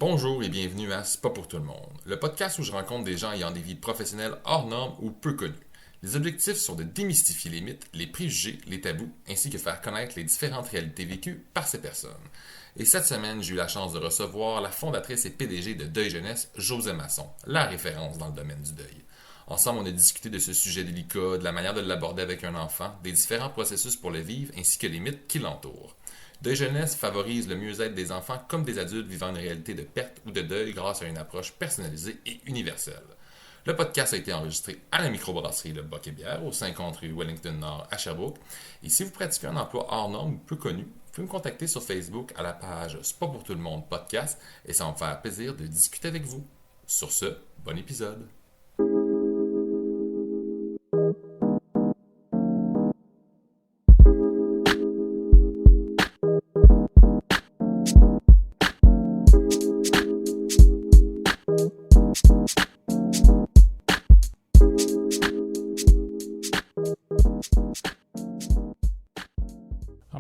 Bonjour et bienvenue à C'est pas pour tout le monde, le podcast où je rencontre des gens ayant des vies professionnelles hors normes ou peu connues. Les objectifs sont de démystifier les mythes, les préjugés, les tabous, ainsi que faire connaître les différentes réalités vécues par ces personnes. Et cette semaine, j'ai eu la chance de recevoir la fondatrice et PDG de Deuil Jeunesse, Josée Masson, la référence dans le domaine du deuil. Ensemble, on a discuté de ce sujet délicat, de la manière de l'aborder avec un enfant, des différents processus pour le vivre, ainsi que les mythes qui l'entourent. Deuil Jeunesse favorise le mieux-être des enfants comme des adultes vivant une réalité de perte ou de deuil grâce à une approche personnalisée et universelle. Le podcast a été enregistré à la microbrasserie Le Boc et Bière, au 50 rue Wellington Nord à Sherbrooke. Et si vous pratiquez un emploi hors norme ou peu connu, vous pouvez me contacter sur Facebook à la page C'est pas pour tout le monde podcast et ça va me faire plaisir de discuter avec vous. Sur ce, bon épisode!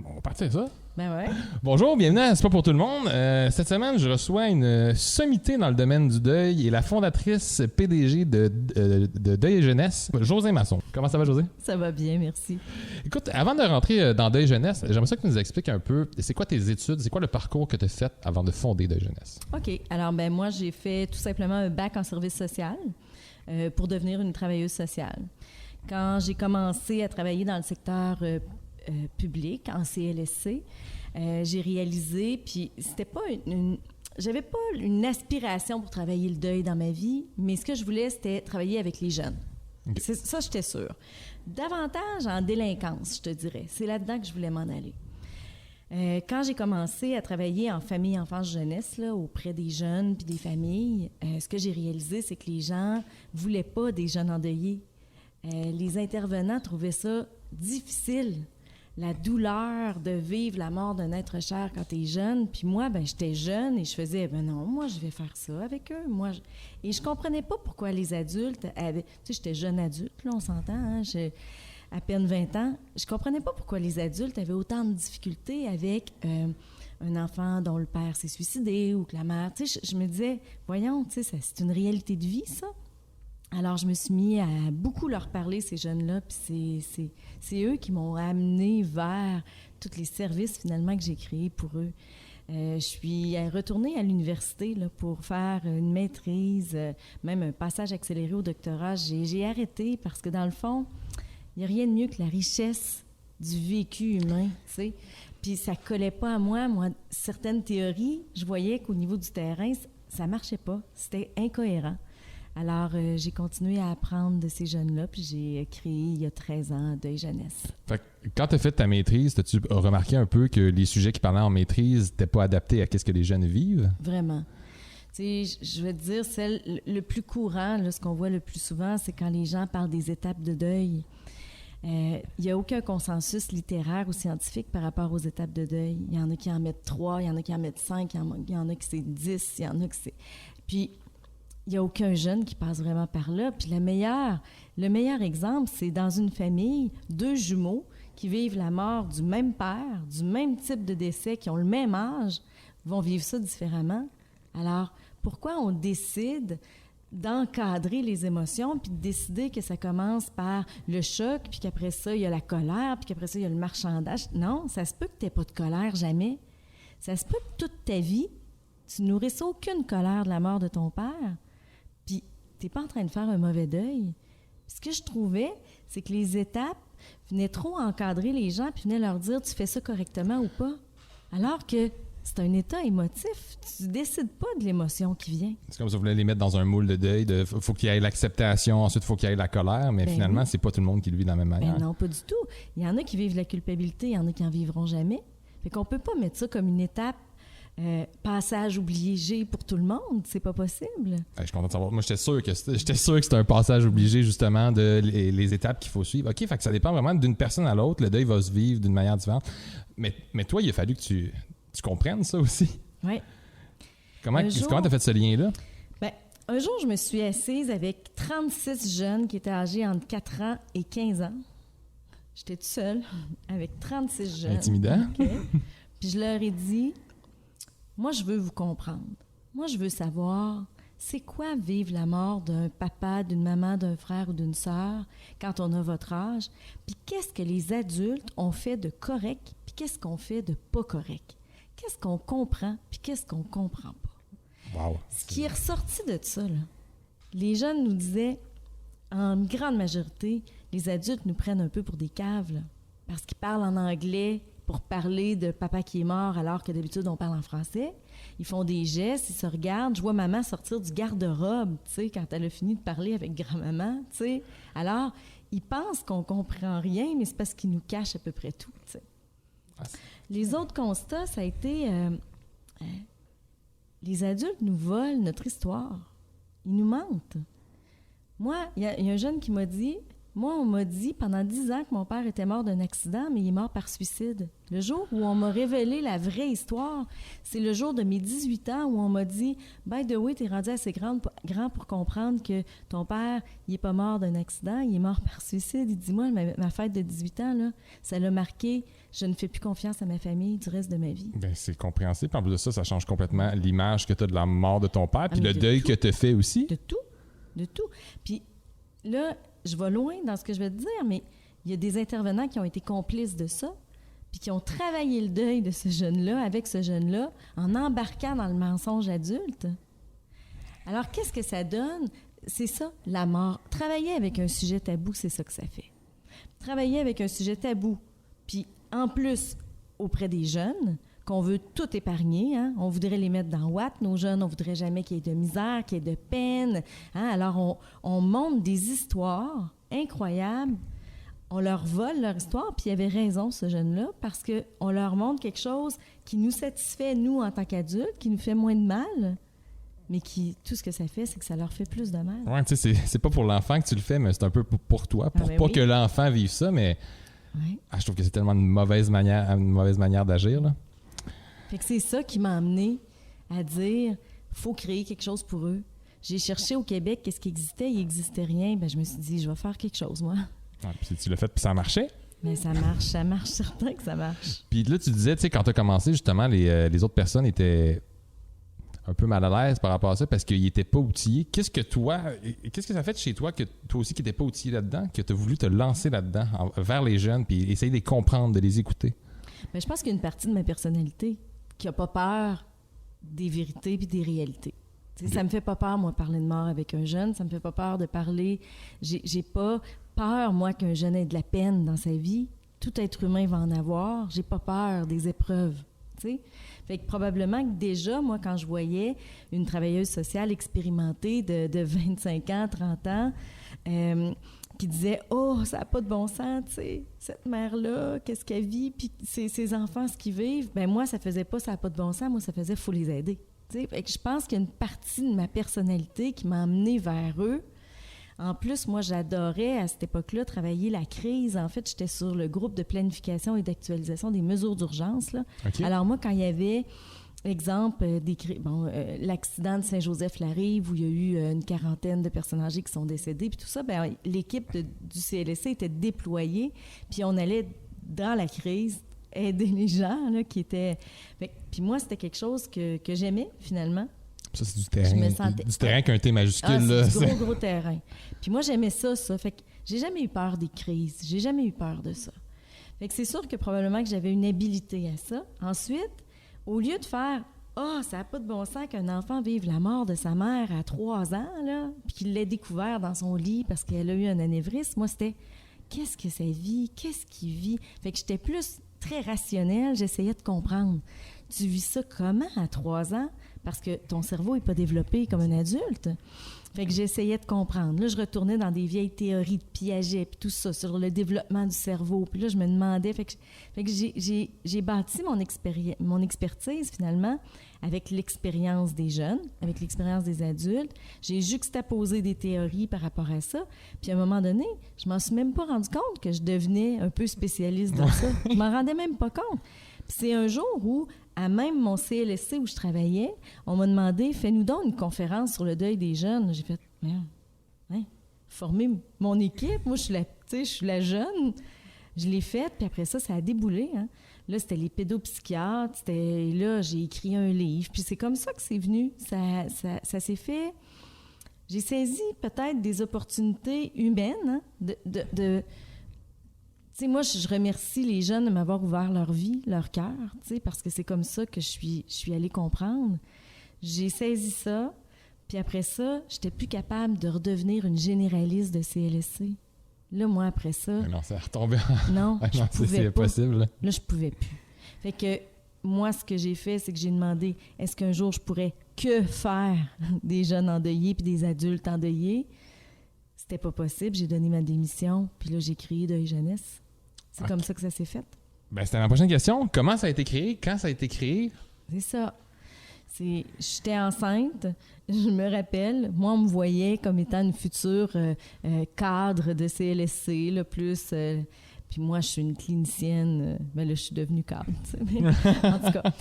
On va partir ça. Ben ouais. Bonjour, bienvenue à C'est pas pour tout le monde. Cette semaine, je reçois une sommité dans le domaine du deuil et la fondatrice PDG de Deuil Jeunesse, Josée Masson. Comment ça va, Josée? Ça va bien, merci. Écoute, avant de rentrer dans Deuil Jeunesse, j'aimerais ça que tu nous expliques un peu, c'est quoi tes études, c'est quoi le parcours que tu as fait avant de fonder Deuil Jeunesse? OK. Alors, moi, j'ai fait tout simplement un bac en service social pour devenir une travailleuse sociale. Quand j'ai commencé à travailler dans le secteur public, en CLSC, j'ai réalisé, puis c'était pas j'avais pas une aspiration pour travailler le deuil dans ma vie, mais ce que je voulais, c'était travailler avec les jeunes. Okay. Ça, j'étais sûre. Davantage en délinquance, je te dirais. C'est là-dedans que je voulais m'en aller. Quand j'ai commencé à travailler en famille, enfance, jeunesse, là, auprès des jeunes puis des familles, ce que j'ai réalisé, c'est que les gens voulaient pas des jeunes endeuillés. Les intervenants trouvaient ça difficile. La douleur de vivre la mort d'un être cher quand tu es jeune. Puis moi, j'étais jeune et je faisais, non, moi, je vais faire ça avec eux. Et je comprenais pas pourquoi les adultes avaient... Tu sais, j'étais jeune adulte, là, on s'entend, hein, j'ai à peine 20 ans. Je comprenais pas pourquoi les adultes avaient autant de difficultés avec un enfant dont le père s'est suicidé ou que la mère... Tu sais, je me disais, voyons, tu sais, c'est une réalité de vie, ça. Alors, je me suis mis à beaucoup leur parler, ces jeunes-là, puis c'est eux qui m'ont amené vers tous les services, finalement, que j'ai créés pour eux. Je suis retournée à l'université là, pour faire une maîtrise, même un passage accéléré au doctorat. J'ai arrêté parce que, dans le fond, il n'y a rien de mieux que la richesse du vécu humain, tu sais. Puis ça ne collait pas à moi. Moi, certaines théories, je voyais qu'au niveau du terrain, ça ne marchait pas. C'était incohérent. Alors, j'ai continué à apprendre de ces jeunes-là, puis j'ai créé, il y a 13 ans, Deuil Jeunesse. Fait que quand tu as fait ta maîtrise, as-tu remarqué un peu que les sujets qui parlaient en maîtrise n'étaient pas adaptés à ce que les jeunes vivent? Vraiment. Tu sais, je vais te dire, le plus courant, là, ce qu'on voit le plus souvent, c'est quand les gens parlent des étapes de deuil. Il n'y a aucun consensus littéraire ou scientifique par rapport aux étapes de deuil. Il y en a qui en mettent 3, il y en a qui en mettent 5, il y en a qui c'est 10, il y en a qui c'est... Puis, il n'y a aucun jeune qui passe vraiment par là. Puis le meilleur exemple, c'est dans une famille, 2 jumeaux qui vivent la mort du même père, du même type de décès, qui ont le même âge, vont vivre ça différemment. Alors, pourquoi on décide d'encadrer les émotions puis de décider que ça commence par le choc, puis qu'après ça, il y a la colère, puis qu'après ça, il y a le marchandage? Non, ça se peut que tu n'aies pas de colère jamais. Ça se peut que toute ta vie, tu nourrisses aucune colère de la mort de ton père. Puis, tu n'es pas en train de faire un mauvais deuil. Puis ce que je trouvais, c'est que les étapes venaient trop encadrer les gens puis venaient leur dire « tu fais ça correctement ou pas ». Alors que c'est un état émotif. Tu ne décides pas de l'émotion qui vient. C'est comme si vous voulez les mettre dans un moule de deuil. Il faut qu'il y ait l'acceptation, ensuite il faut qu'il y ait la colère, mais finalement, oui. C'est pas tout le monde qui le vit de la même manière. Non, pas du tout. Il y en a qui vivent la culpabilité, il y en a qui n'en vivront jamais. Fait qu'on ne peut pas mettre ça comme une étape passage obligé pour tout le monde, c'est pas possible. Je suis content de savoir. Moi, j'étais sûr que c'était un passage obligé, justement, de les étapes qu'il faut suivre. OK, fait que ça dépend vraiment d'une personne à l'autre. Le deuil va se vivre d'une manière différente. Mais toi, il a fallu que tu comprennes ça aussi. Oui. Comment tu as fait ce lien-là? Un jour, je me suis assise avec 36 jeunes qui étaient âgés entre 4 ans et 15 ans. J'étais toute seule avec 36 jeunes. Intimidant. Okay. Puis je leur ai dit... Moi, je veux vous comprendre. Moi, je veux savoir, c'est quoi vivre la mort d'un papa, d'une maman, d'un frère ou d'une sœur quand on a votre âge? Puis qu'est-ce que les adultes ont fait de correct, puis qu'est-ce qu'on fait de pas correct? Qu'est-ce qu'on comprend, puis qu'est-ce qu'on comprend pas? Wow. Ce qui est ressorti de ça, là, les jeunes nous disaient, en grande majorité, les adultes nous prennent un peu pour des caves, là, parce qu'ils parlent en anglais pour parler de papa qui est mort alors que d'habitude on parle en français. Ils font des gestes, ils se regardent. Je vois maman sortir du garde-robe, tu sais, quand elle a fini de parler avec grand-maman, tu sais. Alors, ils pensent qu'on comprend rien, mais c'est parce qu'ils nous cachent à peu près tout, tu sais. Les autres constats, ça a été... les adultes nous volent notre histoire. Ils nous mentent. Moi, il y a un jeune qui m'a dit... Moi, on m'a dit pendant 10 ans que mon père était mort d'un accident, mais il est mort par suicide. Le jour où on m'a révélé la vraie histoire, c'est le jour de mes 18 ans où on m'a dit « By the way, t'es rendu assez grand pour comprendre que ton père, il est pas mort d'un accident, il est mort par suicide. » Il dit « Moi, ma fête de 18 ans, là, ça l'a marqué. Je ne fais plus confiance à ma famille du reste de ma vie. » Ben, c'est compréhensible. En plus de ça, ça change complètement l'image que tu as de la mort de ton père, puis le deuil tout. que tu as fait aussi. De tout. Puis là... Je vais loin dans ce que je vais te dire, mais il y a des intervenants qui ont été complices de ça, puis qui ont travaillé le deuil de ce jeune-là, avec ce jeune-là, en embarquant dans le mensonge adulte. Alors, qu'est-ce que ça donne? C'est ça, la mort. Travailler avec un sujet tabou, c'est ça que ça fait. Travailler avec un sujet tabou, puis en plus, auprès des jeunes, qu'on veut tout épargner. Hein? On voudrait les mettre dans Watt, nos jeunes. On voudrait jamais qu'il y ait de misère, qu'il y ait de peine. Hein? Alors, on montre des histoires incroyables. On leur vole leur histoire, puis il avait raison, ce jeune-là, parce qu'on leur montre quelque chose qui nous satisfait, nous, en tant qu'adultes, qui nous fait moins de mal, mais tout ce que ça fait, c'est que ça leur fait plus de mal. Oui, tu sais, c'est pas pour l'enfant que tu le fais, mais c'est un peu pour toi, pour pas que l'enfant vive ça, mais je trouve que c'est tellement une mauvaise manière d'agir, là. Fait que c'est ça qui m'a amené à dire faut créer quelque chose pour eux. J'ai cherché au Québec qu'est-ce qui existait, il n'existait rien. Ben je me suis dit je vais faire quelque chose moi. Puis tu l'as fait puis ça marchait. Mais ça marche, certain que ça marche. Puis là tu disais, tu sais, quand tu as commencé justement, les autres personnes étaient un peu mal à l'aise par rapport à ça parce qu'ils n'étaient pas outillés. Qu'est-ce que ça fait de chez toi que toi aussi qui n'étais pas outillé là-dedans, que tu as voulu te lancer là-dedans vers les jeunes puis essayer de les comprendre, de les écouter? Bien, je pense qu'il y a une partie de ma personnalité qui n'a pas peur des vérités puis des réalités. Ça me fait pas peur, moi, parler de mort avec un jeune. Ça me fait pas peur de parler. J'ai pas peur, moi, qu'un jeune ait de la peine dans sa vie. Tout être humain va en avoir. J'ai pas peur des épreuves. T'sais? Fait que probablement que déjà, moi, quand je voyais une travailleuse sociale expérimentée de 25 ans, 30 ans, qui disait « Oh, ça n'a pas de bon sens, tu sais, cette mère-là, qu'est-ce qu'elle vit, puis ses enfants, ce qu'ils vivent. » Ben moi, ça faisait pas « ça n'a pas de bon sens », moi, ça faisait « faut les aider ». Fait que je pense qu'il y a une partie de ma personnalité qui m'a amenée vers eux. En plus, moi, j'adorais, à cette époque-là, travailler la crise. En fait, j'étais sur le groupe de planification et d'actualisation des mesures d'urgence, là. Okay. Alors moi, quand il y avait... Exemple, l'accident de Saint-Joseph-la-Rive où il y a eu une quarantaine de personnes âgées qui sont décédées, puis tout ça, bien, l'équipe du CLSC était déployée, puis on allait dans la crise aider les gens là, qui étaient... Puis moi, c'était quelque chose que j'aimais, finalement. Ça, c'est du terrain. Du terrain qu'un T majuscule. Là, c'est du gros terrain. Puis moi, j'aimais ça. Fait que j'ai jamais eu peur des crises. J'ai jamais eu peur de ça. Fait que c'est sûr que probablement que j'avais une habilité à ça. Ensuite, au lieu de faire « Ah, ça n'a pas de bon sens qu'un enfant vive la mort de sa mère à 3 ans, là, puis qu'il l'ait découvert dans son lit parce qu'elle a eu un anévrisme », moi, c'était « Qu'est-ce que ça vit? Qu'est-ce qu'il vit? » Fait que j'étais plus très rationnelle, j'essayais de comprendre. Tu vis ça comment à 3 ans? Parce que ton cerveau n'est pas développé comme un adulte. Fait que j'essayais de comprendre. Là, je retournais dans des vieilles théories de Piaget puis tout ça, sur le développement du cerveau. Puis là, je me demandais... Fait que j'ai bâti mon expertise, finalement, avec l'expérience des jeunes, avec l'expérience des adultes. J'ai juxtaposé des théories par rapport à ça. Puis à un moment donné, je m'en suis même pas rendu compte que je devenais un peu spécialiste dans ça. Je m'en rendais même pas compte. Puis c'est un jour où, à même mon CLSC où je travaillais, on m'a demandé « Fais-nous donc une conférence sur le deuil des jeunes. » J'ai fait « Former mon équipe. Moi, je suis la jeune. » Je l'ai faite, puis après ça, ça a déboulé. Hein? Là, c'était les pédopsychiatres. Là, j'ai écrit un livre. Puis c'est comme ça que c'est venu. Ça s'est fait. J'ai saisi peut-être des opportunités humaines. Hein, tu sais, moi, je remercie les jeunes de m'avoir ouvert leur vie, leur cœur, tu sais, parce que c'est comme ça que je suis allée comprendre. J'ai saisi ça. Puis après ça, j'étais plus capable de redevenir une généraliste de CLSC. Là, moi, après ça... Non, ça a retombé. Non, je pouvais c'est pas. impossible. Là, je pouvais plus. Fait que moi, ce que j'ai fait, c'est que j'ai demandé, est-ce qu'un jour, je pourrais que faire des jeunes endeuillés puis des adultes endeuillés? C'était pas possible. J'ai donné ma démission. Puis là, j'ai créé Deuil Jeunesse. C'est comme ça que ça s'est fait. Ben, c'était ma prochaine question. Comment ça a été créé? Quand ça a été créé? C'est ça. J'étais enceinte, je me rappelle. Moi, on me voyait comme étant une future cadre de CLSC, là, plus... puis moi, je suis une clinicienne... ben là, je suis devenue cadre. Mais, en tout cas,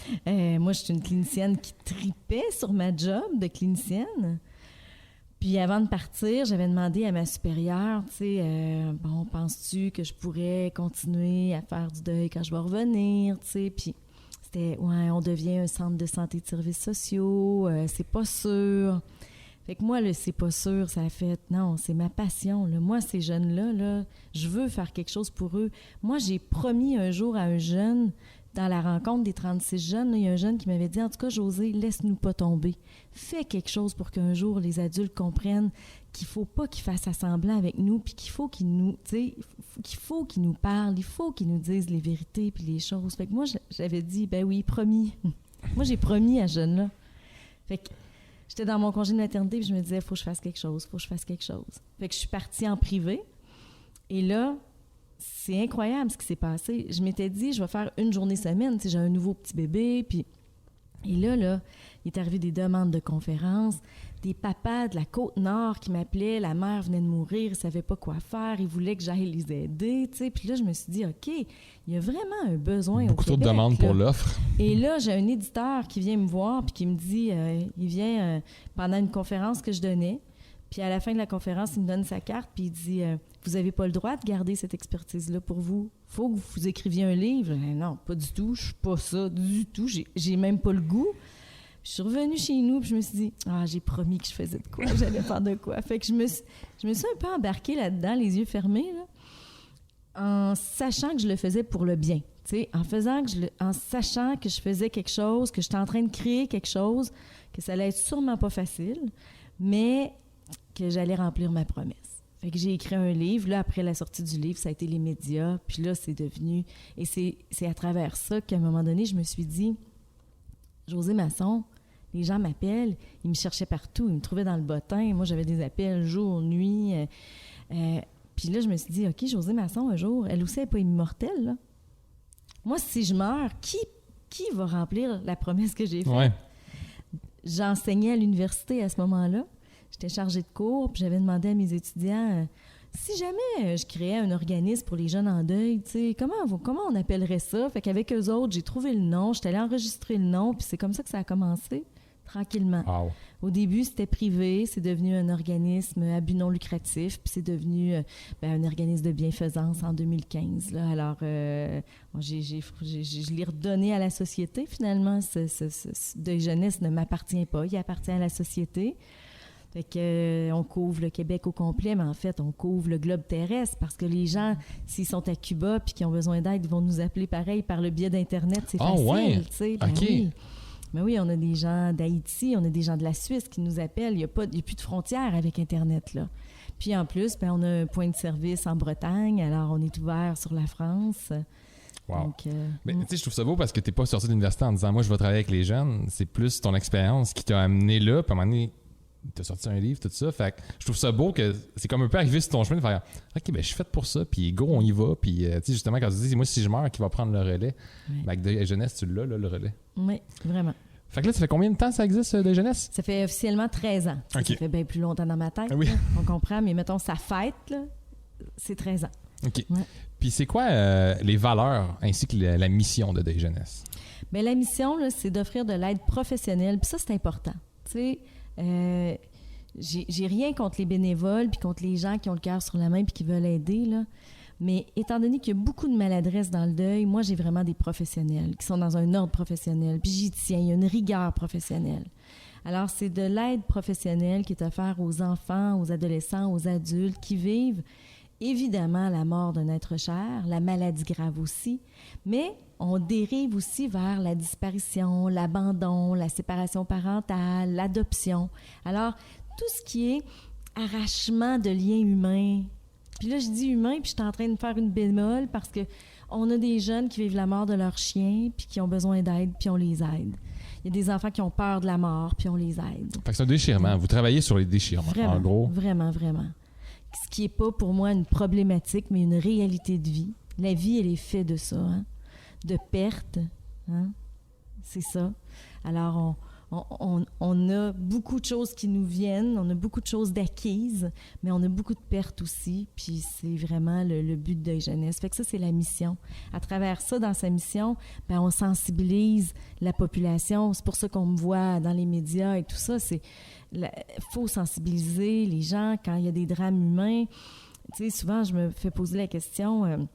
moi, je suis une clinicienne qui tripait sur ma job de clinicienne. Puis avant de partir, j'avais demandé à ma supérieure, tu sais, bon, penses-tu que je pourrais continuer à faire du deuil quand je vais revenir, tu sais, puis... Ouais, on devient un centre de santé de services sociaux, c'est pas sûr. Fait que moi, le c'est pas sûr, ça a fait, non, c'est ma passion. Là. Moi, ces jeunes-là, là, je veux faire quelque chose pour eux. Moi, j'ai promis un jour à un jeune, dans la rencontre des 36 jeunes, là, il y a un jeune qui m'avait dit, en tout cas, Josée, laisse-nous pas tomber. Fais quelque chose pour qu'un jour, les adultes comprennent qu'il faut pas qu'ils fassent assemblant avec nous, puis qu'il faut qu'ils nous, tu sais, qu'il faut qu'ils nous parlent, il faut qu'ils nous disent les vérités puis les choses. Fait que moi, j'avais dit, ben oui, promis. Moi, j'ai promis à ce jeune-là. Fait que j'étais dans mon congé de maternité, puis je me disais, faut que je fasse quelque chose, faut que je fasse quelque chose. Fait que je suis partie en privé. Et là, c'est incroyable ce qui s'est passé. Je m'étais dit, je vais faire une journée semaine, tu sais, j'ai un nouveau petit bébé, puis... Et là, il est arrivé des demandes de conférences, des papas de la Côte-Nord qui m'appelaient, la mère venait de mourir, ils ne savaient pas quoi faire, ils voulaient que j'aille les aider, tu sais. Puis là, je me suis dit, OK, il y a vraiment un besoin Beaucoup au Québec. Beaucoup trop de demandes là. Pour l'offre. Et là, j'ai un éditeur qui vient me voir puis qui me dit, il vient pendant une conférence que je donnais, puis à la fin de la conférence, il me donne sa carte puis il dit, vous n'avez pas le droit de garder cette expertise-là pour vous. Il faut que vous écriviez un livre. Non, pas du tout, je suis pas ça du tout, j'ai même pas le goût. Je suis revenue chez nous, puis je me suis dit, j'ai promis que je faisais de quoi, j'allais faire de quoi. Fait que je me suis un peu embarquée là-dedans, les yeux fermés, là, en sachant que je le faisais pour le bien. En sachant que je faisais quelque chose, que j'étais en train de créer quelque chose, que ça allait être sûrement pas facile, mais que j'allais remplir ma promesse. Fait que j'ai écrit un livre. Là, après la sortie du livre, ça a été les médias. Puis là, c'est devenu... Et c'est à travers ça qu'à un moment donné, je me suis dit, Josée Masson, les gens m'appellent, ils me cherchaient partout, ils me trouvaient dans le bottin. Moi, j'avais des appels jour, nuit. Puis là, je me suis dit, OK, Josée Masson, un jour, elle aussi, elle n'est pas immortelle, là. Moi, si je meurs, qui va remplir la promesse que j'ai faite? Ouais. J'enseignais à l'université à ce moment-là. J'étais chargée de cours, puis j'avais demandé à mes étudiants, si jamais je créais un organisme pour les jeunes en deuil, tu sais, comment on appellerait ça? Fait qu'avec eux autres, j'ai trouvé le nom, j'étais allée enregistrer le nom, puis c'est comme ça que ça a commencé, tranquillement. Wow. Au début, c'était privé, c'est devenu un organisme à but non lucratif, puis c'est devenu un organisme de bienfaisance en 2015. Là. Alors, je l'ai redonné à la société, finalement. Ce Deuil Jeunesse ne m'appartient pas, il appartient à la société. Fait que, on couvre le Québec au complet, mais en fait, on couvre le globe terrestre parce que les gens, s'ils sont à Cuba puis qui ont besoin d'aide, ils vont nous appeler pareil par le biais d'Internet. C'est facile, ouais. Tu sais. OK. Oui. Mais oui, on a des gens d'Haïti, on a des gens de la Suisse qui nous appellent. Il n'y a plus de frontières avec Internet, là. Puis en plus, on a un point de service en Bretagne, alors on est ouvert sur la France. Wow. Donc, mais tu sais, je trouve ça beau parce que tu n'es pas sorti de l'université en disant, moi, je vais travailler avec les jeunes. C'est plus ton expérience qui t'a amené là, puis à un moment donné, t'as sorti un livre, tout ça. Fait que je trouve ça beau que c'est comme un peu arrivé sur ton chemin de faire OK, ben je suis fait pour ça, puis go, on y va. Puis, tu sais, justement, quand tu dis, moi, si je meurs, qui va prendre le relais? Oui. Ben, avec Deuil Jeunesse, tu l'as, là, le relais. Oui, vraiment. Fait que là, ça fait combien de temps ça existe, Deuil Jeunesse? Ça fait officiellement 13 ans. OK. Ça fait bien plus longtemps dans ma tête. Oui. Là, on comprend, mais mettons, sa fête, là, c'est 13 ans. OK. Ouais. Puis c'est quoi les valeurs ainsi que la mission de Deuil Jeunesse? Bien, la mission, là, c'est d'offrir de l'aide professionnelle. Puis ça, c'est important. Tu sais, j'ai rien contre les bénévoles puis contre les gens qui ont le cœur sur la main puis qui veulent aider, là. Mais étant donné qu'il y a beaucoup de maladresse dans le deuil, moi, j'ai vraiment des professionnels qui sont dans un ordre professionnel. Puis j'y tiens, il y a une rigueur professionnelle. Alors, c'est de l'aide professionnelle qui est offerte aux enfants, aux adolescents, aux adultes qui vivent évidemment la mort d'un être cher, la maladie grave aussi, mais on dérive aussi vers la disparition, l'abandon, la séparation parentale, l'adoption. Alors, tout ce qui est arrachement de liens humains. Puis là, je dis humain, puis je suis en train de faire une bémol parce que on a des jeunes qui vivent la mort de leur chien, puis qui ont besoin d'aide, puis on les aide. Il y a des enfants qui ont peur de la mort, puis on les aide. Fait que c'est un déchirement. Vous travaillez sur les déchirements, vraiment, en gros. Vraiment, vraiment. Ce qui n'est pas pour moi une problématique, mais une réalité de vie. La vie, elle est faite de ça, hein? De pertes. Hein? C'est ça. Alors, on a beaucoup de choses qui nous viennent, on a beaucoup de choses d'acquises, mais on a beaucoup de pertes aussi, puis c'est vraiment le but de Deuil Jeunesse. Fait que ça, c'est la mission. À travers ça, dans sa mission, ben, on sensibilise la population. C'est pour ça qu'on me voit dans les médias et tout ça. Il faut sensibiliser les gens quand il y a des drames humains. Tu sais, souvent, je me fais poser la question,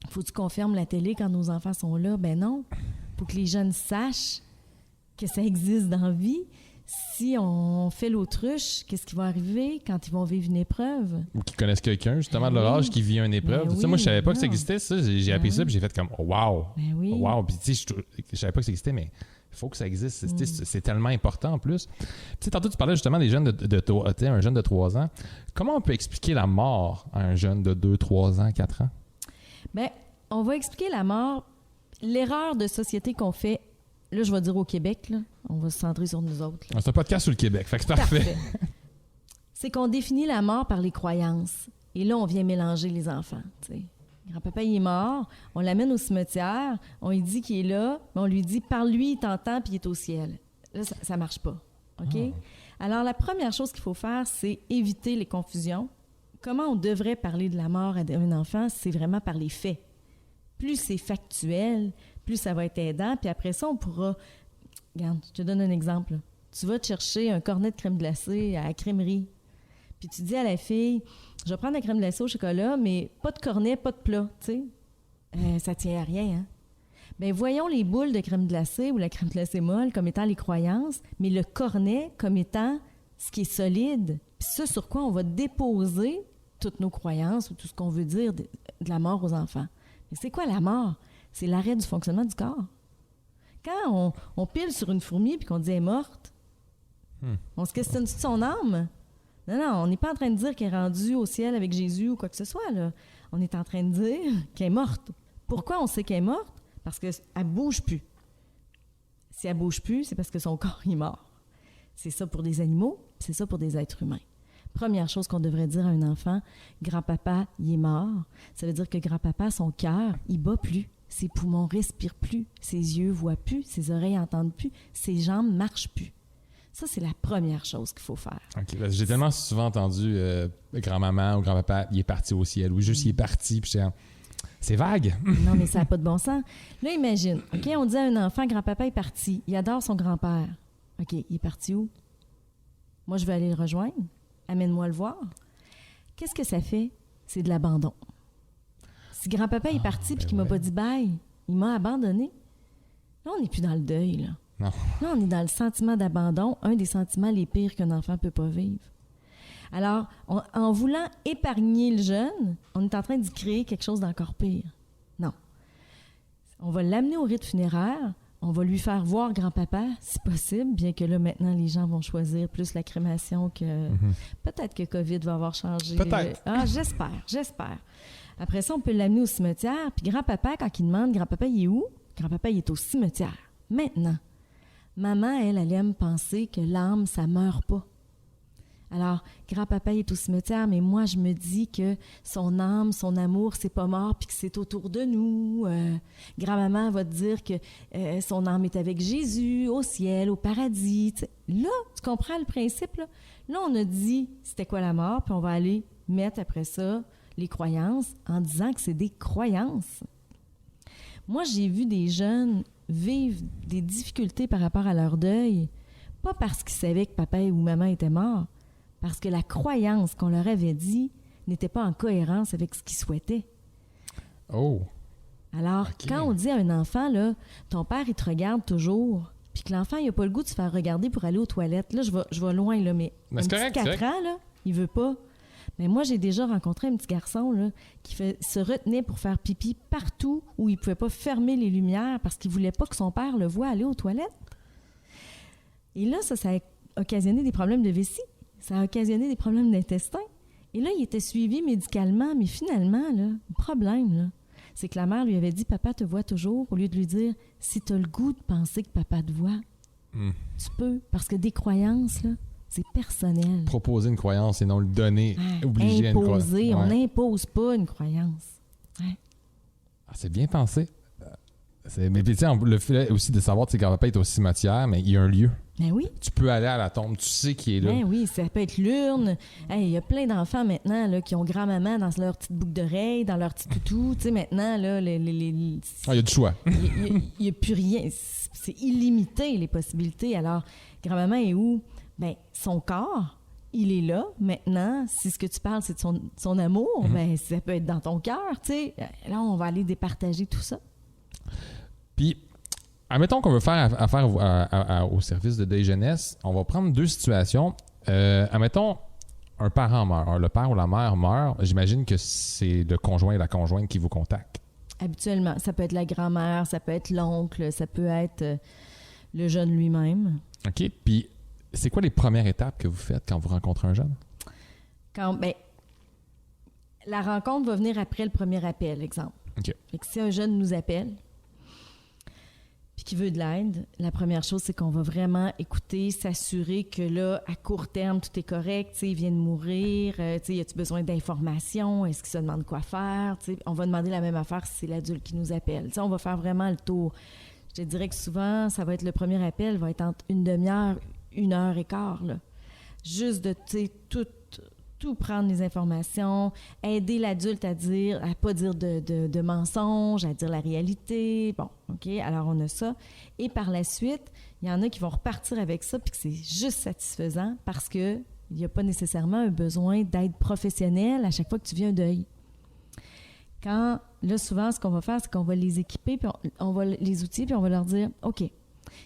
faut-tu qu'on ferme la télé quand nos enfants sont là? Ben non. Faut que les jeunes sachent que ça existe dans la vie. Si on fait l'autruche, qu'est-ce qui va arriver quand ils vont vivre une épreuve? Ou qui connaissent quelqu'un, justement, de leur âge, qui vit une épreuve. Ben Ça, moi, je savais pas que ça non. existait, ça. J'ai appris ça, puis j'ai fait comme, oh, wow! Ben oui. Oh, wow! Puis, tu sais, je savais pas que ça existait, mais il faut que ça existe. C'est tellement important, en plus. Tu sais, tantôt, tu parlais justement des jeunes un jeune de 3 ans. Comment on peut expliquer la mort à un jeune de 2, 3 ans, 4 ans? Bien, on va expliquer la mort. L'erreur de société qu'on fait, là, je vais dire au Québec, là, on va se centrer sur nous autres. Là. C'est un podcast sur le Québec, fait que c'est parfait. C'est qu'on définit la mort par les croyances. Et là, on vient mélanger les enfants, tu sais. Grand-papa, il est mort, on l'amène au cimetière, on lui dit qu'il est là, mais on lui dit « parle-lui, il t'entend, puis il est au ciel ». Là, ça marche pas, OK? Alors, la première chose qu'il faut faire, c'est éviter les confusions. Comment on devrait parler de la mort à un enfant? C'est vraiment par les faits. Plus c'est factuel, plus ça va être aidant, puis après ça, on pourra... Regarde, je te donne un exemple. Tu vas te chercher un cornet de crème glacée à la crèmerie, puis tu dis à la fille... Je vais prendre la crème glacée au chocolat, mais pas de cornet, pas de plat, tu sais. Ça tient à rien, hein? Bien, voyons les boules de crème glacée ou la crème glacée molle comme étant les croyances, mais le cornet comme étant ce qui est solide. Puis ça, sur quoi on va déposer toutes nos croyances ou tout ce qu'on veut dire de la mort aux enfants. Mais c'est quoi la mort? C'est l'arrêt du fonctionnement du corps. Quand on pile sur une fourmi puis qu'on dit « elle est morte », on se questionne de son âme? Non, on n'est pas en train de dire qu'elle est rendue au ciel avec Jésus ou quoi que ce soit, là. On est en train de dire qu'elle est morte. Pourquoi on sait qu'elle est morte? Parce qu'elle ne bouge plus. Si elle ne bouge plus, c'est parce que son corps est mort. C'est ça pour des animaux, c'est ça pour des êtres humains. Première chose qu'on devrait dire à un enfant, grand-papa, il est mort. Ça veut dire que grand-papa, son cœur, il bat plus. Ses poumons respirent plus. Ses yeux voient plus. Ses oreilles entendent plus. Ses jambes marchent plus. Ça, c'est la première chose qu'il faut faire. OK. J'ai tellement souvent entendu grand-maman ou grand-papa, il est parti au ciel, ou juste il est parti, puis c'est vague. Non, mais ça n'a pas de bon sens. Là, imagine, OK, on dit à un enfant, grand-papa est parti, il adore son grand-père. OK, il est parti où? Moi, je vais aller le rejoindre. Amène-moi le voir. Qu'est-ce que ça fait? C'est de l'abandon. Si grand-papa est parti puis qu'il m'a pas dit bye, il m'a abandonné. Là, on n'est plus dans le deuil, là. Non. Là, on est dans le sentiment d'abandon, un des sentiments les pires qu'un enfant ne peut pas vivre. Alors, en voulant épargner le jeune, on est en train d'y créer quelque chose d'encore pire. Non. On va l'amener au rite funéraire, on va lui faire voir grand-papa, si possible, bien que là, maintenant, les gens vont choisir plus la crémation que... Peut-être que COVID va avoir changé. Peut-être. J'espère. Après ça, on peut l'amener au cimetière, puis grand-papa, quand il demande, grand-papa, il est où? Grand-papa, il est au cimetière. Maintenant. Maman, elle aime penser que l'âme, ça meurt pas. Alors, grand-papa est au cimetière, mais moi, je me dis que son âme, son amour, c'est pas mort, puis que c'est autour de nous. Grand-maman va te dire que son âme est avec Jésus, au ciel, au paradis. T'sais. Là, tu comprends le principe, là? Là, on a dit c'était quoi la mort, puis on va aller mettre après ça les croyances en disant que c'est des croyances. Moi, j'ai vu des jeunes vivent des difficultés par rapport à leur deuil, pas parce qu'ils savaient que papa ou maman étaient morts, parce que la croyance qu'on leur avait dit n'était pas en cohérence avec ce qu'ils souhaitaient. Oh! Alors, OK. quand on dit à un enfant, là, ton père, il te regarde toujours, puis que l'enfant, il n'a pas le goût de se faire regarder pour aller aux toilettes. Là, je vais loin, là, mais Mais un c'est petit correct, 4 c'est correct. ans, là, il veut pas. Mais moi, j'ai déjà rencontré un petit garçon là, qui se retenait pour faire pipi partout où il ne pouvait pas fermer les lumières parce qu'il ne voulait pas que son père le voie aller aux toilettes. Et là, ça a occasionné des problèmes de vessie. Ça a occasionné des problèmes d'intestin. Et là, il était suivi médicalement, mais finalement, là, le problème, là, c'est que la mère lui avait dit « Papa te voit toujours » au lieu de lui dire « Si tu as le goût de penser que papa te voit, tu peux. » Parce que des croyances, là, c'est personnel. Proposer une croyance et non le donner, obliger à une croyance. Imposer, on Ouais. n'impose pas une croyance. Ouais. Ah, c'est bien pensé. Mais puis, tu sais, le fait aussi de savoir, tu sais, qu'elle va pas être au cimetière, mais il y a un lieu. Ben oui. Tu peux aller à la tombe, tu sais qui est là. Ben oui, ça peut être l'urne. Hey, il y a plein d'enfants maintenant là, qui ont grand-maman dans leur petite boucle d'oreille, dans leur petit toutou. Tu sais, maintenant, là, Ah, il y a du choix. il n'y a plus rien. C'est illimité, les possibilités. Alors, grand-maman est où? Ben, son corps, il est là. Maintenant, si ce que tu parles, c'est de son amour, ben, ça peut être dans ton cœur, tu sais. Là, on va aller départager tout ça. Puis, admettons qu'on veut faire affaire au service de deuil jeunesse, on va prendre deux situations. Admettons, un parent meurt. Le père ou la mère meurt. J'imagine que c'est le conjoint et la conjointe qui vous contactent. Habituellement, ça peut être la grand-mère, ça peut être l'oncle, ça peut être le jeune lui-même. OK? Puis, c'est quoi les premières étapes que vous faites quand vous rencontrez un jeune? La rencontre va venir après le premier appel, exemple. OK. Fait que si un jeune nous appelle puis qui veut de l'aide, la première chose, c'est qu'on va vraiment écouter, s'assurer que là, à court terme, tout est correct. Tu sais, il vient de mourir. Tu sais, y a-tu besoin d'informations? Est-ce qu'il se demande quoi faire? Tu sais, on va demander la même affaire si c'est l'adulte qui nous appelle. Tu sais, on va faire vraiment le tour. Je te dirais que souvent, ça va être le premier appel, va être entre une demi-heure, 1h15, là. Juste de, tu sais, tout prendre les informations, aider l'adulte à pas dire de mensonges, à dire la réalité. Bon, OK, alors on a ça. Et par la suite, il y en a qui vont repartir avec ça puis que c'est juste satisfaisant parce qu'il n'y a pas nécessairement un besoin d'aide professionnelle à chaque fois que tu vis un deuil. Là, souvent, ce qu'on va faire, c'est qu'on va les équiper, puis on va les outiller, puis on va leur dire, OK,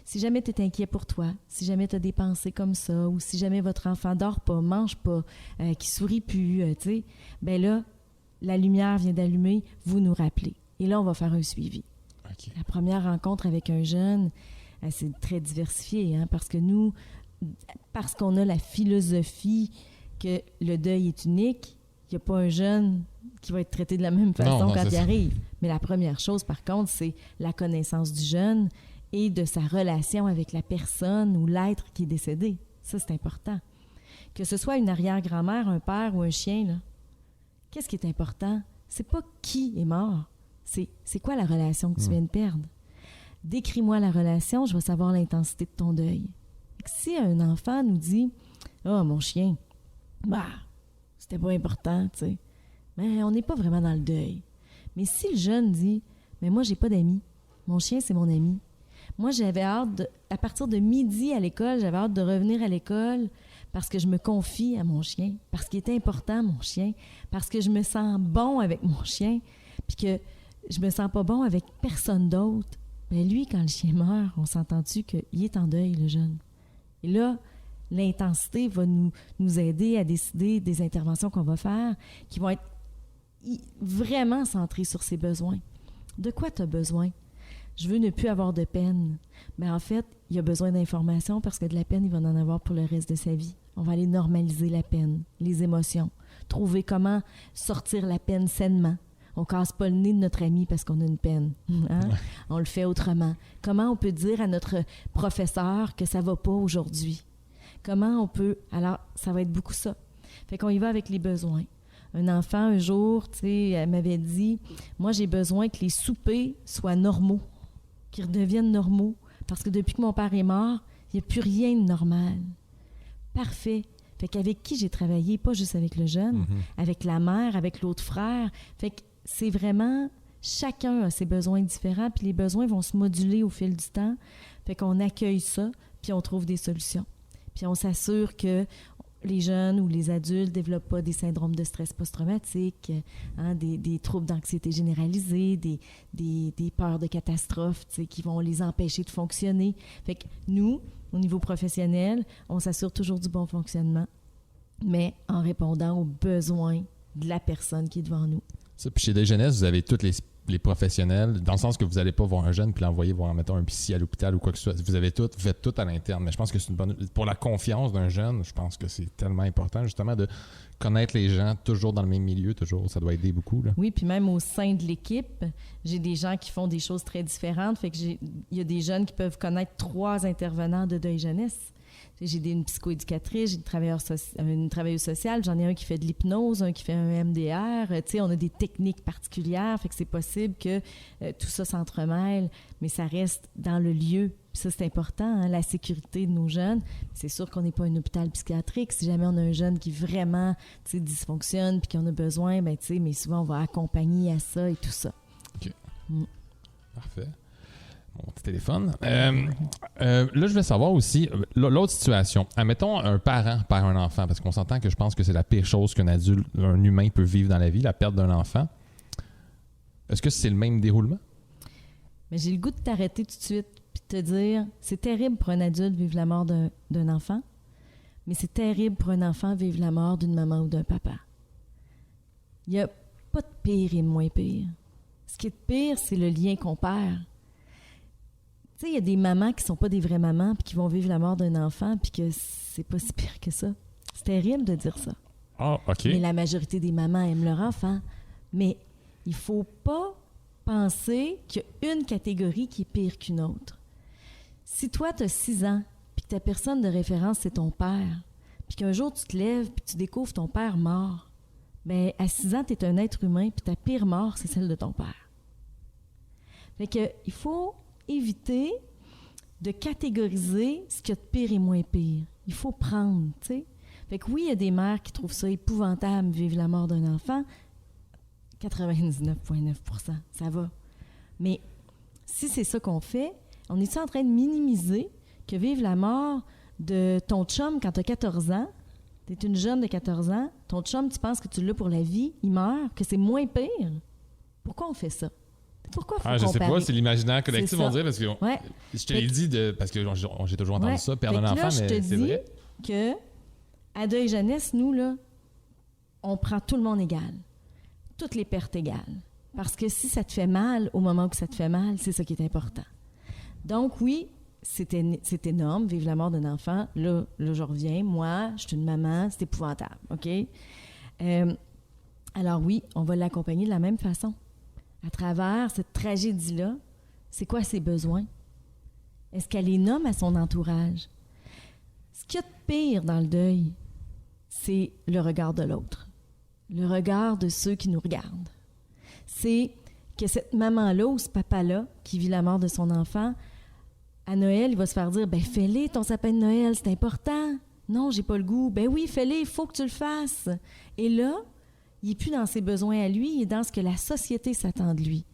si jamais tu es inquiet pour toi, si jamais tu as des pensées comme ça, ou si jamais votre enfant dort pas, mange pas, qui sourit plus, tu sais, bien là, la lumière vient d'allumer, vous nous rappelez. Et là, on va faire un suivi. OK. La première rencontre avec un jeune, c'est très diversifié, hein, parce qu'on a la philosophie que le deuil est unique, il n'y a pas un jeune qui va être traité de la même façon quand il arrive. Mais la première chose, par contre, c'est la connaissance du jeune et de sa relation avec la personne ou l'être qui est décédé. Ça, c'est important. Que ce soit une arrière-grand-mère, un père ou un chien, là, qu'est-ce qui est important? C'est pas qui est mort, c'est quoi la relation que tu viens de perdre. Décris-moi la relation, je vais savoir l'intensité de ton deuil. Si un enfant nous dit « Ah, mon chien, c'était pas important, tu sais. » Mais on n'est pas vraiment dans le deuil. Mais si le jeune dit « Mais moi, j'ai pas d'amis. Mon chien, c'est mon ami. Moi, j'avais hâte, à partir de midi à l'école, j'avais hâte de revenir à l'école parce que je me confie à mon chien, parce qu'il est important, mon chien, parce que je me sens bon avec mon chien, puis que je me sens pas bon avec personne d'autre. » Bien, lui, quand le chien meurt, on s'entend-tu qu'il est en deuil, le jeune? Et là, l'intensité va nous aider à décider des interventions qu'on va faire qui vont être vraiment centrées sur ses besoins. De quoi tu as besoin? Je veux ne plus avoir de peine. Mais en fait, il a besoin d'informations parce que de la peine, il va en avoir pour le reste de sa vie. On va aller normaliser la peine, les émotions, trouver comment sortir la peine sainement. On casse pas le nez de notre ami parce qu'on a une peine. Hein? On le fait autrement. Comment on peut dire à notre professeur que ça va pas aujourd'hui? Comment on peut... Alors, ça va être beaucoup ça. Fait qu'on y va avec les besoins. Un enfant, un jour, tu sais, elle m'avait dit, moi, j'ai besoin que les soupers soient normaux, qu'ils redeviennent normaux, parce que depuis que mon père est mort, il n'y a plus rien de normal. Parfait. Fait qu'avec qui j'ai travaillé, pas juste avec le jeune, avec la mère, avec l'autre frère. Fait que c'est vraiment, chacun a ses besoins différents, puis les besoins vont se moduler au fil du temps. Fait qu'on accueille ça, puis on trouve des solutions. Puis on s'assure que les jeunes ou les adultes ne développent pas des syndromes de stress post-traumatique, des troubles d'anxiété généralisée, des peurs de catastrophe qui vont les empêcher de fonctionner. Fait que nous, au niveau professionnel, on s'assure toujours du bon fonctionnement, mais en répondant aux besoins de la personne qui est devant nous. Ça, puis chez Deuil Jeunesse, vous avez tous les professionnels, dans le sens que vous n'allez pas voir un jeune puis l'envoyer voir, mettons, un psy à l'hôpital ou quoi que ce soit. Vous faites tout à l'interne. Mais je pense que c'est une bonne... Pour la confiance d'un jeune, je pense que c'est tellement important, justement, de connaître les gens toujours dans le même milieu, toujours. Ça doit aider beaucoup, là. Oui, puis même au sein de l'équipe, j'ai des gens qui font des choses très différentes. Fait que il y a des jeunes qui peuvent connaître 3 intervenants de Deuil Jeunesse. J'ai une psychoéducatrice, j'ai une travailleuse sociale, j'en ai un qui fait de l'hypnose, un qui fait un MDR. On a des techniques particulières, fait que c'est possible que tout ça s'entremêle, mais ça reste dans le lieu. Puis ça, c'est important, la sécurité de nos jeunes. C'est sûr qu'on n'est pas un hôpital psychiatrique. Si jamais on a un jeune qui vraiment dysfonctionne puis qu'on a besoin, mais souvent, on va accompagner à ça et tout ça. OK. Parfait. Mon petit téléphone. Là, je voulais savoir aussi l'autre situation. Admettons, un parent perd un enfant, parce qu'on s'entend que je pense que c'est la pire chose qu'un adulte, un humain peut vivre dans la vie, la perte d'un enfant. Est-ce que c'est le même déroulement? Mais j'ai le goût de t'arrêter tout de suite puis de te dire, c'est terrible pour un adulte vivre la mort d'un enfant, mais c'est terrible pour un enfant vivre la mort d'une maman ou d'un papa. Il n'y a pas de pire et de moins pire. Ce qui est de pire, c'est le lien qu'on perd. Tu sais, il y a des mamans qui sont pas des vraies mamans puis qui vont vivre la mort d'un enfant puis que c'est pas si pire que ça. C'est terrible de dire ça. Ah, OK. Mais la majorité des mamans aiment leur enfant. Mais il faut pas penser qu'il y a une catégorie qui est pire qu'une autre. Si toi, tu as 6 ans puis que ta personne de référence, c'est ton père, puis qu'un jour, tu te lèves puis tu découvres ton père mort, bien, à 6 ans, tu es un être humain puis ta pire mort, c'est celle de ton père. Fait que, il faut éviter de catégoriser ce qu'il y a de pire et moins pire. Il faut prendre, tu sais. Fait que oui, il y a des mères qui trouvent ça épouvantable, vivre la mort d'un enfant. 99,9%, ça va. Mais si c'est ça qu'on fait, on est en train de minimiser que vivre la mort de ton chum quand tu as 14 ans, tu es une jeune de 14 ans, ton chum, tu penses que tu l'as pour la vie, il meurt, que c'est moins pire. Pourquoi on fait ça? Pourquoi faut je sais comparer? pas, c'est l'imaginaire collectif, on dirait, parce que ouais. je te l'ai dit, parce que j'ai toujours entendu ça, perdre un enfant, mais c'est vrai. Que à Deuil Jeunesse, nous, là, on prend tout le monde égal. Toutes les pertes égales. Parce que si ça te fait mal, au moment où ça te fait mal, c'est ça qui est important. Donc, oui, c'est énorme, vivre la mort d'un enfant. Là, je reviens. Moi, je suis une maman, c'est épouvantable, OK? Alors oui, on va l'accompagner de la même façon. À travers cette tragédie-là, c'est quoi ses besoins? Est-ce qu'elle les nomme à son entourage? Ce qu'il y a de pire dans le deuil, c'est le regard de l'autre. Le regard de ceux qui nous regardent. C'est que cette maman-là ou ce papa-là qui vit la mort de son enfant, à Noël, il va se faire dire « Ben, fais-le ton sapin de Noël, c'est important. » « Non, j'ai pas le goût. »« Ben oui, fais-le, il faut que tu le fasses. » Et là, il n'est plus dans ses besoins à lui, il est dans ce que la société s'attend de lui.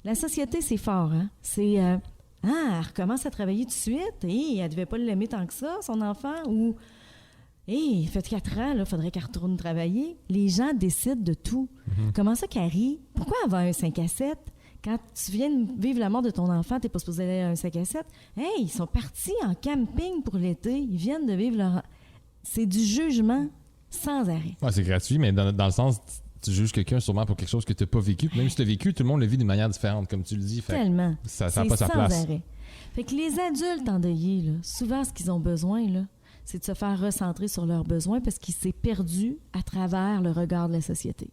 La société, c'est fort, hein? C'est elle recommence à travailler tout de suite. Et elle devait pas l'aimer tant que ça, son enfant. Ou il fait 4 ans, il faudrait qu'elle retourne travailler. Les gens décident de tout. Mm-hmm. Comment ça, Carrie? Pourquoi avoir un 5 à 7? Quand tu viens de vivre la mort de ton enfant, tu n'es pas supposé aller à un 5 à 7. Hey, ils sont partis en camping pour l'été. Ils viennent de vivre leur... C'est du jugement sans arrêt. Ouais, c'est gratuit, mais dans le sens, tu juges quelqu'un sûrement pour quelque chose que tu n'as pas vécu. Même si tu as vécu, tout le monde le vit d'une manière différente, comme tu le dis. Tellement. Ça n'a pas sa place. Sans arrêt. Fait que les adultes endeuillés, là, souvent, ce qu'ils ont besoin, là, c'est de se faire recentrer sur leurs besoins parce qu'ils s'est perdu à travers le regard de la société.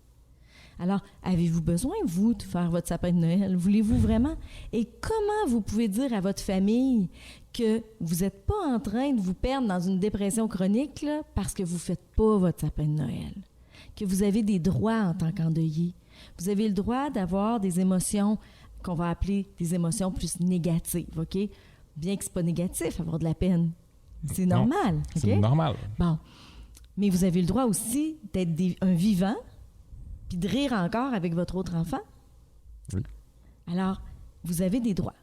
Alors, avez-vous besoin, vous, de faire votre sapin de Noël? Voulez-vous vraiment? Et comment vous pouvez dire à votre famille que vous n'êtes pas en train de vous perdre dans une dépression chronique là, parce que vous ne faites pas votre sapin de Noël? Que vous avez des droits en tant qu'endeuillé. Vous avez le droit d'avoir des émotions qu'on va appeler des émotions plus négatives, OK? Bien que ce n'est pas négatif, avoir de la peine. C'est normal, OK? C'est normal. Bon. Mais vous avez le droit aussi d'être un vivant puis de rire encore avec votre autre enfant. Oui. Alors, vous avez des droits.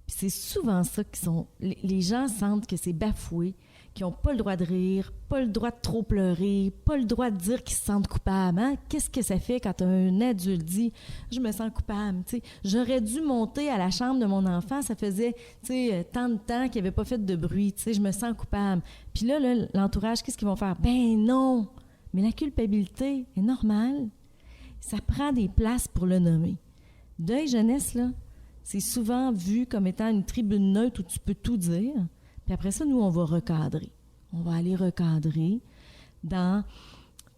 Puis c'est souvent ça qui sont... Les gens sentent que c'est bafoué qui n'ont pas le droit de rire, pas le droit de trop pleurer, pas le droit de dire qu'ils se sentent coupables. Hein? Qu'est-ce que ça fait quand un adulte dit « je me sens coupable ». J'aurais dû monter à la chambre de mon enfant, ça faisait tant de temps qu'il n'avait pas fait de bruit, je me sens coupable. Puis là, l'entourage, qu'est-ce qu'ils vont faire? Ben non! Mais la culpabilité est normale. Ça prend des places pour le nommer. Deuil jeunesse, là, c'est souvent vu comme étant une tribune neutre où tu peux tout dire. Puis après ça, nous, on va recadrer. On va aller recadrer dans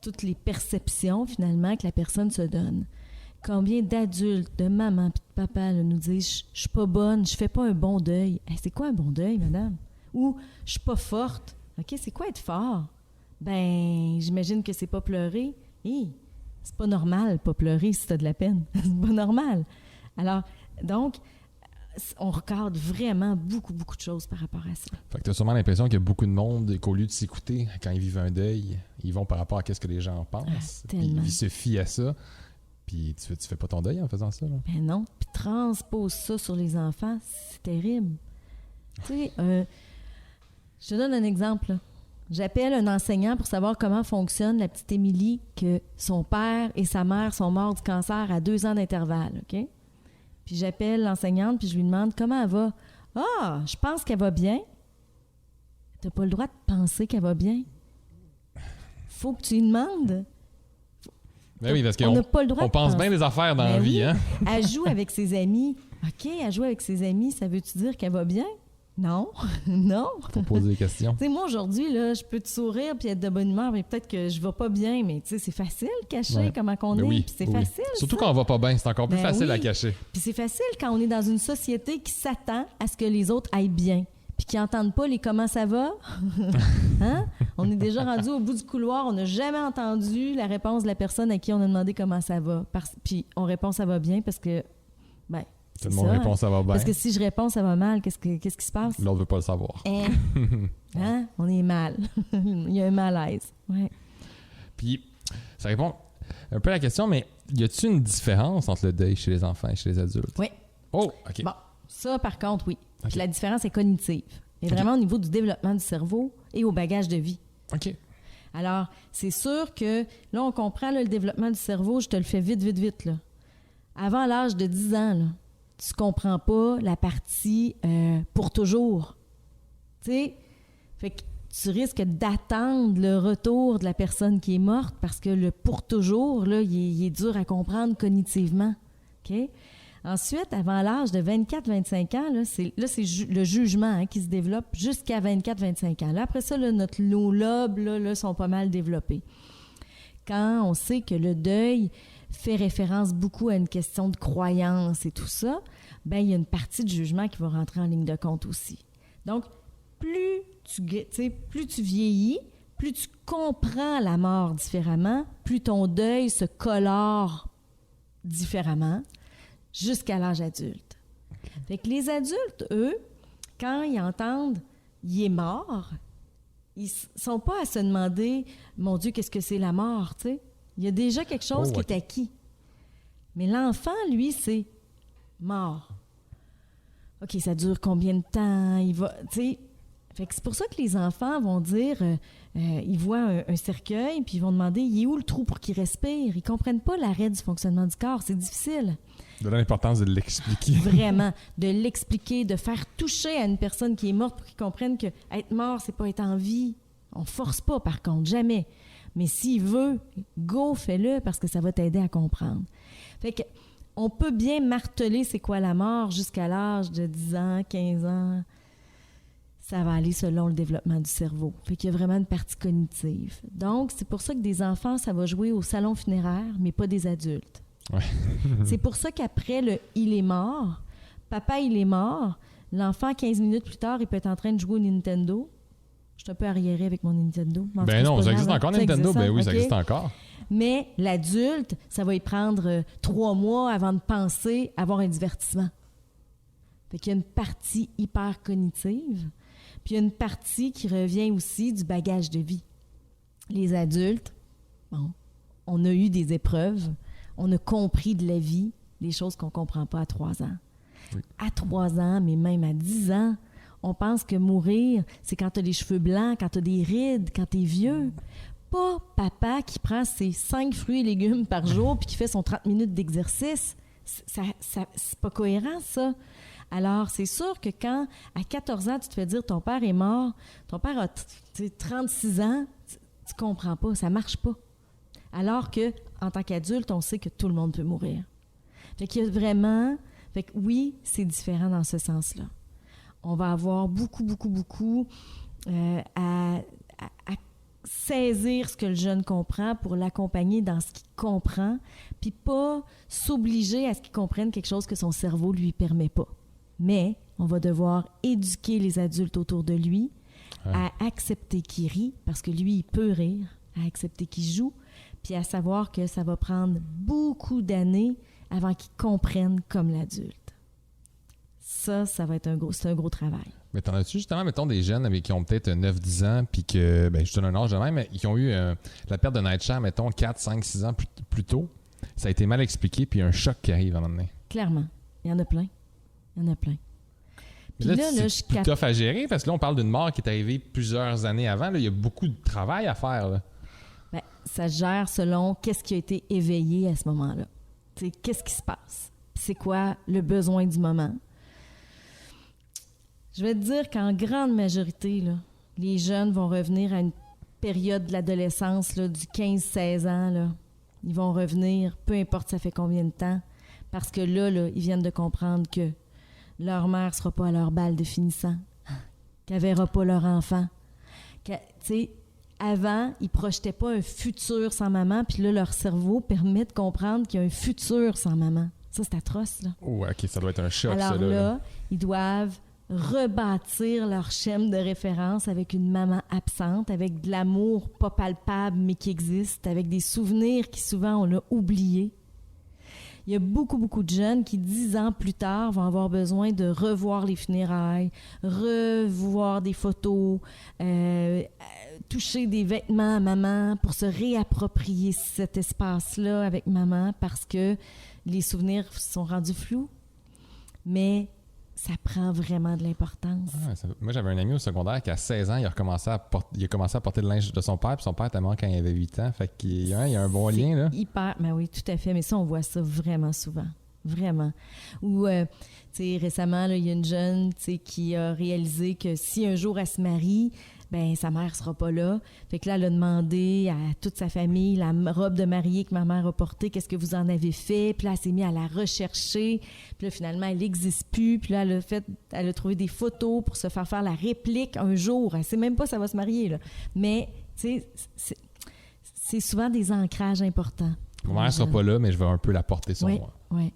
toutes les perceptions, finalement, que la personne se donne. Combien d'adultes, de mamans et de papas là, nous disent « Je suis pas bonne, je fais pas un bon deuil. Hey, » C'est quoi un bon deuil, madame? Ou « Je suis pas forte. » OK, c'est quoi être fort? Ben, j'imagine que c'est pas pleurer. Hey, c'est pas normal pas pleurer si t'as de la peine. C'est pas normal. Alors, donc, on recadre vraiment beaucoup, beaucoup de choses par rapport à ça. Fait que tu as sûrement l'impression qu'il y a beaucoup de monde qu'au lieu de s'écouter quand ils vivent un deuil, ils vont par rapport à ce que les gens pensent. Ils se fient à ça. Puis tu fais pas ton deuil en faisant ça, là? Ben non. Puis transpose ça sur les enfants, c'est terrible. Tu sais, je te donne un exemple, là. J'appelle un enseignant pour savoir comment fonctionne la petite Émilie, que son père et sa mère sont morts du cancer à 2 ans d'intervalle, OK? Puis j'appelle l'enseignante, puis je lui demande comment elle va. « Ah, je pense qu'elle va bien. » T'as pas le droit de penser qu'elle va bien. Faut que tu lui demandes. Ben oui, parce qu'on n'a pas le droit on pense bien des affaires dans la vie, oui. hein? Elle joue avec ses amis. OK, elle joue avec ses amis, ça veut-tu dire qu'elle va bien? Non, non. Faut poser des questions. Tu sais, moi, aujourd'hui, là, je peux te sourire puis être de bonne humeur, mais peut-être que je vais pas bien, mais tu sais, c'est facile de cacher comment qu'on est, oui, puis c'est facile. Surtout ça. quand on va pas bien, c'est encore plus facile à cacher. Puis c'est facile quand on est dans une société qui s'attend à ce que les autres aillent bien, puis qui n'entendent pas les « comment ça va ». Hein? On est déjà rendu au bout du couloir, on n'a jamais entendu la réponse de la personne à qui on a demandé comment ça va. Puis on répond « ça va bien » parce que, ben, tout le monde répond ça va bien. Parce que si je réponds ça va mal, qu'est-ce qui se passe? L'autre veut pas le savoir. Hein? On est mal. Il y a un malaise. Ouais. Puis, ça répond un peu à la question, mais y a-t-il une différence entre le deuil chez les enfants et chez les adultes? Oui. Oh, OK. Bon, ça, par contre, oui. Okay. Puis la différence est cognitive. Et vraiment au niveau du développement du cerveau et au bagage de vie. OK. Alors, c'est sûr que, là, on comprend là, le développement du cerveau, je te le fais vite, là. Avant l'âge de 10 ans, là, tu comprends pas la partie pour toujours. Tu sais? Fait que tu risques d'attendre le retour de la personne qui est morte parce que le pour toujours, là, il est dur à comprendre cognitivement. OK? Ensuite, avant l'âge de 24-25 ans, là, c'est le jugement qui se développe jusqu'à 24-25 ans. Là, après ça, là, nos lobes là, sont pas mal développés. Quand on sait que le deuil fait référence beaucoup à une question de croyance et tout ça, bien, il y a une partie de jugement qui va rentrer en ligne de compte aussi. Donc, plus tu vieillis, plus tu comprends la mort différemment, plus ton deuil se colore différemment jusqu'à l'âge adulte. Fait que les adultes, eux, quand ils entendent « il est mort », ils sont pas à se demander « mon Dieu, qu'est-ce que c'est la mort », tu sais. Il y a déjà quelque chose qui est acquis. Mais l'enfant, lui, c'est mort. OK, ça dure combien de temps? Il va, tu sais. Fait que c'est pour ça que les enfants vont dire, ils voient un cercueil, puis ils vont demander, il est où le trou pour qu'il respire? Ils comprennent pas l'arrêt du fonctionnement du corps. C'est difficile. De l'importance de l'expliquer. Vraiment, de l'expliquer, de faire toucher à une personne qui est morte pour qu'ils comprennent que être mort, c'est pas être en vie. On force pas, par contre, jamais. Mais s'il veut, go, fais-le, parce que ça va t'aider à comprendre. Fait que on peut bien marteler c'est quoi la mort jusqu'à l'âge de 10 ans, 15 ans. Ça va aller selon le développement du cerveau. Fait qu'il y a vraiment une partie cognitive. Donc, c'est pour ça que des enfants, ça va jouer au salon funéraire, mais pas des adultes. Ouais. C'est pour ça qu'après le « il est mort », papa, il est mort, l'enfant, 15 minutes plus tard, il peut être en train de jouer au Nintendo. Je suis un peu arriérée avec mon Nintendo. Ben non, ça existe encore, Nintendo. Ben oui, ça existe okay. encore. Mais l'adulte, ça va y prendre 3 mois avant de penser avoir un divertissement. Fait qu'il y a une partie hyper cognitive, puis il y a une partie qui revient aussi du bagage de vie. Les adultes, bon, on a eu des épreuves, on a compris de la vie, les choses qu'on ne comprend pas à 3 ans. Oui. À 3 ans, mais même à 10 ans, on pense que mourir, c'est quand tu as les cheveux blancs, quand tu as des rides, quand tu es vieux. Pas papa qui prend ses 5 fruits et légumes par jour puis qui fait son 30 minutes d'exercice. C'est pas cohérent, ça. Alors, c'est sûr que quand, à 14 ans, tu te fais dire ton père est mort, ton père a 36 ans, tu comprends pas, ça marche pas. Alors que, en tant qu'adulte, on sait que tout le monde peut mourir. Fait qu'il y a vraiment... Fait que oui, c'est différent dans ce sens-là. On va avoir beaucoup à saisir ce que le jeune comprend pour l'accompagner dans ce qu'il comprend, puis pas s'obliger à ce qu'il comprenne quelque chose que son cerveau lui permet pas. Mais on va devoir éduquer les adultes autour de lui à accepter qu'il rit, parce que lui, il peut rire, à accepter qu'il joue, puis à savoir que ça va prendre beaucoup d'années avant qu'ils comprennent comme l'adulte. Ça va être un gros travail. Mais t'en as-tu justement, mettons, des jeunes qui ont peut-être 9-10 ans, puis que, je te donne un âge de même, mais qui ont eu la perte de Nightshare, mettons, 4, 5, 6 ans plus tôt. Ça a été mal expliqué, puis il y a un choc qui arrive à un moment donné. Clairement. Il y en a plein. Puis là, c'est plus tough à gérer, parce que là, on parle d'une mort qui est arrivée plusieurs années avant. Là, il y a beaucoup de travail à faire, là. Bien, ça se gère selon qu'est-ce qui a été éveillé à ce moment-là. T'sais, qu'est-ce qui se passe? C'est quoi le besoin du moment? Je vais te dire qu'en grande majorité, là, les jeunes vont revenir à une période de l'adolescence là, du 15-16 ans. Là. Ils vont revenir, peu importe ça fait combien de temps, parce que là, ils viennent de comprendre que leur mère ne sera pas à leur bal de finissant, qu'elle ne verra pas leur enfant. Avant, ils ne projetaient pas un futur sans maman, puis là, leur cerveau permet de comprendre qu'il y a un futur sans maman. Ça, c'est atroce, là. Oh, OK, ça doit être un choc, alors ça, là, ils doivent rebâtir leur schème de référence avec une maman absente, avec de l'amour pas palpable, mais qui existe, avec des souvenirs qui, souvent, on l'a oublié. Il y a beaucoup de jeunes qui, 10 ans plus tard, vont avoir besoin de revoir les funérailles, revoir des photos, toucher des vêtements à maman pour se réapproprier cet espace-là avec maman parce que les souvenirs sont rendus flous. Mais ça prend vraiment de l'importance. Moi, j'avais un ami au secondaire qui, à 16 ans, il a commencé à porter le linge de son père, puis son père était mort quand il avait 8 ans. Fait qu'il y a un bon lien, là. Ben oui, tout à fait. Mais ça, on voit ça vraiment souvent. Vraiment. Ou, tu sais, récemment, il y a une jeune, tu sais, qui a réalisé que si un jour elle se marie, ben sa mère sera pas là. Fait que là, elle a demandé à toute sa famille la robe de mariée que ma mère a portée, qu'est-ce que vous en avez fait? Puis là, elle s'est mise à la rechercher. Puis là, finalement, elle n'existe plus. Puis là, elle a trouvé des photos pour se faire la réplique un jour. Elle sait même pas si elle va se marier, là. Mais, tu sais, c'est souvent des ancrages importants. Ma mère sera pas là, mais je vais un peu la porter sur moi. Oui.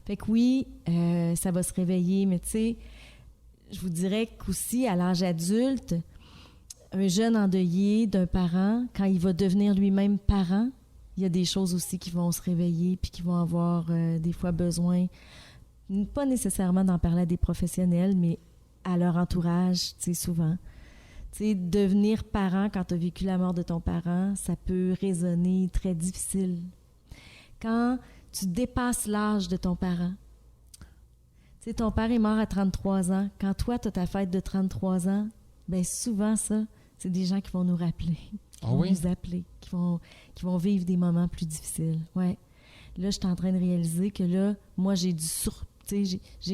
Fait que oui, ça va se réveiller, mais tu sais, je vous dirais qu'aussi, à l'âge adulte, un jeune endeuillé d'un parent, quand il va devenir lui-même parent, il y a des choses aussi qui vont se réveiller puis qui vont avoir des fois besoin, pas nécessairement d'en parler à des professionnels, mais à leur entourage, tu sais, souvent. Tu sais, devenir parent quand tu as vécu la mort de ton parent, ça peut résonner très difficile. Quand tu dépasses l'âge de ton parent, tu sais, ton père est mort à 33 ans. Quand toi, tu as ta fête de 33 ans, bien souvent, ça, c'est des gens qui vont nous rappeler, qui vont nous appeler, qui vont vivre des moments plus difficiles. Ouais. Là, je suis en train de réaliser que là, moi, j'ai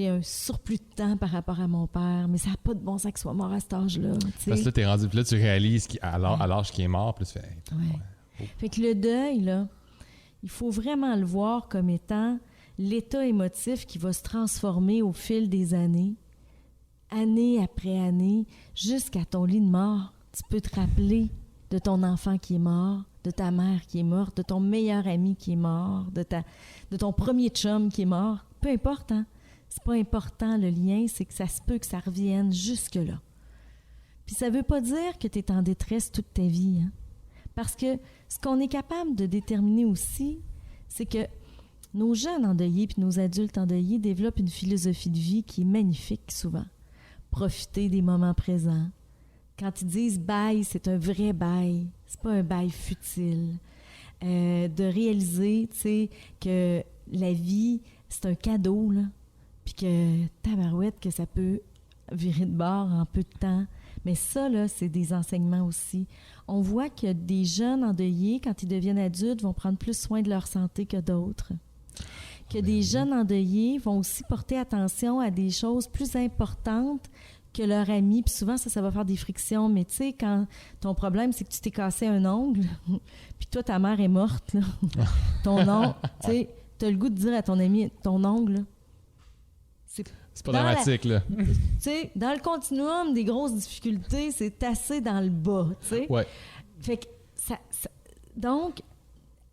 un surplus de temps par rapport à mon père, mais ça n'a pas de bon sens qu'il soit mort à cet âge-là. T'sais. Parce que là, t'es rendu, puis là, tu réalises à l'âge qu'il est mort, puis tu fais... Fait que le deuil, là, il faut vraiment le voir comme étant l'état émotif qui va se transformer au fil des années, année après année, jusqu'à ton lit de mort. Tu peux te rappeler de ton enfant qui est mort, de ta mère qui est morte, de ton meilleur ami qui est mort, de ton premier chum qui est mort. Peu importe, hein? C'est pas important, le lien, c'est que ça se peut que ça revienne jusque-là. Puis ça veut pas dire que tu es en détresse toute ta vie, hein? Parce que ce qu'on est capable de déterminer aussi, c'est que nos jeunes endeuillés puis nos adultes endeuillés développent une philosophie de vie qui est magnifique souvent. Profiter des moments présents. Quand ils disent « bail », c'est un vrai bail. C'est pas un bail futile. De réaliser, tu sais, que la vie, c'est un cadeau, là. Puis que, tabarouette, que ça peut virer de bord en peu de temps. Mais ça, là, c'est des enseignements aussi. On voit que des jeunes endeuillés, quand ils deviennent adultes, vont prendre plus soin de leur santé que d'autres. Que des jeunes endeuillés vont aussi porter attention à des choses plus importantes que leur ami. Puis souvent, ça va faire des frictions. Mais tu sais, quand ton problème, c'est que tu t'es cassé un ongle, puis toi, ta mère est morte, là. Ton ongle, tu sais, t'as le goût de dire à ton ami, ton ongle, là, c'est pas dramatique, là. Tu sais, dans le continuum des grosses difficultés, c'est assez dans le bas, tu sais. Ouais. Fait que donc,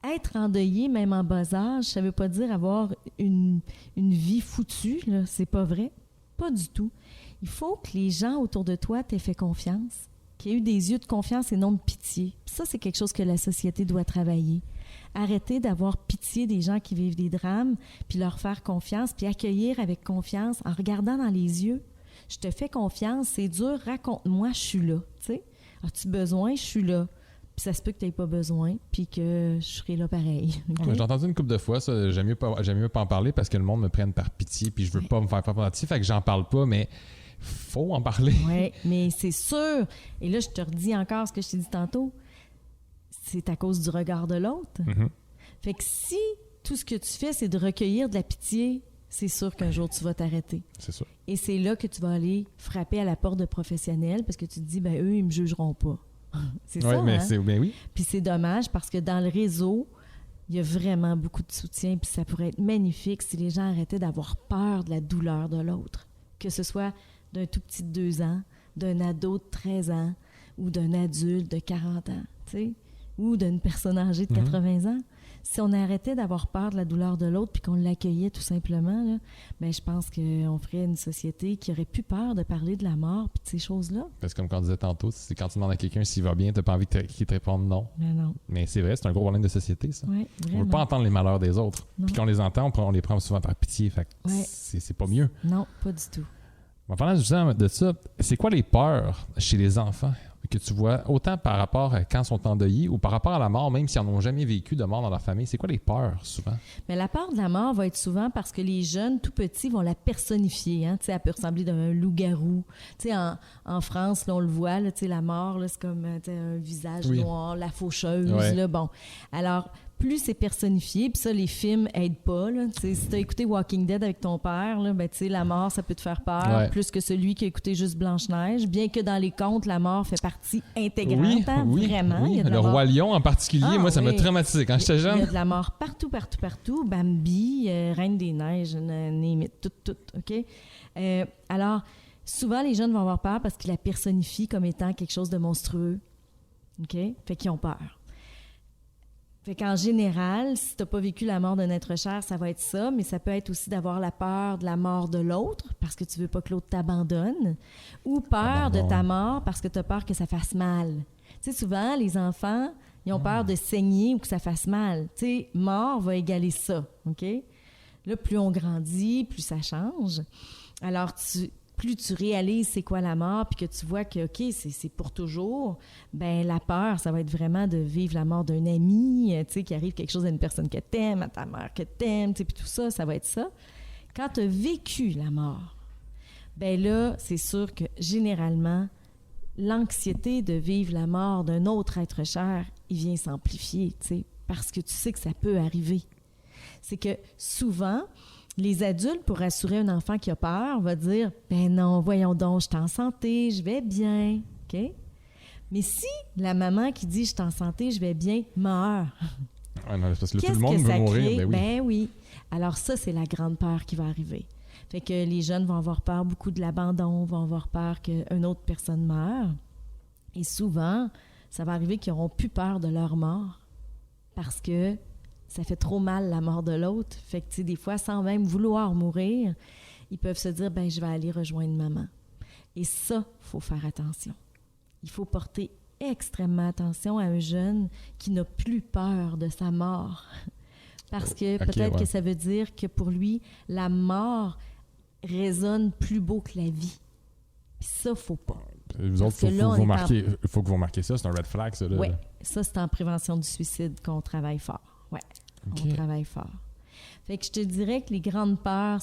être endeuillé, même en bas âge, ça veut pas dire avoir une vie foutue, là. C'est pas vrai. Pas du tout. Il faut que les gens autour de toi t'aient fait confiance, qu'il y ait eu des yeux de confiance et non de pitié. Puis ça, c'est quelque chose que la société doit travailler. Arrêter d'avoir pitié des gens qui vivent des drames, puis leur faire confiance, puis accueillir avec confiance en regardant dans les yeux. Je te fais confiance, c'est dur, raconte-moi, je suis là. Tu sais, as-tu besoin, je suis là. Puis ça se peut que tu n'aies pas besoin, puis que je serai là pareil. Okay? J'ai entendu une couple de fois, ça, j'aime mieux pas en parler parce que le monde me prenne par pitié, puis je veux pas me faire prendre par pitié, fait que j'en parle pas, mais faut en parler. Oui, mais c'est sûr. Et là, je te redis encore ce que je t'ai dit tantôt. C'est à cause du regard de l'autre. Mm-hmm. Fait que si tout ce que tu fais, c'est de recueillir de la pitié, c'est sûr qu'un jour, tu vas t'arrêter. C'est sûr. Et c'est là que tu vas aller frapper à la porte de professionnels parce que tu te dis, ben eux, ils me jugeront pas. C'est ça, mais hein? Ben oui. Puis c'est dommage parce que dans le réseau, il y a vraiment beaucoup de soutien, puis ça pourrait être magnifique si les gens arrêtaient d'avoir peur de la douleur de l'autre. Que ce soit d'un tout petit de 2 ans, d'un ado de 13 ans ou d'un adulte de 40 ans, tu sais, ou d'une personne âgée de 80 ans. Si on arrêtait d'avoir peur de la douleur de l'autre puis qu'on l'accueillait tout simplement, là, ben je pense qu'on ferait une société qui aurait plus peur de parler de la mort puis de ces choses-là. Parce que comme on disait tantôt, c'est quand tu demandes à quelqu'un s'il va bien, t'as pas envie qu'il te réponde non. Mais non. Mais c'est vrai, c'est un gros problème de société, ça. Oui, On vraiment. veut pas entendre les malheurs des autres. Non. Puis quand on les entend, on les prend souvent par pitié. Fait que c'est pas mieux. Non, pas du tout. En parlant justement de ça, c'est quoi les peurs chez les enfants que tu vois, autant par rapport à quand ils sont endeuillés ou par rapport à la mort, même s'ils n'en ont jamais vécu de mort dans leur famille? C'est quoi les peurs, souvent? Mais la peur de la mort va être souvent parce que les jeunes, tout petits, vont la personnifier. Hein? Elle peut ressembler à un loup-garou. En France, là, on le voit, là, la mort, là, c'est comme un visage noir, la faucheuse. Ouais. Là, bon. Alors, plus c'est personnifié, puis ça, les films aident pas. Là. Si tu as écouté Walking Dead avec ton père, là, ben, la mort, ça peut te faire peur, plus que celui qui a écouté juste Blanche-Neige. Bien que dans les contes, la mort fait partie intégrante, vraiment. Oui. Il y a de la le mort. Roi Lion en particulier, moi, ça m'a traumatisé quand j'étais jeune. Il y a de la mort partout. Bambi, Reine des Neiges, tout, OK? Alors, souvent, les jeunes vont avoir peur parce qu'ils la personnifient comme étant quelque chose de monstrueux. OK? Fait qu'ils ont peur. Fait qu'en général, si tu n'as pas vécu la mort d'un être cher, ça va être ça, mais ça peut être aussi d'avoir la peur de la mort de l'autre parce que tu veux pas que l'autre t'abandonne, ou peur de ta mort parce que tu as peur que ça fasse mal. Tu sais, souvent, les enfants, ils ont peur de saigner ou que ça fasse mal. Tu sais, mort va égaler ça, OK? Là, plus on grandit, plus ça change. Alors, plus tu réalises c'est quoi la mort, puis que tu vois que, OK, c'est pour toujours, ben la peur, ça va être vraiment de vivre la mort d'un ami, tu sais, qui arrive quelque chose à une personne que t'aimes, à ta mère que t'aimes, tu sais, puis tout ça, ça va être ça. Quand tu as vécu la mort, ben là, c'est sûr que généralement, l'anxiété de vivre la mort d'un autre être cher, il vient s'amplifier, tu sais, parce que tu sais que ça peut arriver. C'est que souvent, les adultes, pour rassurer un enfant qui a peur, vont dire « Ben non, voyons donc, je suis en santé, je vais bien. » OK? Mais si la maman qui dit « Je suis en santé, je vais bien » meurt, non, parce que là, tout le qu'est-ce monde que veut ça mourir. crée? Ben oui. Alors ça, c'est la grande peur qui va arriver. Fait que les jeunes vont avoir peur beaucoup de l'abandon, vont avoir peur qu'une autre personne meure. Et souvent, ça va arriver qu'ils n'auront plus peur de leur mort parce que ça fait trop mal la mort de l'autre. Fait que, tu sais, des fois, sans même vouloir mourir, ils peuvent se dire, ben je vais aller rejoindre maman. Et ça, il faut faire attention. Il faut porter extrêmement attention à un jeune qui n'a plus peur de sa mort. Parce que peut-être que ça veut dire que pour lui, la mort résonne plus beau que la vie. Puis ça, il ne faut pas. Vous autres, il faut que vous remarquiez ça, c'est un red flag, ça. Oui, ça, c'est en prévention du suicide qu'on travaille fort. Oui, on travaille fort. Fait que je te dirais que les grandes peurs,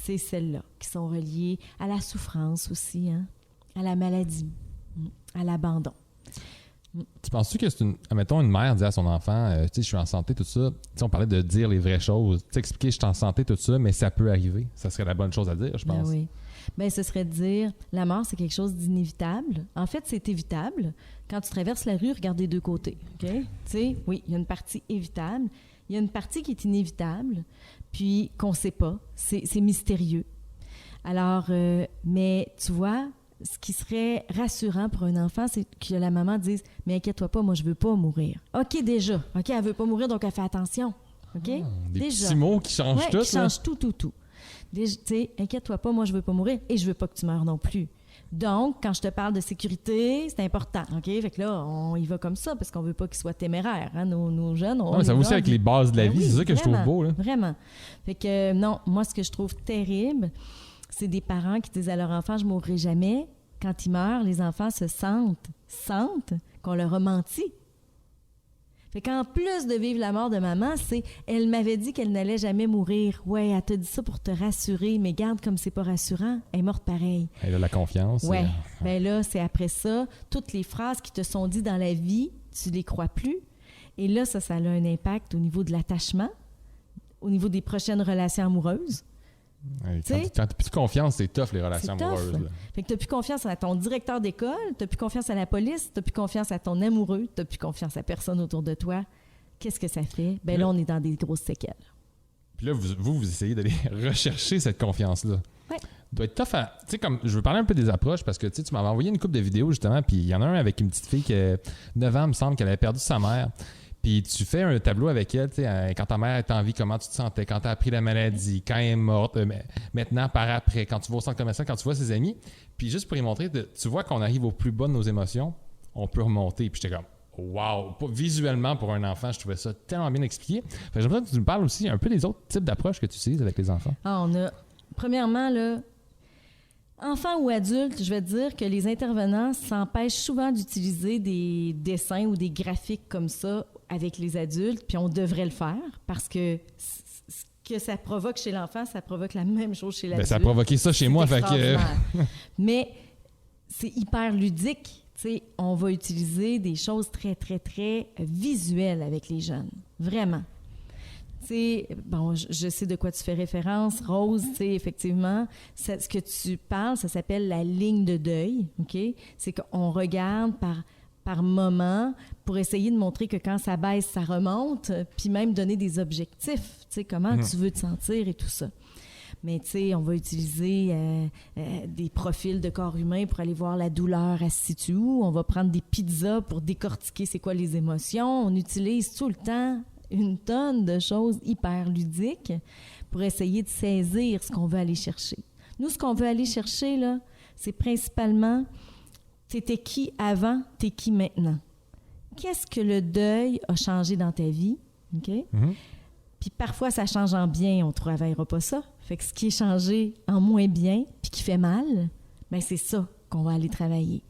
c'est celles-là qui sont reliées à la souffrance aussi, hein, à la maladie, à l'abandon. Tu penses-tu que c'est admettons, une mère dit à son enfant, tu sais, je suis en santé, tout ça. Tu sais, on parlait de dire les vraies choses. Tu sais, expliquer, je suis en santé, tout ça, mais ça peut arriver. Ça serait la bonne chose à dire, je pense. Ben oui. Ben, ce serait de dire, la mort, c'est quelque chose d'inévitable. En fait, c'est évitable. Quand tu traverses la rue, regarde des deux côtés. OK? Tu sais, oui, il y a une partie évitable. Il y a une partie qui est inévitable, puis qu'on ne sait pas. C'est mystérieux. Alors, mais tu vois, ce qui serait rassurant pour un enfant, c'est que la maman dise « Mais inquiète-toi pas, moi, je veux pas mourir. » OK, déjà. OK, elle veut pas mourir, donc elle fait attention. OK? Des déjà. petits mots qui changent tout. Qui changent tout. Tu sais, inquiète-toi pas, moi, je veux pas mourir et je veux pas que tu meurs non plus. Donc, quand je te parle de sécurité, c'est important, OK? Fait que là, on y va comme ça parce qu'on veut pas qu'ils soient téméraires, hein? Nos jeunes, ça va aussi avec les bases de la vie, oui, c'est ça que vraiment, je trouve beau, là. Vraiment. Fait que, non, moi, ce que je trouve terrible, c'est des parents qui disent à leur enfant « Je mourrai jamais ». Quand ils meurent, les enfants se sentent qu'on leur a menti. Fait qu'en plus de vivre la mort de maman, c'est « Elle m'avait dit qu'elle n'allait jamais mourir. Ouais, elle t'a dit ça pour te rassurer, mais garde comme c'est pas rassurant, elle est morte pareil. » Elle a la confiance. Ouais. Ben là, c'est après ça, toutes les phrases qui te sont dites dans la vie, tu les crois plus. Et là, ça a un impact au niveau de l'attachement, au niveau des prochaines relations amoureuses. Ouais, quand t'as plus confiance, c'est tough, les relations amoureuses. Là. Fait que t'as plus confiance à ton directeur d'école, t'as plus confiance à la police, t'as plus confiance à ton amoureux, t'as plus confiance à personne autour de toi. Qu'est-ce que ça fait? Ben là, on est dans des grosses séquelles. Puis là, vous essayez d'aller rechercher cette confiance-là. Oui. Doit être tough à... Tu sais, comme, je veux parler un peu des approches parce que tu m'avais envoyé une couple de vidéos, justement, puis il y en a un avec une petite fille qui a 9 ans, il me semble, qu'elle avait perdu sa mère. Puis tu fais un tableau avec elle, tu sais, quand ta mère est en vie, comment tu te sentais, quand tu as appris la maladie, quand elle est morte, maintenant, par après, quand tu vas au centre commercial, quand tu vois ses amis. Puis juste pour y montrer, tu vois qu'on arrive au plus bas de nos émotions, on peut remonter. Puis j'étais comme, wow! Visuellement, pour un enfant, je trouvais ça tellement bien expliqué. Fait que j'aimerais que tu nous parles aussi un peu des autres types d'approches que tu utilises avec les enfants. Ah, on a, premièrement, là, enfants ou adultes, je vais te dire que les intervenants s'empêchent souvent d'utiliser des dessins ou des graphiques comme ça avec les adultes, puis on devrait le faire parce que ce que ça provoque chez l'enfant, ça provoque la même chose chez l'adulte. Ça a provoqué ça chez moi. Fait que... Mais c'est hyper ludique. T'sais, on va utiliser des choses très, très, très visuelles avec les jeunes. Vraiment. T'sais, bon, je sais de quoi tu fais référence. Rose, effectivement, ce que tu parles, ça s'appelle la ligne de deuil. OK? C'est qu'on regarde par moment pour essayer de montrer que quand ça baisse, ça remonte, puis même donner des objectifs. Comment tu veux te sentir et tout ça. Mais tu sais, on va utiliser des profils de corps humain pour aller voir la douleur, elle se situe où. On va prendre des pizzas pour décortiquer c'est quoi les émotions. On utilise tout le temps une tonne de choses hyper ludiques pour essayer de saisir ce qu'on veut aller chercher. Nous, ce qu'on veut aller chercher, là, c'est principalement t'étais qui avant, t'es qui maintenant. Qu'est-ce que le deuil a changé dans ta vie? OK? Mm-hmm. Puis parfois, ça change en bien, on ne travaillera pas ça. Fait que ce qui est changé en moins bien, puis qui fait mal, bien, c'est ça qu'on va aller travailler.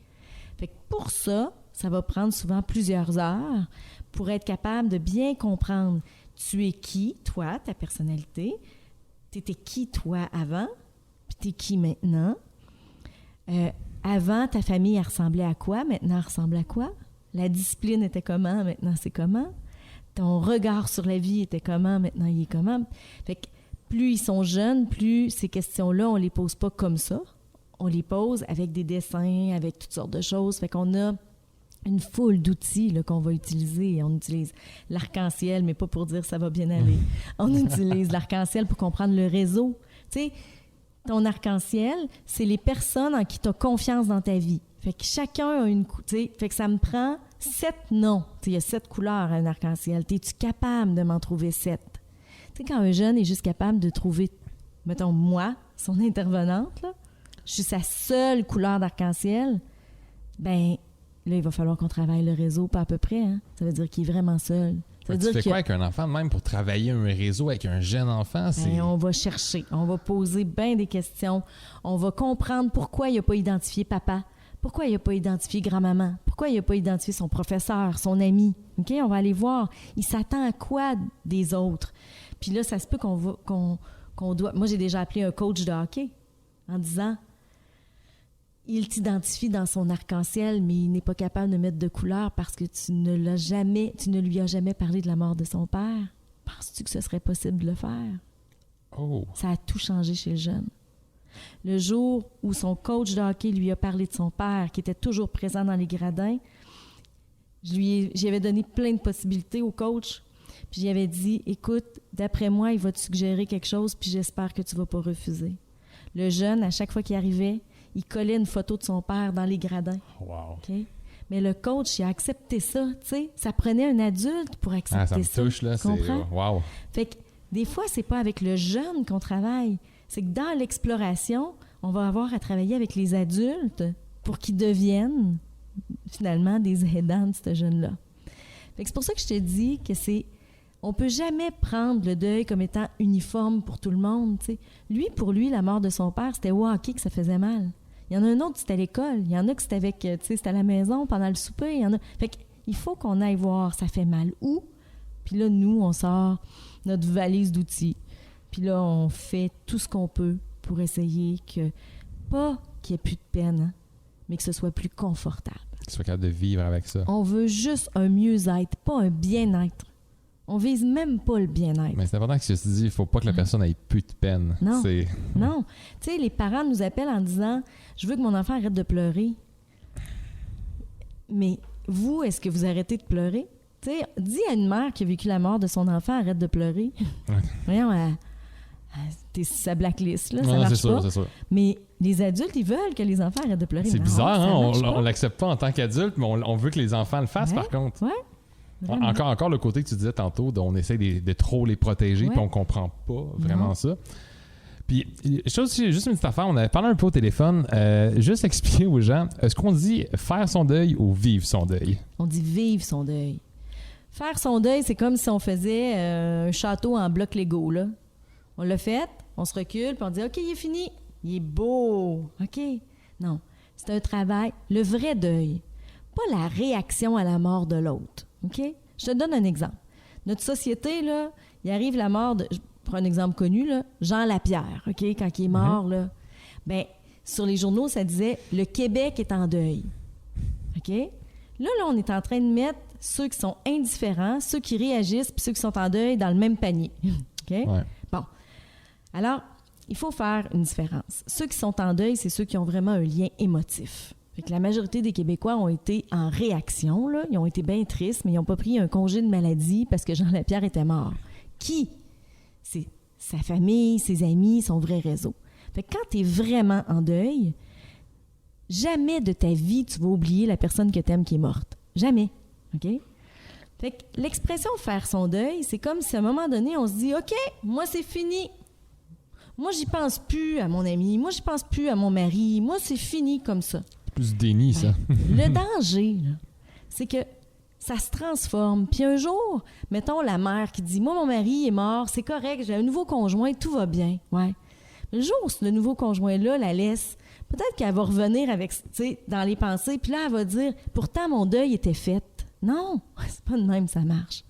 Fait que pour ça, ça va prendre souvent plusieurs heures pour être capable de bien comprendre tu es qui, toi, ta personnalité, t'étais qui, toi, avant, puis t'es qui maintenant. Avant, ta famille, elle ressemblait à quoi? Maintenant, elle ressemble à quoi? La discipline était comment? Maintenant, c'est comment? Ton regard sur la vie était comment? Maintenant, il est comment? Fait que plus ils sont jeunes, plus ces questions-là, on les pose pas comme ça. On les pose avec des dessins, avec toutes sortes de choses. Fait qu'on a une foule d'outils là, qu'on va utiliser. On utilise l'arc-en-ciel, mais pas pour dire ça va bien aller. On utilise l'arc-en-ciel pour comprendre le réseau. Tu sais, ton arc-en-ciel, c'est les personnes en qui tu as confiance dans ta vie. Fait que chacun a une... Fait que ça me prend 7 noms. Il y a 7 couleurs à un arc-en-ciel. Es-tu capable de m'en trouver 7? Tu sais, quand un jeune est juste capable de trouver, mettons, moi, son intervenante, là, je suis sa seule couleur d'arc-en-ciel, ben là, il va falloir qu'on travaille le réseau, pas à peu près. Hein? Ça veut dire qu'il est vraiment seul. Ça veut dire tu fais quoi avec un enfant, même pour travailler un réseau avec un jeune enfant? Ben, on va chercher, on va poser bien des questions, on va comprendre pourquoi il n'a pas identifié papa, pourquoi il n'a pas identifié grand-maman, pourquoi il n'a pas identifié son professeur, son ami. OK? On va aller voir, il s'attend à quoi des autres. Puis là, ça se peut qu'on qu'on doit... Moi, j'ai déjà appelé un coach de hockey en disant, il t'identifie dans son arc-en-ciel, mais il n'est pas capable de mettre de couleur parce que tu ne lui as jamais parlé de la mort de son père. Penses-tu que ce serait possible de le faire? Oh. Ça a tout changé chez le jeune. Le jour où son coach de hockey lui a parlé de son père, qui était toujours présent dans les gradins, j'y avais donné plein de possibilités au coach. Puis j'y avais dit, écoute, d'après moi, il va te suggérer quelque chose, puis j'espère que tu ne vas pas refuser. Le jeune, à chaque fois qu'il arrivait, il collait une photo de son père dans les gradins. Wow. Okay? Mais le coach, il a accepté ça, tu sais. Ça prenait un adulte pour accepter ça. Ça me touche, là. Tu comprends? Wow. Fait que des fois, c'est pas avec le jeune qu'on travaille. C'est que dans l'exploration, on va avoir à travailler avec les adultes pour qu'ils deviennent finalement des aidants de ce jeune-là. Fait que c'est pour ça que je te dis que on peut jamais prendre le deuil comme étant uniforme pour tout le monde, tu sais. Lui, pour lui, la mort de son père, c'était au hockey que ça faisait mal. Il y en a un autre, c'était à l'école. Il y en a que c'était avec, tu sais, c'était à la maison pendant le souper. Il y en a... Fait qu'il faut qu'on aille voir ça fait mal où. Puis là, nous, on sort notre valise d'outils. Puis là, on fait tout ce qu'on peut pour essayer pas qu'il n'y ait plus de peine, hein, mais que ce soit plus confortable. Qu'il soit capable de vivre avec ça. On veut juste un mieux-être, pas un bien-être. On vise même pas le bien-être. Mais c'est important que tu te dis, il ne faut pas que la personne ait plus de peine. Non. Non. Tu sais, les parents nous appellent en disant, je veux que mon enfant arrête de pleurer. Mais vous, est-ce que vous arrêtez de pleurer? Tu sais, dis à une mère qui a vécu la mort de son enfant, arrête de pleurer. Voyons, t'es sur sa blacklist, là, ça marche c'est sûr, pas. c'est sûr. Mais les adultes, ils veulent que les enfants arrêtent de pleurer. C'est non, bizarre, hein? On ne l'accepte pas en tant qu'adulte, mais on veut que les enfants le fassent, par contre. Ouais. Encore le côté que tu disais tantôt, on essaie de trop les protéger, puis on comprend pas vraiment ça. Puis, juste une petite affaire, on avait parlé un peu au téléphone, juste expliquer aux gens, est-ce qu'on dit faire son deuil ou vivre son deuil? On dit vivre son deuil. Faire son deuil, c'est comme si on faisait un château en bloc Lego, là. On l'a fait, on se recule, puis on dit « OK, il est fini. Il est beau. OK. » Non, c'est un travail. Le vrai deuil, pas la réaction à la mort de l'autre. OK? Je te donne un exemple. Notre société, là, il arrive la mort de... Je prends un exemple connu, là, Jean Lapierre, OK? Quand il est mort, là, bien, sur les journaux, ça disait « Le Québec est en deuil. » OK? Là, on est en train de mettre ceux qui sont indifférents, ceux qui réagissent, puis ceux qui sont en deuil dans le même panier. OK? Ouais. Bon. Alors, il faut faire une différence. Ceux qui sont en deuil, c'est ceux qui ont vraiment un lien émotif. Fait que la majorité des Québécois ont été en réaction, là. Ils ont été bien tristes, mais ils n'ont pas pris un congé de maladie parce que Jean Lapierre était mort. Qui? C'est sa famille, ses amis, son vrai réseau. Fait que quand tu es vraiment en deuil, jamais de ta vie tu vas oublier la personne que tu aimes qui est morte. Jamais. OK? Fait que l'expression « faire son deuil », c'est comme si à un moment donné, on se dit « OK, moi, c'est fini. Moi, j'y pense plus à mon ami. Moi, j'y pense plus à mon mari. Moi, c'est fini comme ça. » Plus déni, ça. Le danger, là, c'est que ça se transforme. Puis un jour, mettons la mère qui dit « Moi, mon mari est mort, c'est correct, j'ai un nouveau conjoint, tout va bien. » Ouais. Le jour où le nouveau conjoint-là la laisse, peut-être qu'elle va revenir avec, tu sais, dans les pensées, puis là, elle va dire « Pourtant, mon deuil était fait. » Non, c'est pas de même, ça marche.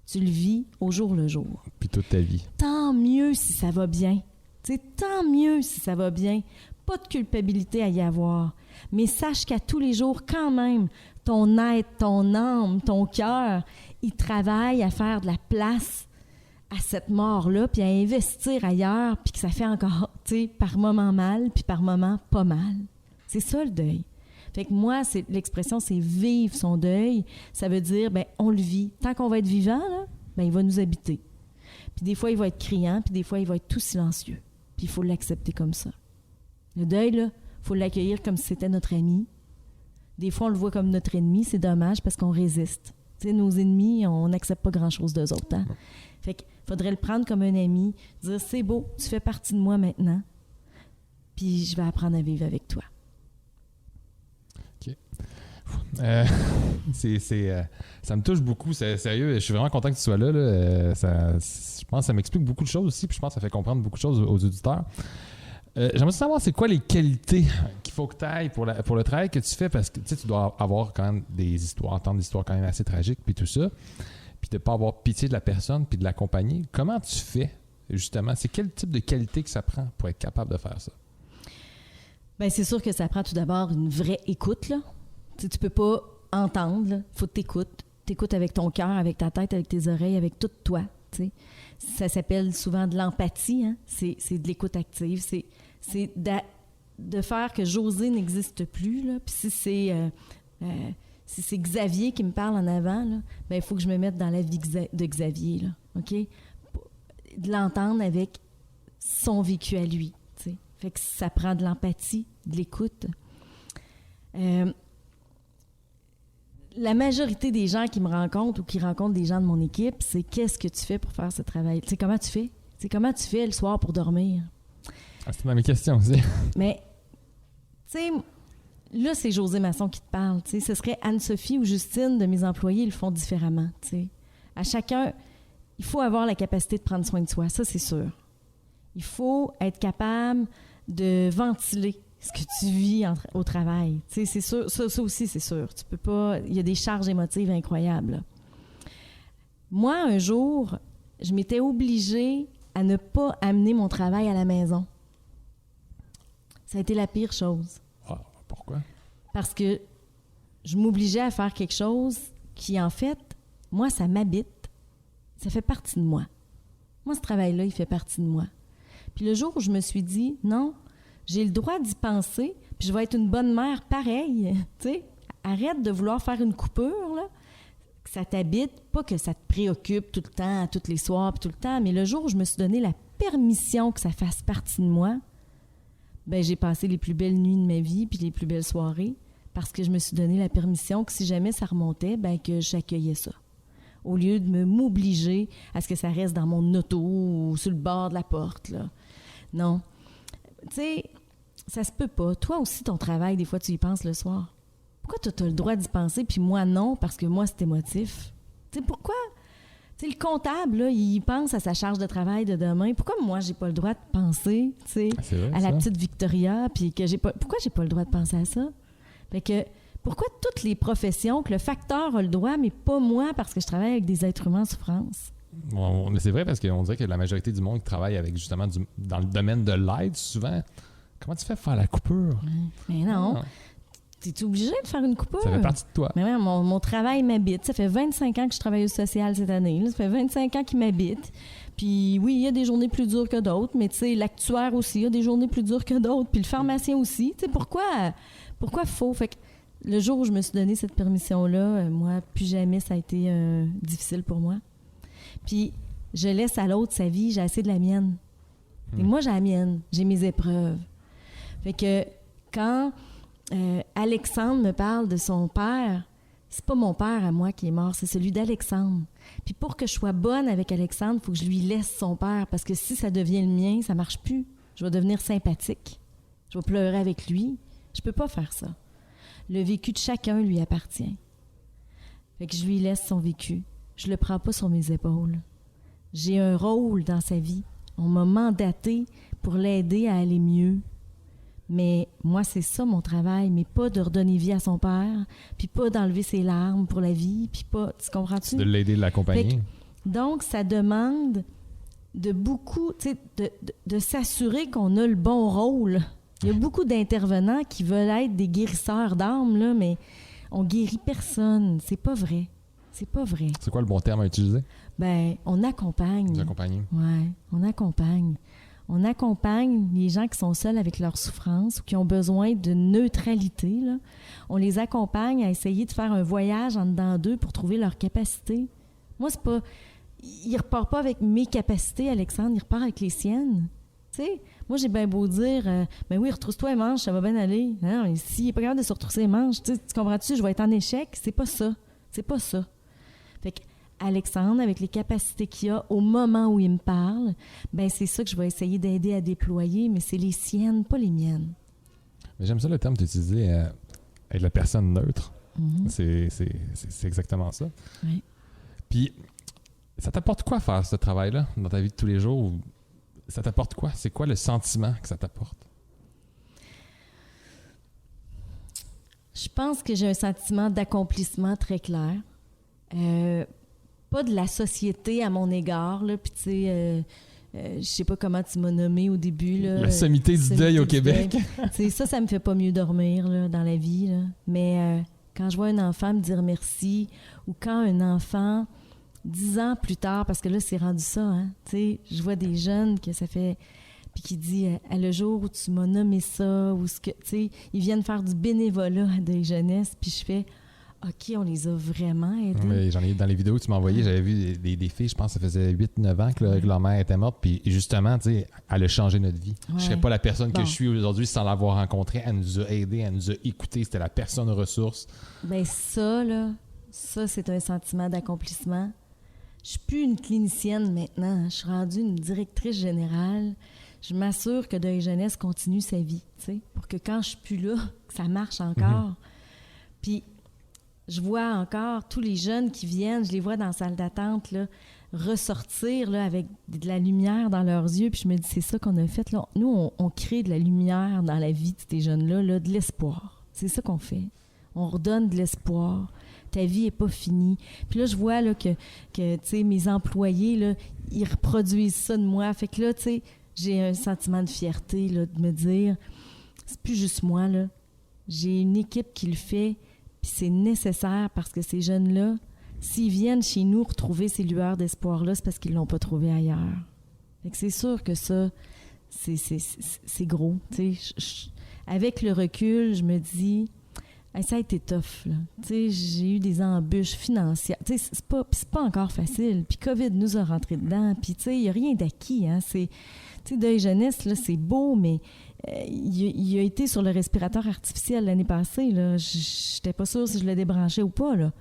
Tu le vis au jour le jour. Puis toute ta vie. Tant mieux si ça va bien. Tu sais, tant mieux si ça va bien. Pas de culpabilité à y avoir. Mais sache qu'à tous les jours, quand même, ton être, ton âme, ton cœur, il travaille à faire de la place à cette mort-là, puis à investir ailleurs, puis que ça fait encore, tu sais, par moment mal, puis par moment pas mal. C'est ça le deuil. Fait que moi, l'expression, c'est vivre son deuil. Ça veut dire, ben on le vit. Tant qu'on va être vivant, là, ben il va nous habiter. Puis des fois, il va être criant, puis des fois, il va être tout silencieux. Puis il faut l'accepter comme ça. Le deuil, là, il faut l'accueillir comme si c'était notre ami. Des fois, on le voit comme notre ennemi. C'est dommage parce qu'on résiste. Tu sais, nos ennemis, on n'accepte pas grand-chose d'eux autres. Hein? Fait qu'il faudrait le prendre comme un ami, dire, c'est beau, tu fais partie de moi maintenant, puis je vais apprendre à vivre avec toi. OK. Ça me touche beaucoup, c'est sérieux. Je suis vraiment content que tu sois là. Je pense que ça m'explique beaucoup de choses aussi, puis je pense que ça fait comprendre beaucoup de choses aux auditeurs. J'aimerais savoir, c'est quoi les qualités qu'il faut que tu ailles pour le travail que tu fais, parce que tu dois avoir quand même des histoires, entendre des histoires quand même assez tragiques, puis tout ça, puis de ne pas avoir pitié de la personne, puis de l'accompagner. Comment tu fais? justement, c'est quel type de qualité que ça prend pour être capable de faire ça? Bien, c'est sûr que ça prend tout d'abord une vraie écoute, là. Tu peux pas entendre, il faut que t'écoutes. T'écoutes avec ton cœur, avec ta tête, avec tes oreilles, avec tout toi, tu sais. Ça s'appelle souvent de l'empathie, hein? C'est de l'écoute active. C'est de faire que José n'existe plus, là. Puis si c'est Xavier qui me parle en avant, là, ben il faut que je me mette dans la vie de Xavier, là, OK? De l'entendre avec son vécu à lui, tu sais. Fait que ça prend de l'empathie, de l'écoute. La majorité des gens qui me rencontrent ou qui rencontrent des gens de mon équipe, c'est qu'est-ce que tu fais pour faire ce travail? Tu sais, comment tu fais? Tu sais, comment tu fais le soir pour dormir? Ah, c'est dans mes questions aussi. Mais, tu sais, là, c'est José Masson qui te parle. Tu sais, ce serait Anne-Sophie ou Justine de mes employés, ils le font différemment. Tu sais. À chacun, il faut avoir la capacité de prendre soin de soi, ça, c'est sûr. Il faut être capable de ventiler ce que tu vis au travail. Tu sais, c'est sûr, ça aussi, c'est sûr. Tu peux pas... Il y a des charges émotives incroyables, là. Moi, un jour, je m'étais obligée à ne pas amener mon travail à la maison. Ça a été la pire chose. Ah, pourquoi? Parce que je m'obligeais à faire quelque chose qui, en fait, moi, ça m'habite. Ça fait partie de moi. Moi, ce travail-là, il fait partie de moi. Puis le jour où je me suis dit, non, j'ai le droit d'y penser, puis je vais être une bonne mère pareil, tu sais, arrête de vouloir faire une coupure, là, que ça t'habite, pas que ça te préoccupe tout le temps, tous les soirs, puis tout le temps, mais le jour où je me suis donné la permission que ça fasse partie de moi, ben j'ai passé les plus belles nuits de ma vie, puis les plus belles soirées, parce que je me suis donné la permission que si jamais ça remontait, ben que j'accueillais ça. Au lieu de m'obliger à ce que ça reste dans mon auto ou sur le bord de la porte, là. Non. Tu sais, ça se peut pas. Toi aussi, ton travail, des fois, tu y penses le soir. Pourquoi tu as le droit d'y penser, puis moi, non, parce que moi, c'est émotif? Tu sais, pourquoi? Tu sais, le comptable, là, il pense à sa charge de travail de demain. Pourquoi moi, j'ai pas le droit de penser, tu sais, à la petite Victoria, puis que j'ai pas... Pourquoi j'ai pas le droit de penser à ça? Fait que, pourquoi toutes les professions, que le facteur a le droit, mais pas moi, parce que je travaille avec des êtres humains en souffrance? Bon, mais c'est vrai parce qu'on dirait que la majorité du monde qui travaille avec justement dans le domaine de l'aide, souvent, comment tu fais pour faire la coupure? Mais non. T'es obligé de faire une coupure? Ça fait partie de toi. Mais ouais, mon travail m'habite. Ça fait 25 ans que je travaille au social cette année. Là. Ça fait 25 ans qu'il m'habite. Puis oui, il y a des journées plus dures que d'autres, mais tu sais, l'actuaire aussi, il y a des journées plus dures que d'autres. Puis le pharmacien aussi. Tu sais, pourquoi faux? Fait que le jour où je me suis donné cette permission-là, moi, plus jamais ça a été difficile pour moi. Puis je laisse à l'autre sa vie, j'ai assez de la mienne. Et moi, j'ai la mienne, j'ai mes épreuves. Fait que quand Alexandre me parle de son père, c'est pas mon père à moi qui est mort, c'est celui d'Alexandre. Puis pour que je sois bonne avec Alexandre, il faut que je lui laisse son père, parce que si ça devient le mien, ça marche plus. Je vais devenir sympathique. Je vais pleurer avec lui. Je peux pas faire ça. Le vécu de chacun lui appartient. Fait que je lui laisse son vécu. Je le prends pas sur mes épaules. J'ai un rôle dans sa vie. On m'a mandaté pour l'aider à aller mieux. Mais moi, c'est ça mon travail, mais pas de redonner vie à son père, puis pas d'enlever ses larmes pour la vie, puis pas... Tu comprends-tu? De l'aider, de l'accompagner. Donc, ça demande de beaucoup, tu sais, de s'assurer qu'on a le bon rôle. Il y a beaucoup d'intervenants qui veulent être des guérisseurs d'âme, là, mais on guérit personne. C'est pas vrai. C'est pas vrai. C'est quoi le bon terme à utiliser? Ben, on accompagne. Vous accompagnez? Oui, on accompagne. On accompagne les gens qui sont seuls avec leur souffrance ou qui ont besoin de neutralité, là. On les accompagne à essayer de faire un voyage en dedans d'eux pour trouver leur capacité. Moi, c'est pas... Il repart pas avec mes capacités, Alexandre, il repart avec les siennes. Tu sais, moi, j'ai bien beau dire, ben oui, retrousse-toi les manches, ça va bien aller. Non, mais s'il n'est pas capable de se retrousser les manches, tu comprends-tu, je vais être en échec. C'est pas ça. C'est pas ça. Fait que Alexandre, avec les capacités qu'il a au moment où il me parle, ben c'est ça que je vais essayer d'aider à déployer, mais c'est les siennes, pas les miennes. Mais j'aime ça le terme que tu utilisais, être la personne neutre. Mm-hmm. C'est exactement ça. Oui. Puis, ça t'apporte quoi faire ce travail-là dans ta vie de tous les jours? Ça t'apporte quoi? C'est quoi le sentiment que ça t'apporte? Je pense que j'ai un sentiment d'accomplissement très clair. Pas de la société à mon égard, là, puis tu sais, je sais pas comment tu m'as nommé au début. Là, la sommité du deuil au Québec. Ça me fait pas mieux dormir là, dans la vie. Là. Mais quand je vois un enfant me dire merci, ou quand un enfant, 10 ans plus tard, parce que là, c'est rendu ça, hein, je vois des jeunes que ça fait... Puis qui dit, le jour où tu m'as nommé ça, ou ce que, ils viennent faire du bénévolat à Deuil Jeunesse, puis je fais, OK, on les a vraiment aidés. Oui, j'en ai dans les vidéos que tu m'as envoyées, j'avais vu des filles, je pense que ça faisait 8-9 ans que leur mère était morte, puis justement, elle a changé notre vie. Ouais. Je serais pas la personne que je suis aujourd'hui sans l'avoir rencontrée. Elle nous a aidés, elle nous a écoutés, c'était la personne ressource. Bien ça, c'est un sentiment d'accomplissement. Je suis plus une clinicienne maintenant, je suis rendue une directrice générale. Je m'assure que Deuil Jeunesse continue sa vie, pour que quand je suis plus là, que ça marche encore. Puis, je vois encore tous les jeunes qui viennent, je les vois dans la salle d'attente, là, ressortir là, avec de la lumière dans leurs yeux. Puis je me dis, c'est ça qu'on a fait. Là. Nous, on crée de la lumière dans la vie de ces jeunes-là, là, de l'espoir. C'est ça qu'on fait. On redonne de l'espoir. Ta vie n'est pas finie. Puis là, je vois là, que tu sais, mes employés, là, ils reproduisent ça de moi. Fait que là, tu sais, j'ai un sentiment de fierté là, de me dire, c'est plus juste moi, là. J'ai une équipe qui le fait, puis c'est nécessaire parce que ces jeunes-là, s'ils viennent chez nous retrouver ces lueurs d'espoir-là, c'est parce qu'ils ne l'ont pas trouvé ailleurs. Fait que c'est sûr que ça, c'est gros. Avec le recul, je me dis, hey, ça a été tough. Là. J'ai eu des embûches financières. C'est pas encore facile. Puis COVID nous a rentré dedans. Puis il n'y a rien d'acquis. Hein. Deuil Jeunesse, là, c'est beau, mais il a été sur le respirateur artificiel l'année passée. Je n'étais pas sûre si je le débranchais ou pas. Là.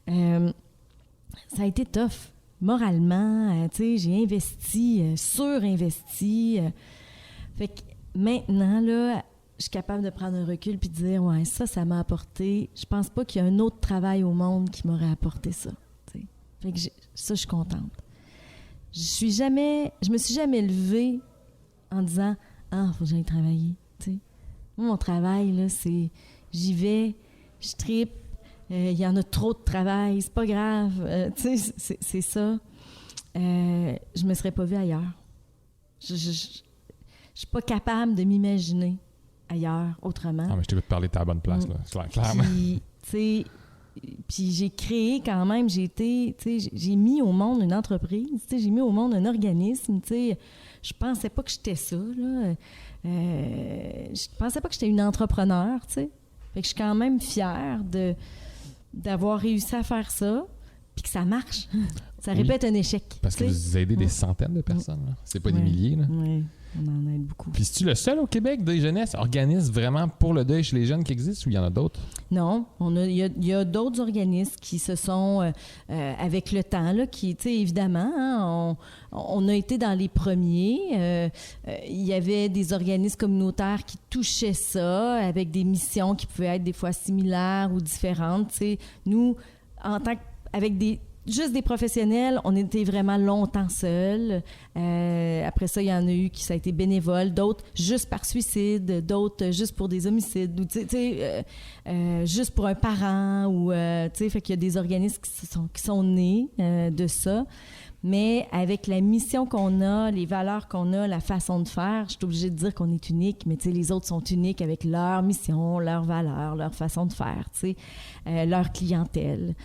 Ça a été tough. Moralement, j'ai investi, surinvesti. Fait que maintenant, là, je suis capable de prendre un recul puis de dire, ouais, ça m'a apporté. Je pense pas qu'il y a un autre travail au monde qui m'aurait apporté ça. Fait que ça, je suis contente. Je me suis jamais levée en disant, faut que j'aille travailler. Moi, mon travail, là, c'est, j'y vais, je tripe, il y en a trop de travail, c'est pas grave. C'est ça. Je me serais pas vue ailleurs. Je suis pas capable de m'imaginer ailleurs, autrement. Ah, mais je t'écoute parler de ta bonne place, là, clairement. Puis j'ai créé quand même, j'ai mis au monde une entreprise, j'ai mis au monde un organisme, je pensais pas que j'étais ça, là. Je pensais pas que j'étais une entrepreneur, Fait que je suis quand même fière d'avoir réussi à faire ça, puis que ça marche. Ça aurait pu être un échec. Parce que vous aidez des centaines de personnes, là. C'est pas des milliers, là. Oui. On en aide beaucoup. Puis, es-tu le seul au Québec, Deuil Jeunesse, organisme vraiment pour le deuil chez les jeunes qui existe ou il y en a d'autres? Non. Il y a d'autres organismes qui se sont, avec le temps, là, qui, évidemment, hein, on a été dans les premiers. Il y avait des organismes communautaires qui touchaient ça, avec des missions qui pouvaient être des fois similaires ou différentes. Nous, avec juste des professionnels, on était vraiment longtemps seuls. Après ça, il y en a eu qui ça a été bénévole, d'autres juste par suicide, d'autres juste pour des homicides, ou juste pour un parent, ou fait qu'il y a des organismes qui sont nés de ça. Mais avec la mission qu'on a, les valeurs qu'on a, la façon de faire, je suis obligée de dire qu'on est unique, mais les autres sont uniques avec leur mission, leurs valeurs, leur façon de faire, leur clientèle.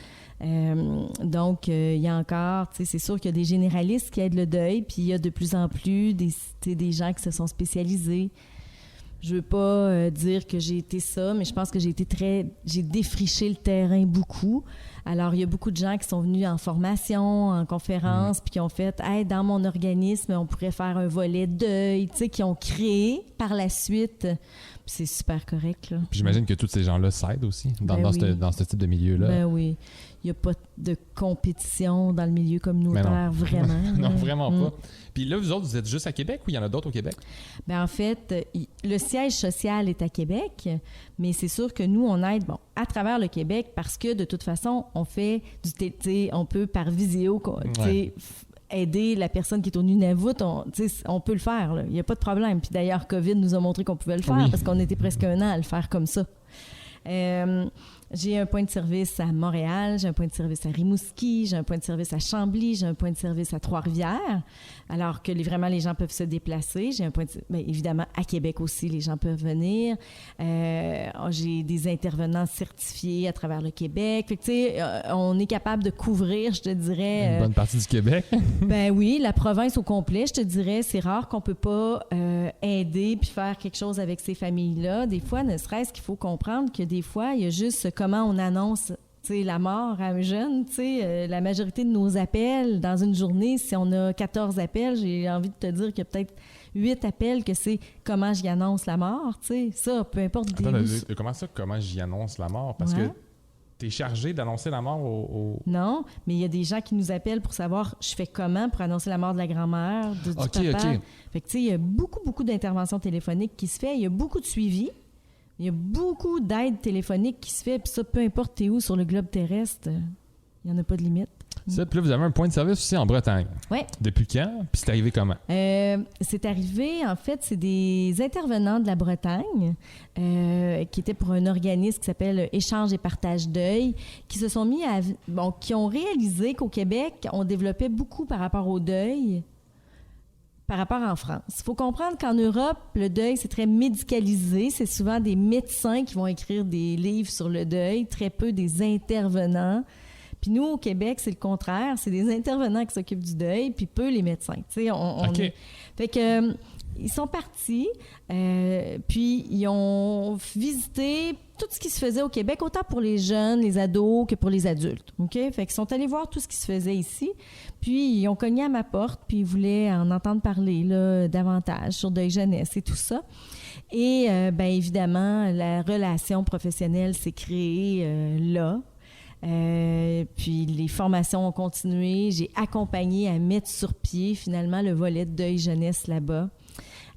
Donc, il y a encore, c'est sûr qu'il y a des généralistes qui aident le deuil, puis il y a de plus en plus des gens qui se sont spécialisés. Je veux pas dire que j'ai été ça, mais je pense que j'ai défriché le terrain beaucoup. Alors, il y a beaucoup de gens qui sont venus en formation, en conférence, puis qui ont fait, hey, dans mon organisme, on pourrait faire un volet deuil, qui ont créé par la suite. Puis c'est super correct, là. Puis j'imagine que tous ces gens-là s'aident aussi dans ce type de milieu-là. Ben oui. Il n'y a pas de compétition dans le milieu communautaire, vraiment. Non, vraiment pas. Puis là, vous autres, vous êtes juste à Québec ou il y en a d'autres au Québec? Bien, en fait, le siège social est à Québec, mais c'est sûr que nous, on aide à travers le Québec parce que, de toute façon, on fait on peut par visio aider la personne qui est au Nunavut, on peut le faire. Il n'y a pas de problème. Puis d'ailleurs, COVID nous a montré qu'on pouvait le faire parce qu'on était presque un an à le faire comme ça. J'ai un point de service à Montréal, j'ai un point de service à Rimouski, j'ai un point de service à Chambly, j'ai un point de service à Trois-Rivières, alors que vraiment les gens peuvent se déplacer. J'ai un point bien, évidemment, à Québec aussi, les gens peuvent venir. J'ai des intervenants certifiés à travers le Québec. Fait que, tu sais, on est capable de couvrir, je te dirais... Une bonne partie du Québec. Ben oui, la province au complet, je te dirais. C'est rare qu'on peut pas aider puis faire quelque chose avec ces familles-là. Des fois, ne serait-ce qu'il faut comprendre que des fois, il y a juste comment on annonce la mort à un jeune. La majorité de nos appels dans une journée, si on a 14 appels, j'ai envie de te dire qu'il y a peut-être 8 appels que c'est comment j'y annonce la mort. Ça, peu importe. Attends, comment ça, comment j'y annonce la mort? Parce que tu es chargé d'annoncer la mort au... Non, mais il y a des gens qui nous appellent pour savoir je fais comment pour annoncer la mort de la grand-mère, du papa. Fait que il y a beaucoup d'interventions téléphoniques qui se fait. Il y a beaucoup de suivi. Il y a beaucoup d'aide téléphonique qui se fait, puis ça, peu importe t'es où sur le globe terrestre, il n'y en a pas de limite. Ça, puis là, vous avez un point de service aussi en Bretagne. Oui. Depuis quand? Puis c'est arrivé comment? C'est arrivé, en fait, c'est des intervenants de la Bretagne qui étaient pour un organisme qui s'appelle Échange et Partage Deuil, qui se sont mis à... Bon, qui ont réalisé qu'au Québec, on développait beaucoup par rapport au deuil, par rapport en France. Il faut comprendre qu'en Europe, le deuil, c'est très médicalisé. C'est souvent des médecins qui vont écrire des livres sur le deuil, très peu des intervenants. Puis nous, au Québec, c'est le contraire. C'est des intervenants qui s'occupent du deuil, puis peu les médecins. Tu sais, Fait que... ils sont partis, puis ils ont visité tout ce qui se faisait au Québec, autant pour les jeunes, les ados, que pour les adultes. OK? Fait qu'ils sont allés voir tout ce qui se faisait ici, puis ils ont cogné à ma porte, puis ils voulaient en entendre parler là, davantage sur Deuil Jeunesse et tout ça. Et bien évidemment, la relation professionnelle s'est créée là. Puis les formations ont continué. J'ai accompagné à mettre sur pied finalement le volet de Deuil Jeunesse là-bas.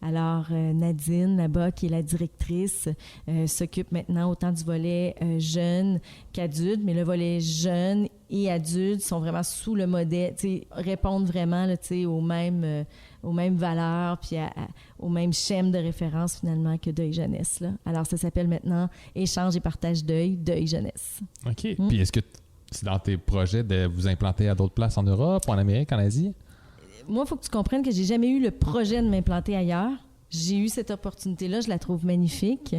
Alors, Nadine, là-bas, qui est la directrice, s'occupe maintenant autant du volet jeune qu'adulte, mais le volet jeune et adulte sont vraiment sous le modèle, répondent vraiment là, aux mêmes valeurs puis au même schème de référence finalement que Deuil Jeunesse. Là. Alors, ça s'appelle maintenant Échange et Partage Deuil Jeunesse. OK. Puis est-ce que c'est dans tes projets de vous implanter à d'autres places en Europe, en Amérique, en Asie? Moi, il faut que tu comprennes que j'ai jamais eu le projet de m'implanter ailleurs. J'ai eu cette opportunité-là, je la trouve magnifique.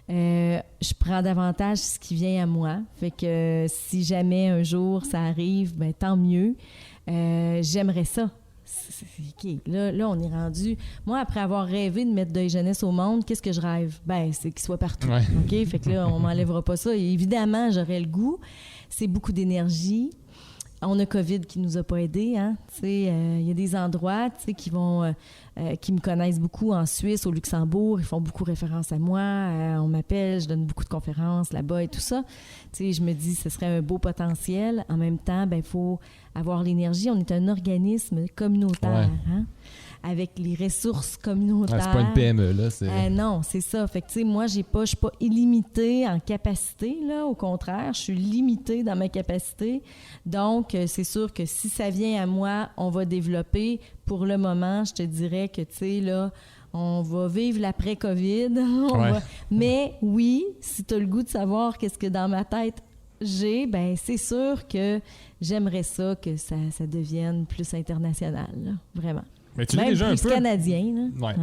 Je prends davantage ce qui vient à moi. Fait que si jamais un jour ça arrive, ben tant mieux. J'aimerais ça. OK, là, on est rendu... Moi, après avoir rêvé de mettre Deuil Jeunesse au monde, qu'est-ce que je rêve? Ben, c'est qu'il soit partout. Ouais. OK? Fait que là, on m'enlèvera pas ça. Et évidemment, j'aurais le goût. C'est beaucoup d'énergie. On a COVID qui nous a pas aidés, hein. Il y a des endroits, qui me connaissent beaucoup en Suisse, au Luxembourg. Ils font beaucoup référence à moi. On m'appelle, je donne beaucoup de conférences là-bas et tout ça. Je me dis, ce serait un beau potentiel. En même temps, ben, il faut avoir l'énergie. On est un organisme communautaire, hein, avec les ressources communautaires. Ah, c'est pas une PME, là. Non, c'est ça. Fait que, moi, je suis pas illimitée en capacité, là. Au contraire, je suis limitée dans ma capacité. Donc, c'est sûr que si ça vient à moi, on va développer. Pour le moment, je te dirais que, là, on va vivre l'après-COVID. Mais oui, si tu as le goût de savoir qu'est-ce que dans ma tête j'ai, ben c'est sûr que j'aimerais ça que ça devienne plus international, là. Vraiment. Mais tu même déjà plus un peu canadien, là. Ouais.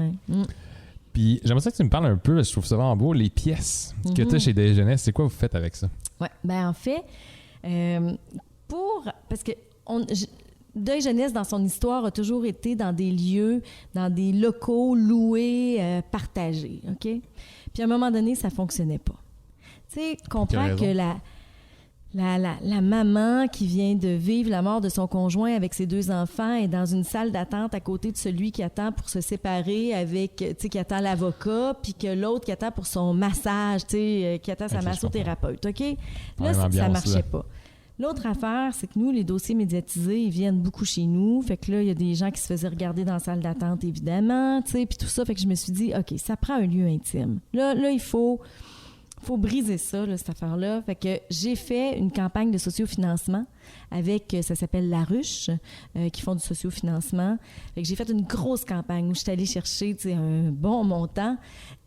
Puis j'aimerais ça que tu me parles un peu, parce que je trouve ça vraiment beau, les pièces que tu as chez Deuil Jeunesse. C'est quoi vous faites avec ça? Oui, bien en fait, parce que Deuil Jeunesse, dans son histoire, a toujours été dans des lieux, dans des locaux loués, partagés, OK? Puis à un moment donné, ça fonctionnait pas. Tu sais, comprends que la maman qui vient de vivre la mort de son conjoint avec ses 2 enfants est dans une salle d'attente à côté de celui qui attend pour se séparer avec, tu sais, qui attend l'avocat, puis que l'autre qui attend pour son massage, tu sais, qui attend sa massothérapeute, OK? Là, ça marchait pas. L'autre affaire, c'est que nous, les dossiers médiatisés, ils viennent beaucoup chez nous. Fait que là, il y a des gens qui se faisaient regarder dans la salle d'attente, évidemment, tu sais, puis tout ça. Fait que je me suis dit, OK, ça prend un lieu intime. Là, il faut faut briser ça, là, cette affaire-là. Fait que j'ai fait une campagne de sociofinancement avec, ça s'appelle La Ruche, qui font du sociofinancement. Fait que j'ai fait une grosse campagne où je suis allée chercher un bon montant.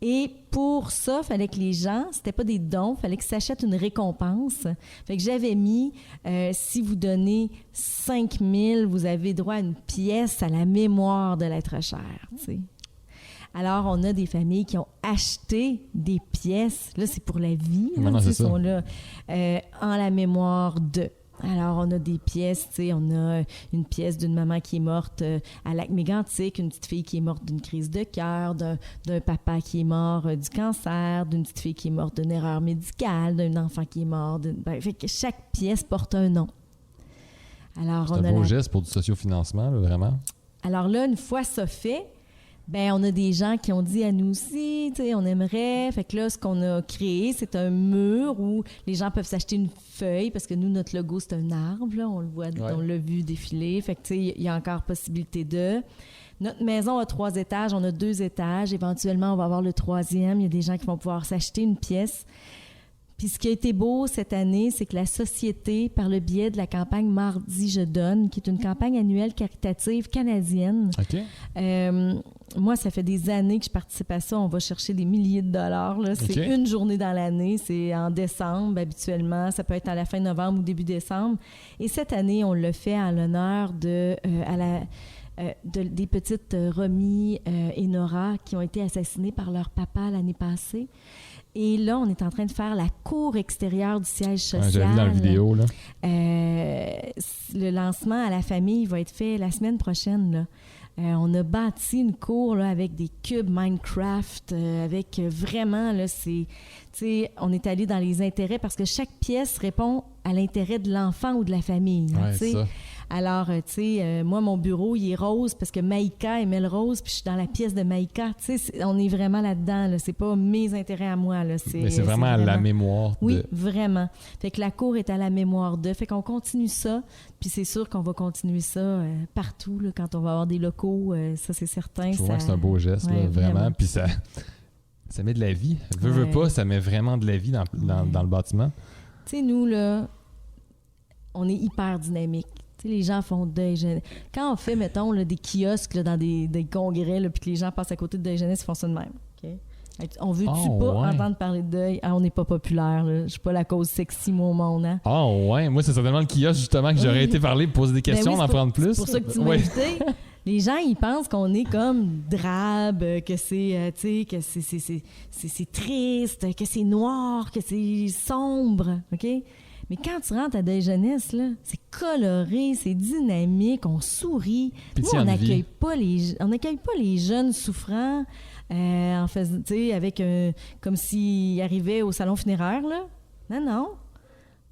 Et pour ça, il fallait que les gens, c'était pas des dons, il fallait qu'ils s'achètent une récompense. Fait que j'avais mis, si vous donnez 5 000, vous avez droit à une pièce à la mémoire de l'être cher, tu sais. Alors, on a des familles qui ont acheté des pièces. Là, c'est pour la vie. Ils sont là en la mémoire de. Alors, on a des pièces, tu sais, on a une pièce d'une maman qui est morte à Lac-Mégantic, une petite fille qui est morte d'une crise de cœur, d'un papa qui est mort du cancer, d'une petite fille qui est morte d'une erreur médicale, d'un enfant qui est mort. Fait que chaque pièce porte un nom. Alors, c'est un beau geste pour du sociofinancement, là, vraiment. Alors là, une fois ça fait, ben on a des gens qui ont dit à nous aussi, tu sais, on aimerait. Fait que là, ce qu'on a créé, c'est un mur où les gens peuvent s'acheter une feuille, parce que nous, notre logo, c'est un arbre, là, on le voit, on l'a vu défiler. Fait que, tu sais, il y a encore possibilité de. Notre maison a 3 étages, on a 2 étages. Éventuellement, on va avoir le 3e. Il y a des gens qui vont pouvoir s'acheter une pièce. Puis ce qui a été beau cette année, c'est que la Société, par le biais de la campagne Mardi Je donne, qui est une campagne annuelle caritative canadienne, moi, ça fait des années que je participe à ça. On va chercher des milliers de dollars. Là. C'est une journée dans l'année. C'est en décembre, habituellement. Ça peut être à la fin novembre ou début décembre. Et cette année, on le fait en l'honneur des petites Romy et Nora qui ont été assassinées par leur papa l'année passée. Et là, on est en train de faire la cour extérieure du siège social. J'ai vu dans la vidéo, là. Le lancement à la famille va être fait la semaine prochaine, là. On a bâti une cour là, avec des cubes Minecraft, avec vraiment, là, c'est... Tu sais, on est allé dans les intérêts parce que chaque pièce répond à l'intérêt de l'enfant ou de la famille. Ouais, c'est ça. Alors, tu sais, moi, mon bureau, il est rose parce que Maïka aimait le rose, puis je suis dans la pièce de Maïka. Tu sais, on est vraiment là-dedans. Là. C'est pas mes intérêts à moi. Là. Mais c'est vraiment à la mémoire de... Oui, vraiment. Fait que la cour est à la mémoire de. Fait qu'on continue ça, puis c'est sûr qu'on va continuer ça partout, là, quand on va avoir des locaux. Ça, c'est certain. Je vois que c'est un beau geste, là, vraiment. Puis ça met de la vie. Veux pas, ça met vraiment de la vie dans le bâtiment. Tu sais, nous, là, on est hyper dynamique. Tu sais, les gens font deuil jeunesse. Quand on fait, mettons, là, des kiosques là, dans des congrès, là, puis que les gens passent à côté de deuil jeunesse, ils font ça de même. Okay? On veut-tu pas entendre parler de deuil? Ah, on n'est pas populaire. Là. Je suis pas la cause sexy, moi, au monde. Hein? Ah, ouais. Moi, c'est certainement le kiosque, justement, que j'aurais été parler, poser des questions, d'en prendre plus. C'est pour ça que tu m'as invité. Les gens, ils pensent qu'on est comme drabe, que c'est, tu sais, que c'est triste, que c'est noir, que c'est sombre, OK? Mais quand tu rentres à Deuil Jeunesse, là, c'est coloré, c'est dynamique, on sourit. Nous, on n'accueille pas les jeunes souffrants en faisant, tu sais, avec comme s'ils arrivaient au salon funéraire, là. Non.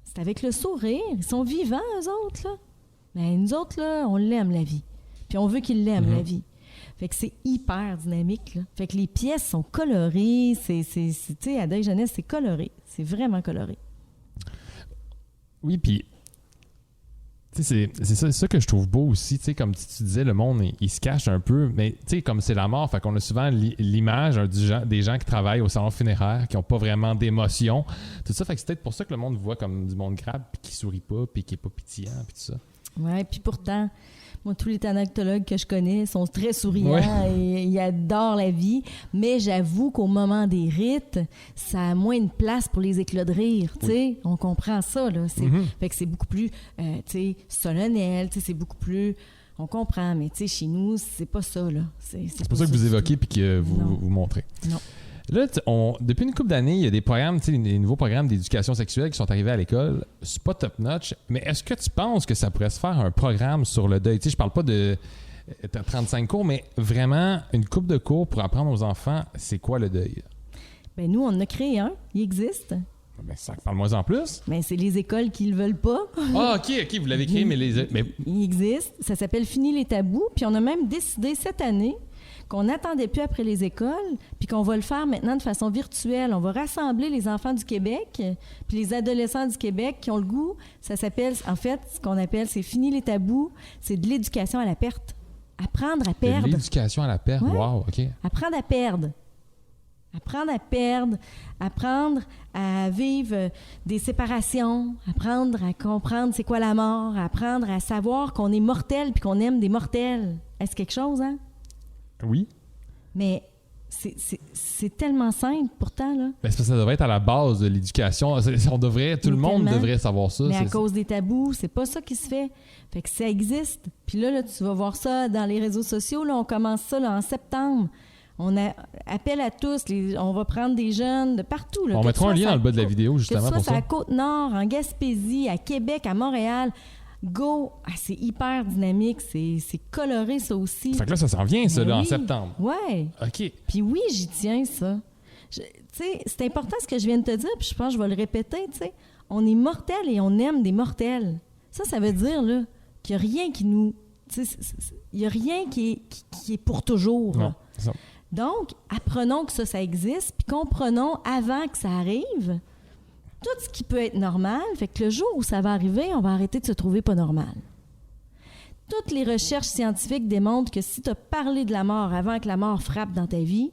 C'est avec le sourire. Ils sont vivants, eux autres, là. Mais nous autres, là, on l'aime, la vie. Puis on veut qu'ils l'aiment, la vie. Fait que c'est hyper dynamique, là. Fait que les pièces sont colorées. Tu sais, à Deuil Jeunesse, c'est coloré. C'est vraiment coloré. Oui, puis c'est ça que je trouve beau aussi, tu sais, comme tu disais, le monde, il se cache un peu, mais tu sais, comme c'est la mort, fait qu'on a souvent l'image des gens qui travaillent au salon funéraire, qui n'ont pas vraiment d'émotion, tout ça, fait que c'est peut-être pour ça que le monde voit comme du monde grave, puis qui sourit pas, puis qui est pas pétillant, puis tout ça. Ouais, puis pourtant, moi, tous les thanatologues que je connais sont très souriants et ils adorent la vie. Mais j'avoue qu'au moment des rites, ça a moins de place pour les éclats de rire. Oui. On comprend ça. Là. Fait que c'est beaucoup plus solennel. C'est beaucoup plus... On comprend, mais chez nous, c'est pas ça. Là. C'est pas ça que vous évoquez puis que vous montrez. Non. Là, depuis une couple d'années, il y a des programmes, des nouveaux programmes d'éducation sexuelle qui sont arrivés à l'école. C'est pas top-notch, mais est-ce que tu penses que ça pourrait se faire un programme sur le deuil? Je parle pas de 35 cours, mais vraiment une couple de cours pour apprendre aux enfants c'est quoi le deuil? Bien, nous, on en a créé un. Il existe. Ben, ça parle-moi en plus. Mais c'est les écoles qui le veulent pas. Ah, OK, vous l'avez créé, mais Il existe. Ça s'appelle Fini les tabous. Puis on a même décidé cette année qu'on n'attendait plus après les écoles, puis qu'on va le faire maintenant de façon virtuelle. On va rassembler les enfants du Québec, puis les adolescents du Québec qui ont le goût. Ça s'appelle, en fait, ce qu'on appelle, c'est Fini les tabous, c'est de l'éducation à la perte. Apprendre à perdre. De l'éducation à la perte, wow, OK. Apprendre à perdre. Apprendre à perdre, apprendre à vivre des séparations, apprendre à comprendre c'est quoi la mort, apprendre à savoir qu'on est mortel puis qu'on aime des mortels. Est-ce quelque chose, hein? Oui. Mais c'est tellement simple, pourtant, là. Ben, c'est parce que ça devrait être à la base de l'éducation. Tout le monde devrait savoir ça. Mais à cause des tabous, c'est pas ça qui se fait. Fait que ça existe. Puis là, tu vas voir ça dans les réseaux sociaux. Là, on commence ça là, en septembre. On appelle à tous. On va prendre des jeunes de partout. Là, on mettra un lien dans le bas de la vidéo, justement, pour ça. Que ce soit ça. à Côte-Nord, en Gaspésie, à Québec, à Montréal. Go! Ah, c'est hyper dynamique. C'est coloré, ça aussi. Fait que là, ça s'en vient, ça, là, en septembre. Ouais. OK. Puis oui, j'y tiens, ça. Tu sais, c'est important ce que je viens de te dire, puis je pense que je vais le répéter, tu sais. On est mortels et on aime des mortels. Ça veut dire, là, qu'il n'y a rien qui nous... Tu sais, il n'y a rien qui est pour toujours. Non, c'est ça. Donc, apprenons que ça existe, puis comprenons avant que ça arrive tout ce qui peut être normal. Fait que le jour où ça va arriver, on va arrêter de se trouver pas normal. Toutes les recherches scientifiques démontrent que si tu as parlé de la mort avant que la mort frappe dans ta vie,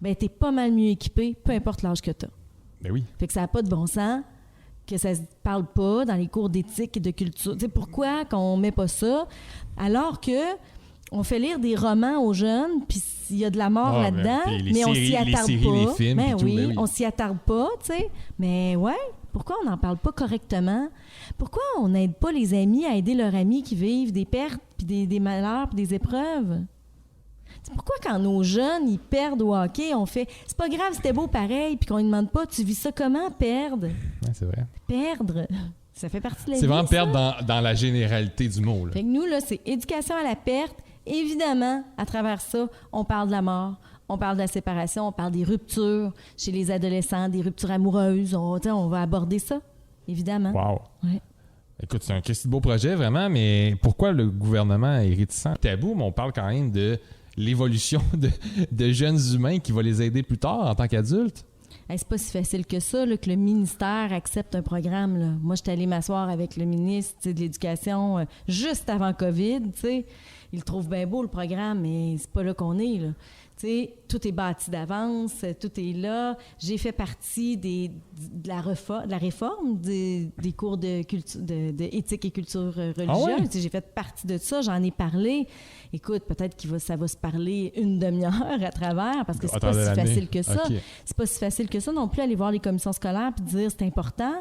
ben t'es pas mal mieux équipé, peu importe l'âge que tu as. Ben oui. Fait que ça n'a pas de bon sens que ça se parle pas dans les cours d'éthique et de culture. Tu sais, pourquoi qu'on met pas ça? Alors que on fait lire des romans aux jeunes, puis il y a de la mort là-dedans, mais on s'y attarde pas. Les films, ben tout, oui, ben oui, on s'y attarde pas, tu sais. Mais ouais, pourquoi on n'en parle pas correctement? Pourquoi on n'aide pas les amis à aider leurs amis qui vivent des pertes, puis des malheurs, puis des épreuves? C'est pourquoi quand nos jeunes, ils perdent au hockey, on fait « c'est pas grave, c'était beau pareil », puis qu'on ne demande pas « tu vis ça comment, perdre? » Ouais, c'est vrai. Perdre, ça fait partie de la vie. C'est vraiment ça. perdre dans la généralité du mot. Là. Fait que nous, là, c'est éducation à la perte. Évidemment, à travers ça, on parle de la mort, on parle de la séparation, on parle des ruptures chez les adolescents, des ruptures amoureuses. On va aborder ça, évidemment. Wow. Ouais. Écoute, c'est un Christy de beau projet, vraiment, mais pourquoi le gouvernement est réticent? Tabou, mais on parle quand même de l'évolution de jeunes humains qui va les aider plus tard en tant qu'adultes. Hey, c'est pas si facile que ça, là, que le ministère accepte un programme. Là. Moi, j'étais allée m'asseoir avec le ministre de l'Éducation juste avant COVID. T'sais. Il trouve bien beau le programme, mais c'est pas là qu'on est. Là. Tout est bâti d'avance, tout est là. J'ai fait partie de la réforme des cours de éthique et culture religieuse. Ah ouais? J'ai fait partie de ça, j'en ai parlé. Écoute, peut-être ça va se parler une demi-heure à travers, parce que c'est pas si facile que ça. Okay. C'est pas si facile que ça non plus, aller voir les commissions scolaires et dire c'est important.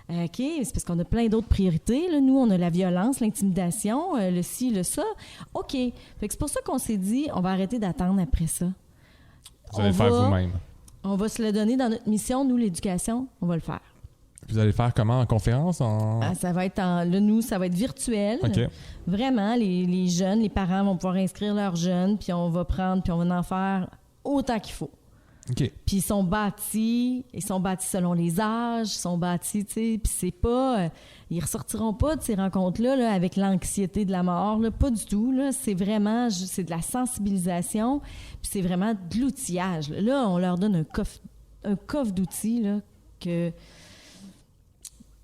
OK, c'est parce qu'on a plein d'autres priorités. Là. Nous, on a la violence, l'intimidation, le ci, le ça. OK. Fait que c'est pour ça qu'on s'est dit, on va arrêter d'attendre après ça. Vous allez le faire vous-même. On va se le donner dans notre mission, nous, l'éducation, on va le faire. Vous allez le faire comment? En conférence? Ça va être ça va être virtuel. Okay. Vraiment, les jeunes, les parents vont pouvoir inscrire leurs jeunes, puis on va en faire autant qu'il faut. Okay. Puis ils sont bâtis selon les âges, ils sont bâtis, tu sais, puis c'est pas... ils ressortiront pas de ces rencontres-là là, avec l'anxiété de la mort, là, pas du tout, là, c'est vraiment... c'est de la sensibilisation, puis c'est vraiment de l'outillage. Là, on leur donne un coffre d'outils, là, que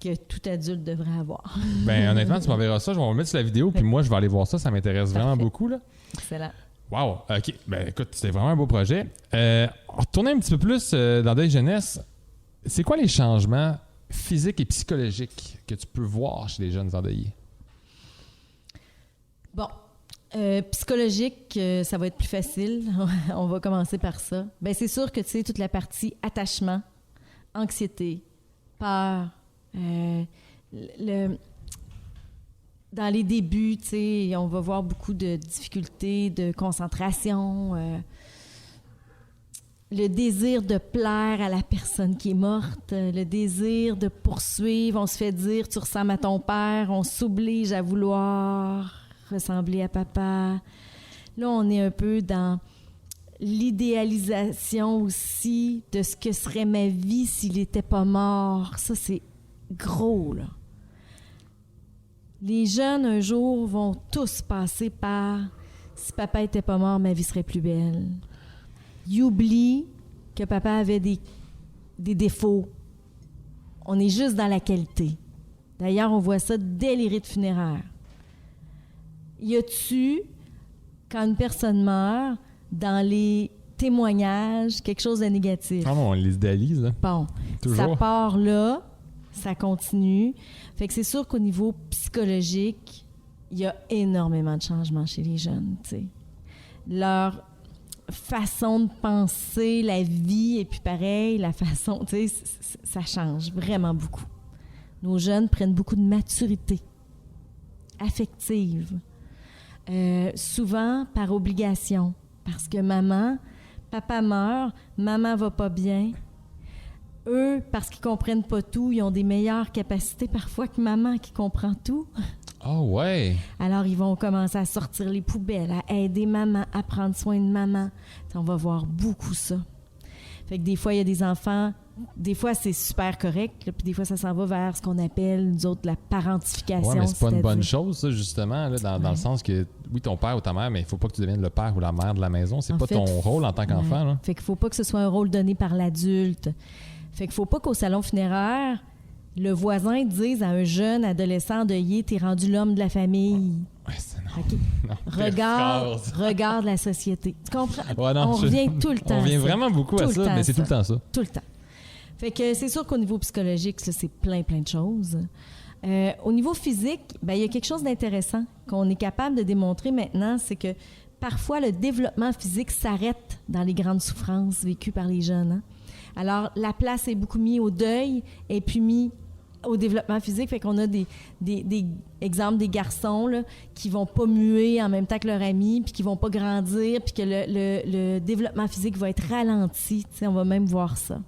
tout adulte devrait avoir. Ben honnêtement, tu m'enverras ça, je vais me mettre sur la vidéo, puis moi, je vais aller voir ça m'intéresse vraiment beaucoup, là. Excellent. Wow! OK. Ben écoute, c'était vraiment un beau projet. Retournez un petit peu plus dans Deuil Jeunesse. C'est quoi les changements physiques et psychologiques que tu peux voir chez les jeunes endeuillés? Bon. Psychologique, ça va être plus facile. On va commencer par ça. Ben c'est sûr que tu sais, toute la partie attachement, anxiété, peur, dans les débuts, tu sais, on va voir beaucoup de difficultés de concentration, le désir de plaire à la personne qui est morte, le désir de poursuivre. On se fait dire « tu ressembles à ton père », on s'oblige à vouloir ressembler à papa. Là, on est un peu dans l'idéalisation aussi de ce que serait ma vie s'il n'était pas mort. Ça, c'est gros, là. Les jeunes, un jour, vont tous passer par « si papa était pas mort, ma vie serait plus belle ». Ils oublient que papa avait des défauts. On est juste dans la qualité. D'ailleurs, on voit ça dès les rites funéraires. Y a-tu, quand une personne meurt, dans les témoignage, quelque chose de négatif. Ah non, on les idéalise, là. Bon, Toujours. ça part là, ça continue. Fait que c'est sûr qu'au niveau psychologique, il y a énormément de changements chez les jeunes, tu sais. Leur façon de penser la vie, et puis pareil, la façon, tu sais, ça change vraiment beaucoup. Nos jeunes prennent beaucoup de maturité affective, souvent par obligation, parce que papa meurt, maman va pas bien. Eux, parce qu'ils comprennent pas tout, ils ont des meilleures capacités parfois que maman qui comprend tout. Ah ouais! Alors, ils vont commencer à sortir les poubelles, à aider maman, à prendre soin de maman. On va voir beaucoup ça. Fait que des fois, il y a des enfants, des fois, c'est super correct, là, puis des fois, ça s'en va vers ce qu'on appelle, nous autres, la parentification. Ouais, mais c'est pas une bonne chose, ça, justement, là, dans le sens que, oui, ton père ou ta mère, mais il faut pas que tu deviennes le père ou la mère de la maison. C'est pas ton rôle en tant qu'enfant, là. Fait qu'il faut pas que ce soit un rôle donné par l'adulte. Fait qu'il faut pas qu'au salon funéraire, le voisin dise à un jeune adolescent endeuillé, t'es rendu l'homme de la famille. Ouais, c'est non. Okay. Non, regarde la société. Tu comprends? Ouais, non, on revient tout le temps. On revient vraiment beaucoup à ça, mais c'est tout le temps ça. Tout le temps. Fait que c'est sûr qu'au niveau psychologique, ça, c'est plein de choses. Au niveau physique, ben, il y a quelque chose d'intéressant qu'on est capable de démontrer maintenant, c'est que parfois le développement physique s'arrête dans les grandes souffrances vécues par les jeunes. Hein? Alors, la place est beaucoup mise au deuil et puis mise au développement physique. Fait qu'on a des exemples des garçons là, qui vont pas muer en même temps que leurs amis, puis qui vont pas grandir, puis que le développement physique va être ralenti. Tu sais, on va même voir ça.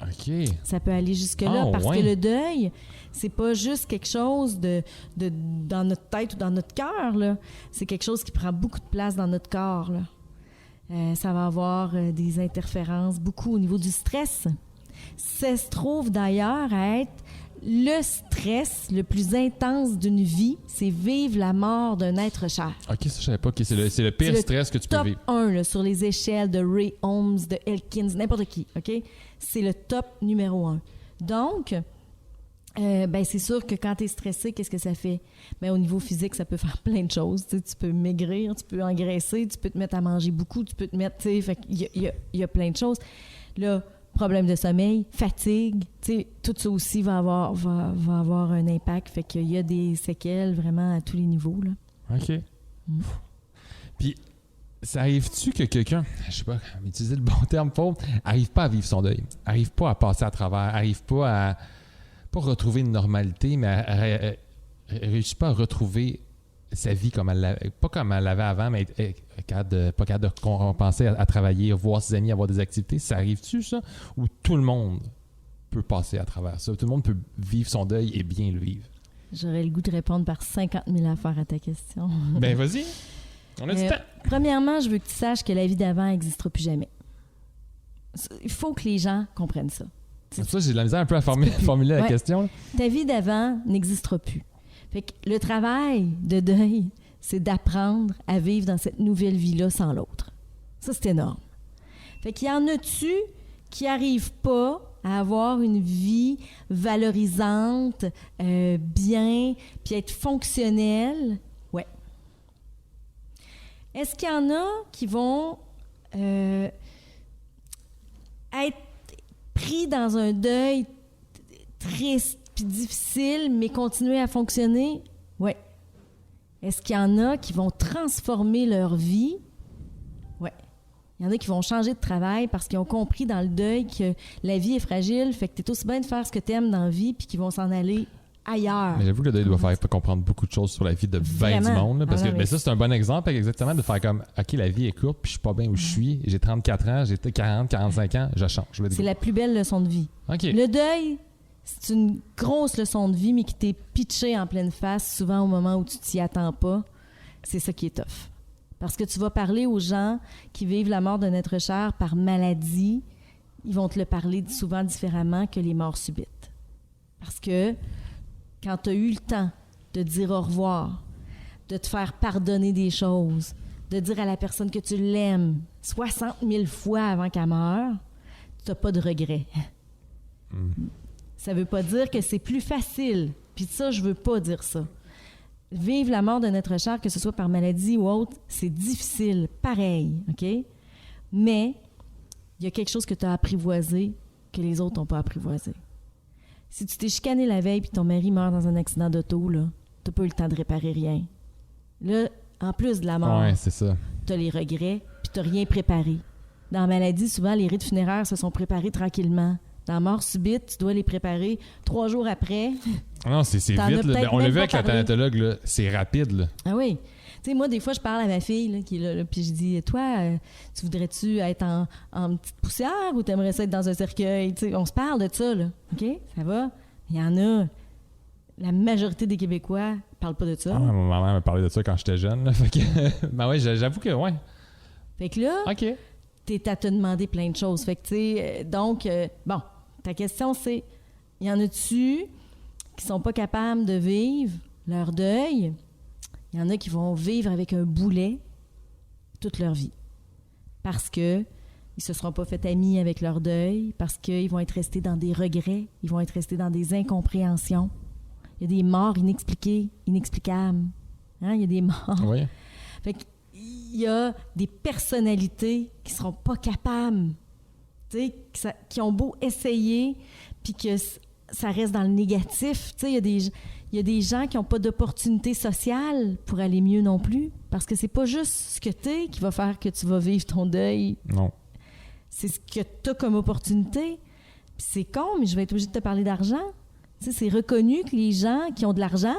OK. Ça peut aller jusque-là parce que le deuil, c'est pas juste quelque chose de dans notre tête ou dans notre cœur, là. C'est quelque chose qui prend beaucoup de place dans notre corps, là. Ça va avoir des interférences beaucoup au niveau du stress. Ça se trouve d'ailleurs à être le stress le plus intense d'une vie, c'est vivre la mort d'un être cher. OK, ça, je savais pas. Okay, c'est le pire stress que tu peux vivre. Top 1 là, sur les échelles de Ray Holmes, de Elkins, n'importe qui. OK? C'est le top numéro 1. Donc, ben c'est sûr que quand tu es stressé, qu'est-ce que ça fait? Ben, au niveau physique, ça peut faire plein de choses. Tu sais, tu peux maigrir, tu peux engraisser, tu peux te mettre à manger beaucoup, tu peux te mettre... Il y a plein de choses. Là, problème de sommeil, fatigue, tu sais, tout ça aussi va avoir un impact. Fait qu'il y a des séquelles vraiment à tous les niveaux, là. OK. Puis, ça arrive-tu que quelqu'un, je sais pas, utiliser le bon terme pauvre, arrive pas à vivre son deuil, arrive pas à passer à travers, arrive pas à pas retrouver une normalité, mais réussit pas à retrouver sa vie comme pas comme elle l'avait avant, mais pas capable de compenser à travailler, voir ses amis, avoir des activités. Ça arrive-tu, ça? Ou tout le monde peut passer à travers ça? Tout le monde peut vivre son deuil et bien le vivre? J'aurais le goût de répondre par 50 000 affaires à ta question. Ben vas-y! On a du temps! Premièrement, je veux que tu saches que la vie d'avant n'existera plus jamais. Il faut que les gens comprennent ça. Ça, j'ai de la misère un peu à formuler la question. Là. Ta vie d'avant n'existera plus. Fait que le travail de deuil, c'est d'apprendre à vivre dans cette nouvelle vie-là sans l'autre. Ça, c'est énorme. Fait qu'il y en a-tu qui n'arrivent pas à avoir une vie valorisante, bien, puis être fonctionnelle? Ouais. Est-ce qu'il y en a qui vont être pris dans un deuil triste puis difficile, mais continuer à fonctionner? Oui. Est-ce qu'il y en a qui vont transformer leur vie? Oui. Il y en a qui vont changer de travail parce qu'ils ont compris dans le deuil que la vie est fragile, fait que t'es aussi bien de faire ce que t'aimes dans la vie puis qu'ils vont s'en aller ailleurs. Mais j'avoue que le deuil doit faire comprendre beaucoup de choses sur la vie de bien du monde. Là, parce que ça, c'est un bon exemple exactement de faire comme, OK, la vie est courte, puis je suis pas bien où je suis. J'ai 34 ans, j'ai 40, 45 ans, je change. C'est la plus belle leçon de vie. Okay. Le deuil, c'est une grosse leçon de vie, mais qui t'est pitchée en pleine face, souvent au moment où tu t'y attends pas. C'est ça qui est tough. Parce que tu vas parler aux gens qui vivent la mort d'un être cher par maladie, ils vont te le parler souvent différemment que les morts subites. Parce que quand tu as eu le temps de dire au revoir, de te faire pardonner des choses, de dire à la personne que tu l'aimes 60 000 fois avant qu'elle meure, tu n'as pas de regrets. Ça ne veut pas dire que c'est plus facile. Puis ça, je veux pas dire ça. Vivre la mort d'un être cher, que ce soit par maladie ou autre, c'est difficile, pareil, OK? Mais il y a quelque chose que tu as apprivoisé que les autres n'ont pas apprivoisé. Si tu t'es chicané la veille puis ton mari meurt dans un accident d'auto, là, tu n'as pas eu le temps de réparer rien. Là, en plus de la mort, Ouais, c'est ça. tu as les regrets puis tu n'as rien préparé. Dans la maladie, souvent, les rites funéraires se sont préparés tranquillement. Dans la mort subite, tu dois les préparer 3 jours après. Ah non, c'est T'en as vite. Là. peut-être On l'a même vu pas avec la parlé. thanatologue, là. C'est rapide. Là. Ah oui. Tu sais, moi, des fois, je parle à ma fille là, qui est là, puis je dis, toi, tu voudrais-tu être en petite poussière ou t'aimerais ça être dans un cercueil? Tu sais, on se parle de ça, là. OK? Ça va? Il y en a. La majorité des Québécois parlent pas de ça. Ah, ma mère m'a parlé de ça quand j'étais jeune. Là. Fait que, ben ouais, j'avoue que, ouais. Fait que là, OK. t'es à te demander plein de choses. Fait que, tu sais, donc, bon, ta question, c'est, y en a-tu qui sont pas capables de vivre leur deuil? Il y en a qui vont vivre avec un boulet toute leur vie. Parce que ils se seront pas fait amis avec leur deuil, parce qu'ils vont être restés dans des regrets, ils vont être restés dans des incompréhensions. Il y a des morts inexpliquées, inexplicables. Hein? Il y a des morts. Oui. Fait qu'il y a des personnalités qui seront pas capables, tu sais, qui ont beau essayer, puis que ça reste dans le négatif. Tu sais, il y a des gens qui n'ont pas d'opportunité sociale pour aller mieux non plus, parce que c'est pas juste ce que t'es qui va faire que tu vas vivre ton deuil. Non. C'est ce que tu as comme opportunité. Puis c'est con, mais je vais être obligée de te parler d'argent. Tu sais, c'est reconnu que les gens qui ont de l'argent,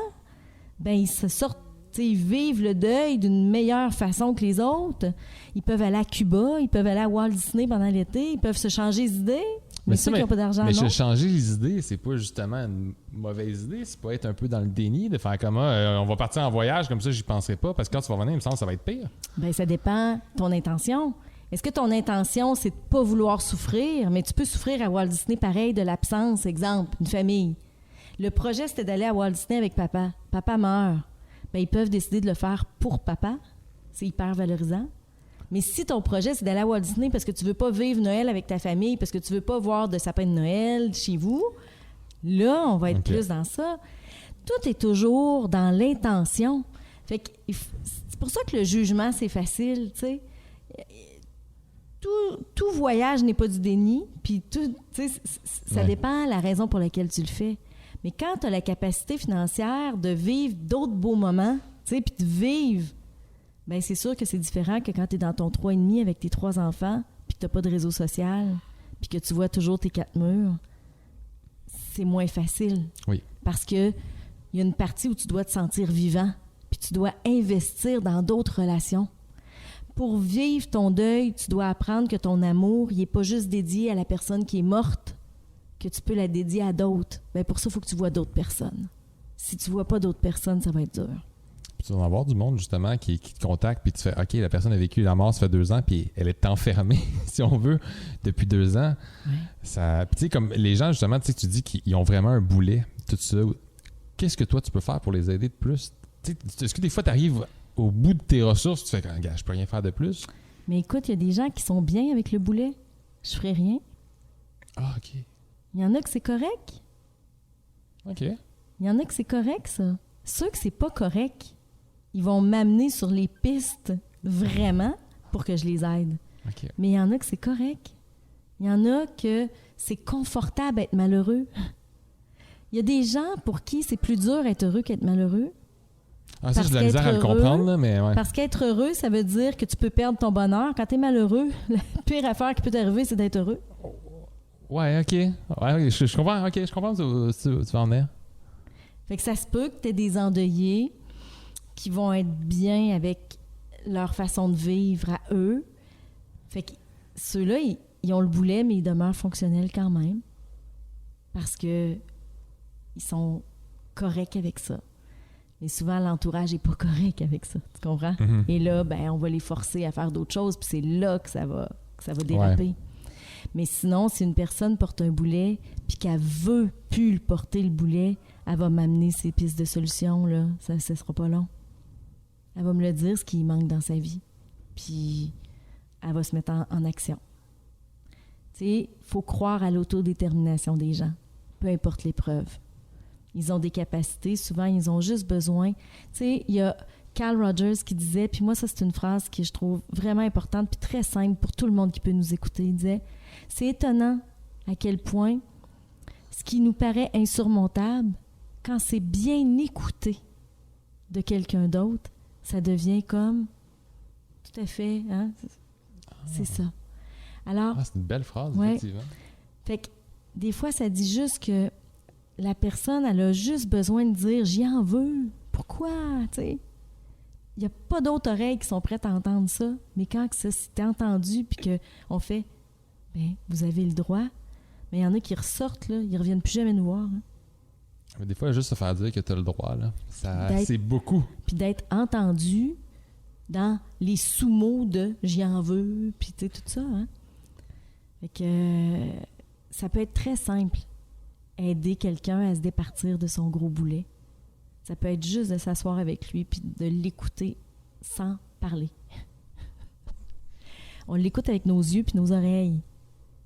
ben ils se sortent, tu sais, ils vivent le deuil d'une meilleure façon que les autres. Ils peuvent aller à Cuba, ils peuvent aller à Walt Disney pendant l'été, ils peuvent se changer les idées. Mais ceux qui n'ont pas d'argent, mais non. changer les idées, c'est pas justement une mauvaise idée. C'est pas être un peu dans le déni, de faire comme on va partir en voyage, comme ça, j'y penserai pas, parce que quand tu vas revenir, il me semble que ça va être pire. Bien, ça dépend de ton intention. Est-ce que ton intention, c'est de pas vouloir souffrir, mais tu peux souffrir à Walt Disney pareil de l'absence, exemple, une famille. Le projet, c'était d'aller à Walt Disney avec papa. Papa meurt. Bien, ils peuvent décider de le faire pour papa. C'est hyper valorisant. Mais si ton projet, c'est d'aller à Walt Disney parce que tu veux pas vivre Noël avec ta famille, parce que tu veux pas voir de sapin de Noël chez vous, là, on va être plus dans ça. Tout est toujours dans l'intention. Fait que c'est pour ça que le jugement, c'est facile, tu sais. Tout voyage n'est pas du déni, puis tout, tu sais, ça dépend de la raison pour laquelle tu le fais. Mais quand tu as la capacité financière de vivre d'autres beaux moments, tu sais, puis de vivre, bien, c'est sûr que c'est différent que quand tu es dans ton 3,5 avec tes 3 enfants, puis que tu n'as pas de réseau social, puis que tu vois toujours tes 4 murs. C'est moins facile. Oui. Parce que il y a une partie où tu dois te sentir vivant, puis tu dois investir dans d'autres relations. Pour vivre ton deuil, tu dois apprendre que ton amour, il n'est pas juste dédié à la personne qui est morte, que tu peux la dédier à d'autres. Bien, pour ça, il faut que tu vois d'autres personnes. Si tu ne vois pas d'autres personnes, ça va être dur. Puis tu vas en avoir du monde, justement, qui te contacte, puis tu fais « OK, la personne a vécu la mort, ça fait 2 ans, puis elle est enfermée, si on veut, depuis 2 ans. Ouais. » Ça, puis tu sais, comme les gens, justement, tu sais, tu dis qu'ils ont vraiment un boulet, tout ça. Qu'est-ce que toi, tu peux faire pour les aider de plus? Tu sais, est-ce que des fois, tu arrives au bout de tes ressources, tu fais « Gars, je peux rien faire de plus? » Mais écoute, il y a des gens qui sont bien avec le boulet. Je ferai rien. Ah, OK. Il y en a que c'est correct. OK. Il y en a que c'est correct, ça. Ceux que c'est pas correct, ils vont m'amener sur les pistes vraiment pour que je les aide. OK. Mais il y en a que c'est correct. Il y en a que c'est confortable d'être malheureux. Il y a des gens pour qui c'est plus dur d'être heureux qu'être malheureux. Ah, ça, Parce j'ai de la misère à le qu'être comprendre, heureux- là, mais ouais. Parce qu'être heureux, ça veut dire que tu peux perdre ton bonheur. Quand tu es malheureux, la pire affaire qui peut t'arriver, c'est d'être heureux. Ouais, OK. Ouais, je comprends. OK, je comprends où tu vas en venir. Fait que ça se peut que tu aies des endeuillés qui vont être bien avec leur façon de vivre à eux. Fait que ceux-là, ils ont le boulet, mais ils demeurent fonctionnels quand même. Parce que ils sont corrects avec ça. Mais souvent, l'entourage n'est pas correct avec ça. Tu comprends? Mhm. Et là, ben, on va les forcer à faire d'autres choses, puis c'est là que ça va déraper. Ouais. Mais sinon, si une personne porte un boulet, puis qu'elle veut plus le porter, le boulet, elle va m'amener ses pistes de solution, là. Ça ne sera pas long. Elle va me le dire, ce qui manque dans sa vie. Puis, elle va se mettre en action. Tu sais, il faut croire à l'autodétermination des gens, peu importe l'épreuve. Ils ont des capacités, souvent, ils ont juste besoin. Tu sais, il y a Carl Rogers qui disait, puis moi, ça, c'est une phrase que je trouve vraiment importante puis très simple pour tout le monde qui peut nous écouter. Il disait, c'est étonnant à quel point ce qui nous paraît insurmontable, quand c'est bien écouté de quelqu'un d'autre, ça devient comme tout à fait, hein? C'est ça. Alors, c'est une belle phrase, ouais. effectivement. Fait que des fois, ça dit juste que la personne, elle a juste besoin de dire « j'y en veux ». Pourquoi? Tu sais, il n'y a pas d'autres oreilles qui sont prêtes à entendre ça. Mais quand ça s'est entendu puis qu'on fait « bien, vous avez le droit », mais il y en a qui ressortent, là, ils ne reviennent plus jamais nous voir. Hein. Mais des fois, juste se faire dire que tu as le droit, là, c'est beaucoup. Puis d'être entendu dans les sous-mots de « j'y en veux », puis tu sais, tout ça. Hein. Fait que ça peut être très simple, aider quelqu'un à se départir de son gros boulet. Ça peut être juste de s'asseoir avec lui puis de l'écouter sans parler. On l'écoute avec nos yeux puis nos oreilles.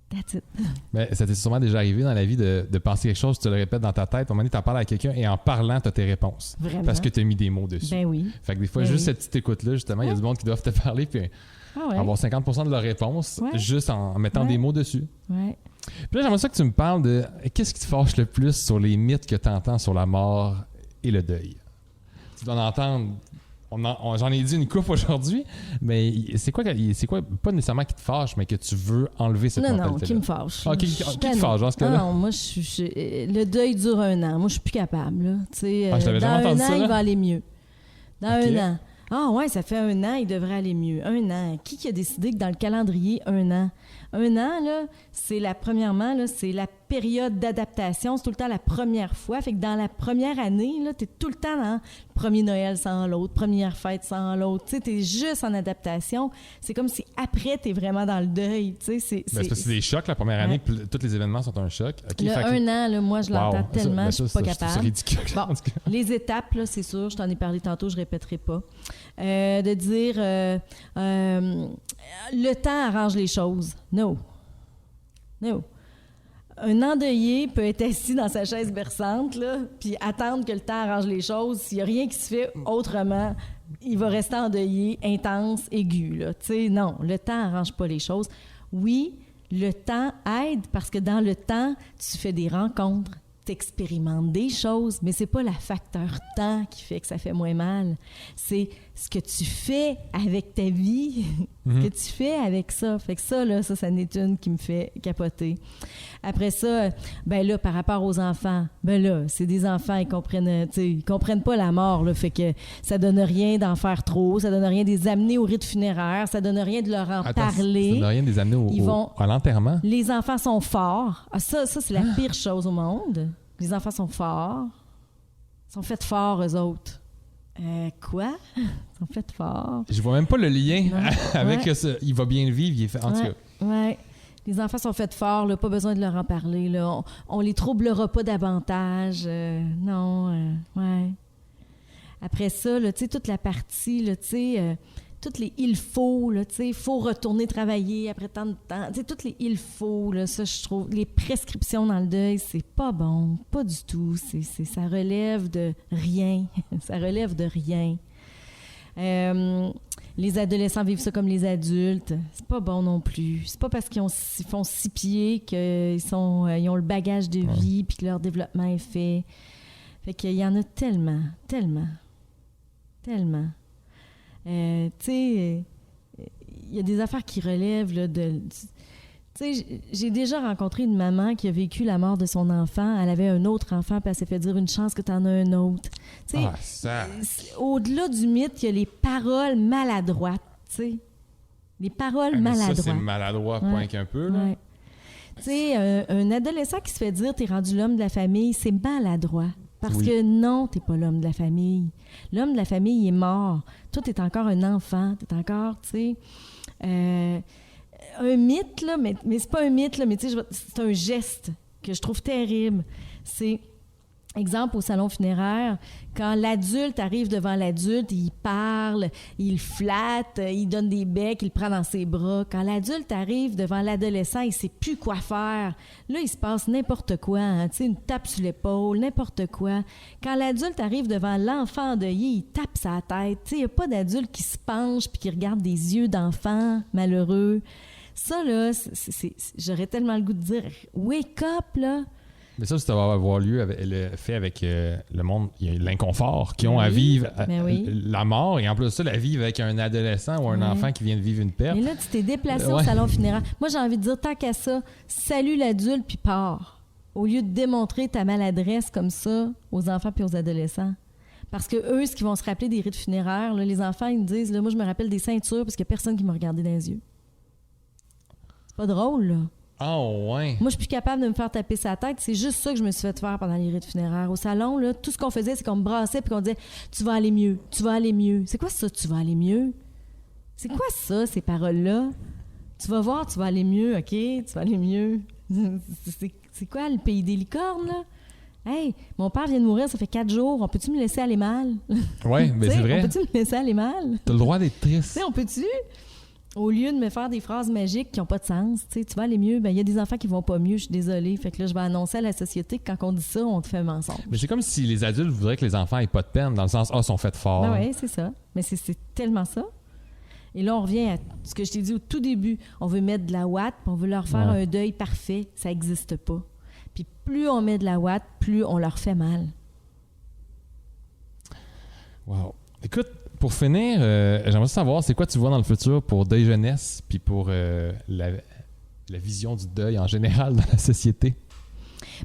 That's it. Mais ça t'est sûrement déjà arrivé dans la vie de penser quelque chose, tu te le répètes dans ta tête, à un moment donné, tu en parles à quelqu'un et en parlant, tu as tes réponses. Vraiment? Parce que tu as mis des mots dessus. Ben oui. Fait que des fois, Ben juste oui. cette petite écoute-là, justement, il y a du monde qui doivent te parler puis avoir 50% de leur réponse juste en mettant des mots dessus. Ouais. Puis là, j'aimerais ça que tu me parles de qu'est-ce qui te fâche le plus sur les mythes que tu entends sur la mort et le deuil. Tu dois en entendre, j'en ai dit une couple aujourd'hui, mais c'est quoi, pas nécessairement qui te fâche, mais que tu veux enlever cette mentalité-là? Non, qui me fâche. Qui te fâche dans ce cas-là? Non, moi, le deuil dure 1 an. Moi, je suis plus capable. Là. Je t'avais dans jamais 1 entendu an, ça, il là? va aller mieux. Dans Ok. 1 an. Ah ouais, ça fait 1 an, il devrait aller mieux. 1 an. Qui a décidé que dans le calendrier, 1 an? 1 an, là, c'est c'est la période d'adaptation. C'est tout le temps la première fois. Fait que dans la première année, là, t'es tout le temps dans le premier Noël sans l'autre, première fête sans l'autre. Tu sais, t'es juste en adaptation. C'est comme si après, t'es vraiment dans le deuil. Tu sais, C'est parce que c'est des chocs la première année, puis tous les événements sont un choc. Okay, le 1 an, là, moi, je l'entends tellement, je suis pas capable. C'est ridicule. Bon, les étapes, là, c'est sûr, je t'en ai parlé tantôt, je répéterai pas. De dire le temps arrange les choses. No. Un endeuillé peut être assis dans sa chaise berçante, là, puis attendre que le temps arrange les choses. S'il n'y a rien qui se fait autrement, il va rester endeuillé, intense, aigu. Là. Tu sais, non, le temps arrange pas les choses. Oui, le temps aide parce que dans le temps, tu fais des rencontres, tu expérimentes des choses, mais c'est pas le facteur temps qui fait que ça fait moins mal. C'est ce que tu fais avec ta vie, ce que tu fais avec ça. Fait que ça, là, ça n'est une qui me fait capoter. Après ça, ben là, par rapport aux enfants, ben là, c'est des enfants, ils comprennent pas la mort, là, fait que ça donne rien d'en faire trop, ça donne rien de les amener au rite funéraire, ça donne rien de leur en parler. Ça donne rien de les amener à l'enterrement? Les enfants sont forts. Ah, ça c'est la pire chose au monde. Les enfants sont forts. Ils sont faits forts, eux autres. Quoi? Ils sont faits forts. Je vois même pas le lien avec ça. Il va bien le vivre, il est fait. En tout cas. Ouais. Les enfants sont faits forts, là, pas besoin de leur en parler. Là. On les troublera pas davantage. Ouais. Après ça, là, toute la partie, là, toutes les il faut, là, il faut retourner travailler après tant de temps. Toutes les il faut, là, ça, je trouve, les prescriptions dans le deuil, c'est pas bon, pas du tout. Ça relève de rien. Ça relève de rien. Les adolescents vivent ça comme les adultes. C'est pas bon non plus. C'est pas parce qu'ils font 6 pieds qu'ils ont le bagage de vie puis que leur développement est fait. Fait qu'il y en a tellement. Tu sais, il y a des affaires qui relèvent là, de... Tu sais, j'ai déjà rencontré une maman qui a vécu la mort de son enfant. Elle avait un autre enfant, puis elle s'est fait dire une chance que tu en as un autre. Tu sais, au-delà du mythe, il y a les paroles maladroites, tu sais. Les paroles maladroites. Ça, c'est maladroit, point qu'un peu, là. Ouais. Tu sais, un adolescent qui se fait dire « t'es rendu l'homme de la famille », c'est maladroit. Parce que non, t'es pas l'homme de la famille. L'homme de la famille, il est mort. Toi, t'es encore un enfant. T'es encore, tu sais... un mythe, là, mais c'est pas un mythe, là, mais tu sais, c'est un geste que je trouve terrible. C'est Exemple, au salon funéraire, quand l'adulte arrive devant l'adulte, il parle, il le flatte, il donne des becs, il le prend dans ses bras. Quand l'adulte arrive devant l'adolescent, il ne sait plus quoi faire. Là, il se passe n'importe quoi, hein, tu sais, une tape sur l'épaule, n'importe quoi. Quand l'adulte arrive devant l'enfant endeuillé, il tape sa tête. Tu sais, il n'y a pas d'adulte qui se penche puis qui regarde des yeux d'enfant malheureux. Ça, là, j'aurais tellement le goût de dire « wake up », là. Mais ça va avoir lieu avec le monde, il y a l'inconfort qui ont à vivre la mort et en plus de ça, la vivre avec un adolescent ou un enfant qui vient de vivre une perte. Mais là, tu t'es déplacé au salon funéraire. Moi, j'ai envie de dire, tant qu'à ça, salue l'adulte puis pars. Au lieu de démontrer ta maladresse comme ça aux enfants puis aux adolescents. Parce que eux, ce qu'ils vont se rappeler des rites funéraires, là, les enfants, ils me disent, là, moi, je me rappelle des ceintures parce qu'il n'y a personne qui m'a regardé dans les yeux. C'est pas drôle, là. Ah ouais. Moi, je suis plus capable de me faire taper sa tête. C'est juste ça que je me suis fait faire pendant les rites funéraires. Au salon, là, tout ce qu'on faisait, c'est qu'on me brassait puis qu'on disait « Tu vas aller mieux, tu vas aller mieux. » C'est quoi ça, « Tu vas aller mieux » ? C'est quoi ça, ces paroles-là? Tu vas voir, tu vas aller mieux, OK? Tu vas aller mieux. C'est quoi, le pays des licornes, là? Hey, mon père vient de mourir, ça fait 4 jours. On peut-tu me laisser aller mal? Oui, mais c'est vrai. On peut-tu me laisser aller mal? T'as le droit d'être triste. On peut-tu? Au lieu de me faire des phrases magiques qui n'ont pas de sens, tu vas aller mieux, il y a des enfants qui vont pas mieux, je suis désolée. Fait que là, je vais annoncer à la société que quand on dit ça, on te fait un mensonge. Mais c'est comme si les adultes voudraient que les enfants aient pas de peine, dans le sens, sont faits forts. Oui, c'est ça. Mais c'est tellement ça. Et là, on revient à ce que je t'ai dit au tout début. On veut mettre de la ouate, puis on veut leur faire un deuil parfait. Ça n'existe pas. Puis plus on met de la ouate, plus on leur fait mal. Wow. Écoute, pour finir, j'aimerais savoir, c'est quoi tu vois dans le futur pour Deuil Jeunesse, puis pour la vision du deuil en général dans la société?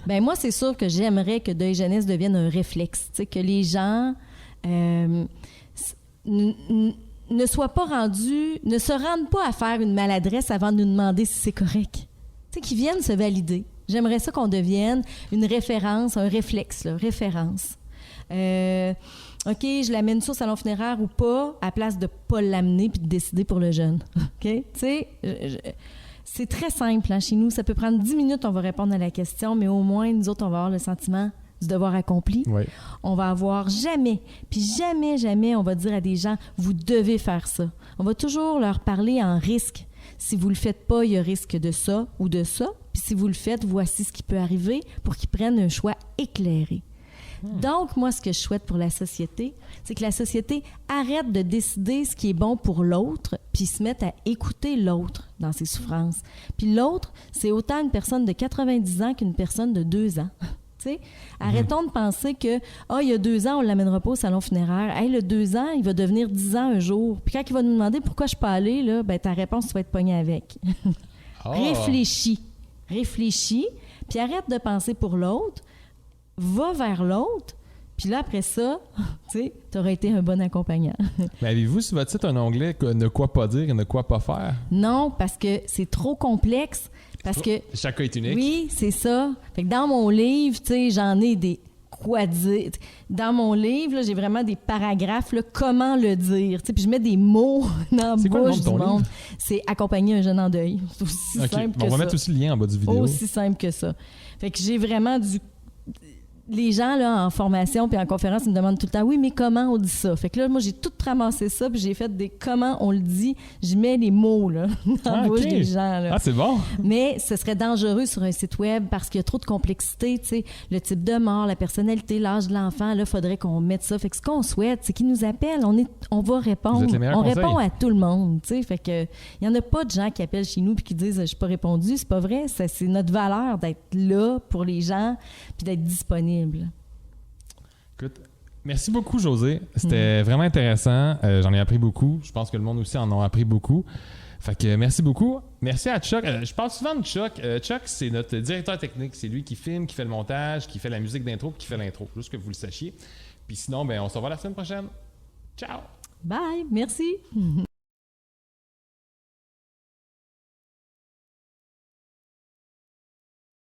Bien, moi, c'est sûr que j'aimerais que Deuil Jeunesse devienne un réflexe. Tu sais, que les gens ne soient pas rendus, ne se rendent pas à faire une maladresse avant de nous demander si c'est correct. Tu sais, qu'ils viennent se valider. J'aimerais ça qu'on devienne une référence, un réflexe, là, référence. OK, je l'amène ça au salon funéraire ou pas, à place de ne pas l'amener puis de décider pour le jeune. OK? Tu sais, c'est très simple hein, chez nous. Ça peut prendre 10 minutes, on va répondre à la question, mais au moins, nous autres, on va avoir le sentiment du devoir accompli. Oui. On va avoir jamais, on va dire à des gens, vous devez faire ça. On va toujours leur parler en risque. Si vous ne le faites pas, il y a risque de ça ou de ça. Puis si vous le faites, voici ce qui peut arriver pour qu'ils prennent un choix éclairé. Donc, moi, ce que je souhaite pour la société, c'est que la société arrête de décider ce qui est bon pour l'autre, puis se mette à écouter l'autre dans ses souffrances. Puis l'autre, c'est autant une personne de 90 ans qu'une personne de 2 ans. T'sais, arrêtons de penser que il y a 2 ans, on ne l'amènera pas au salon funéraire. Hey, le 2 ans, il va devenir 10 ans un jour. Puis quand il va nous demander pourquoi je ne suis pas allée, là, ben, ta réponse, tu vas être pognée avec. Réfléchis, puis arrête de penser pour l'autre. Va vers l'autre, puis là, après ça, tu auras été un bon accompagnant. Mais avez-vous sur votre site un onglet « Ne quoi pas dire et ne quoi pas faire » ? Non, parce que c'est trop complexe. Parce que chaque cas est unique. Oui, c'est ça. Fait que dans mon livre, tu sais, j'en ai des quoi dire. Dans mon livre, là, j'ai vraiment des paragraphes, là, comment le dire. Puis je mets des mots dans la bouche du monde. C'est accompagner un jeune en deuil. C'est aussi simple que ça. On va mettre aussi le lien en bas du vidéo. Aussi simple que ça. Fait que j'ai vraiment les gens là, en formation puis en conférence, ils me demandent tout le temps « Oui, mais comment on dit ça? » Fait que là, moi, j'ai tout ramassé ça puis j'ai fait des « Comment on le dit? » Je mets les mots là, dans la bouche des gens. Là. Ah, c'est bon! Mais ce serait dangereux sur un site web parce qu'il y a trop de complexité. Tu sais, le type de mort, la personnalité, l'âge de l'enfant, là, il faudrait qu'on mette ça. Fait que ce qu'on souhaite, c'est qu'ils nous appellent. On va répondre. On répond à tout le monde. Tu sais, fait que il n'y en a pas de gens qui appellent chez nous puis qui disent « Je suis pas répondu ». C'est pas vrai. C'est notre valeur d'être là pour les gens puis d'être disponible. Écoute, merci beaucoup, Josée. C'était vraiment intéressant. J'en ai appris beaucoup. Je pense que le monde aussi en a appris beaucoup. Fait que merci beaucoup. Merci à Chuck. Je parle souvent de Chuck. Chuck, c'est notre directeur technique. C'est lui qui filme, qui fait le montage, qui fait la musique d'intro, qui fait l'intro. Juste que vous le sachiez. Puis sinon, on se revoit la semaine prochaine. Ciao! Bye! Merci!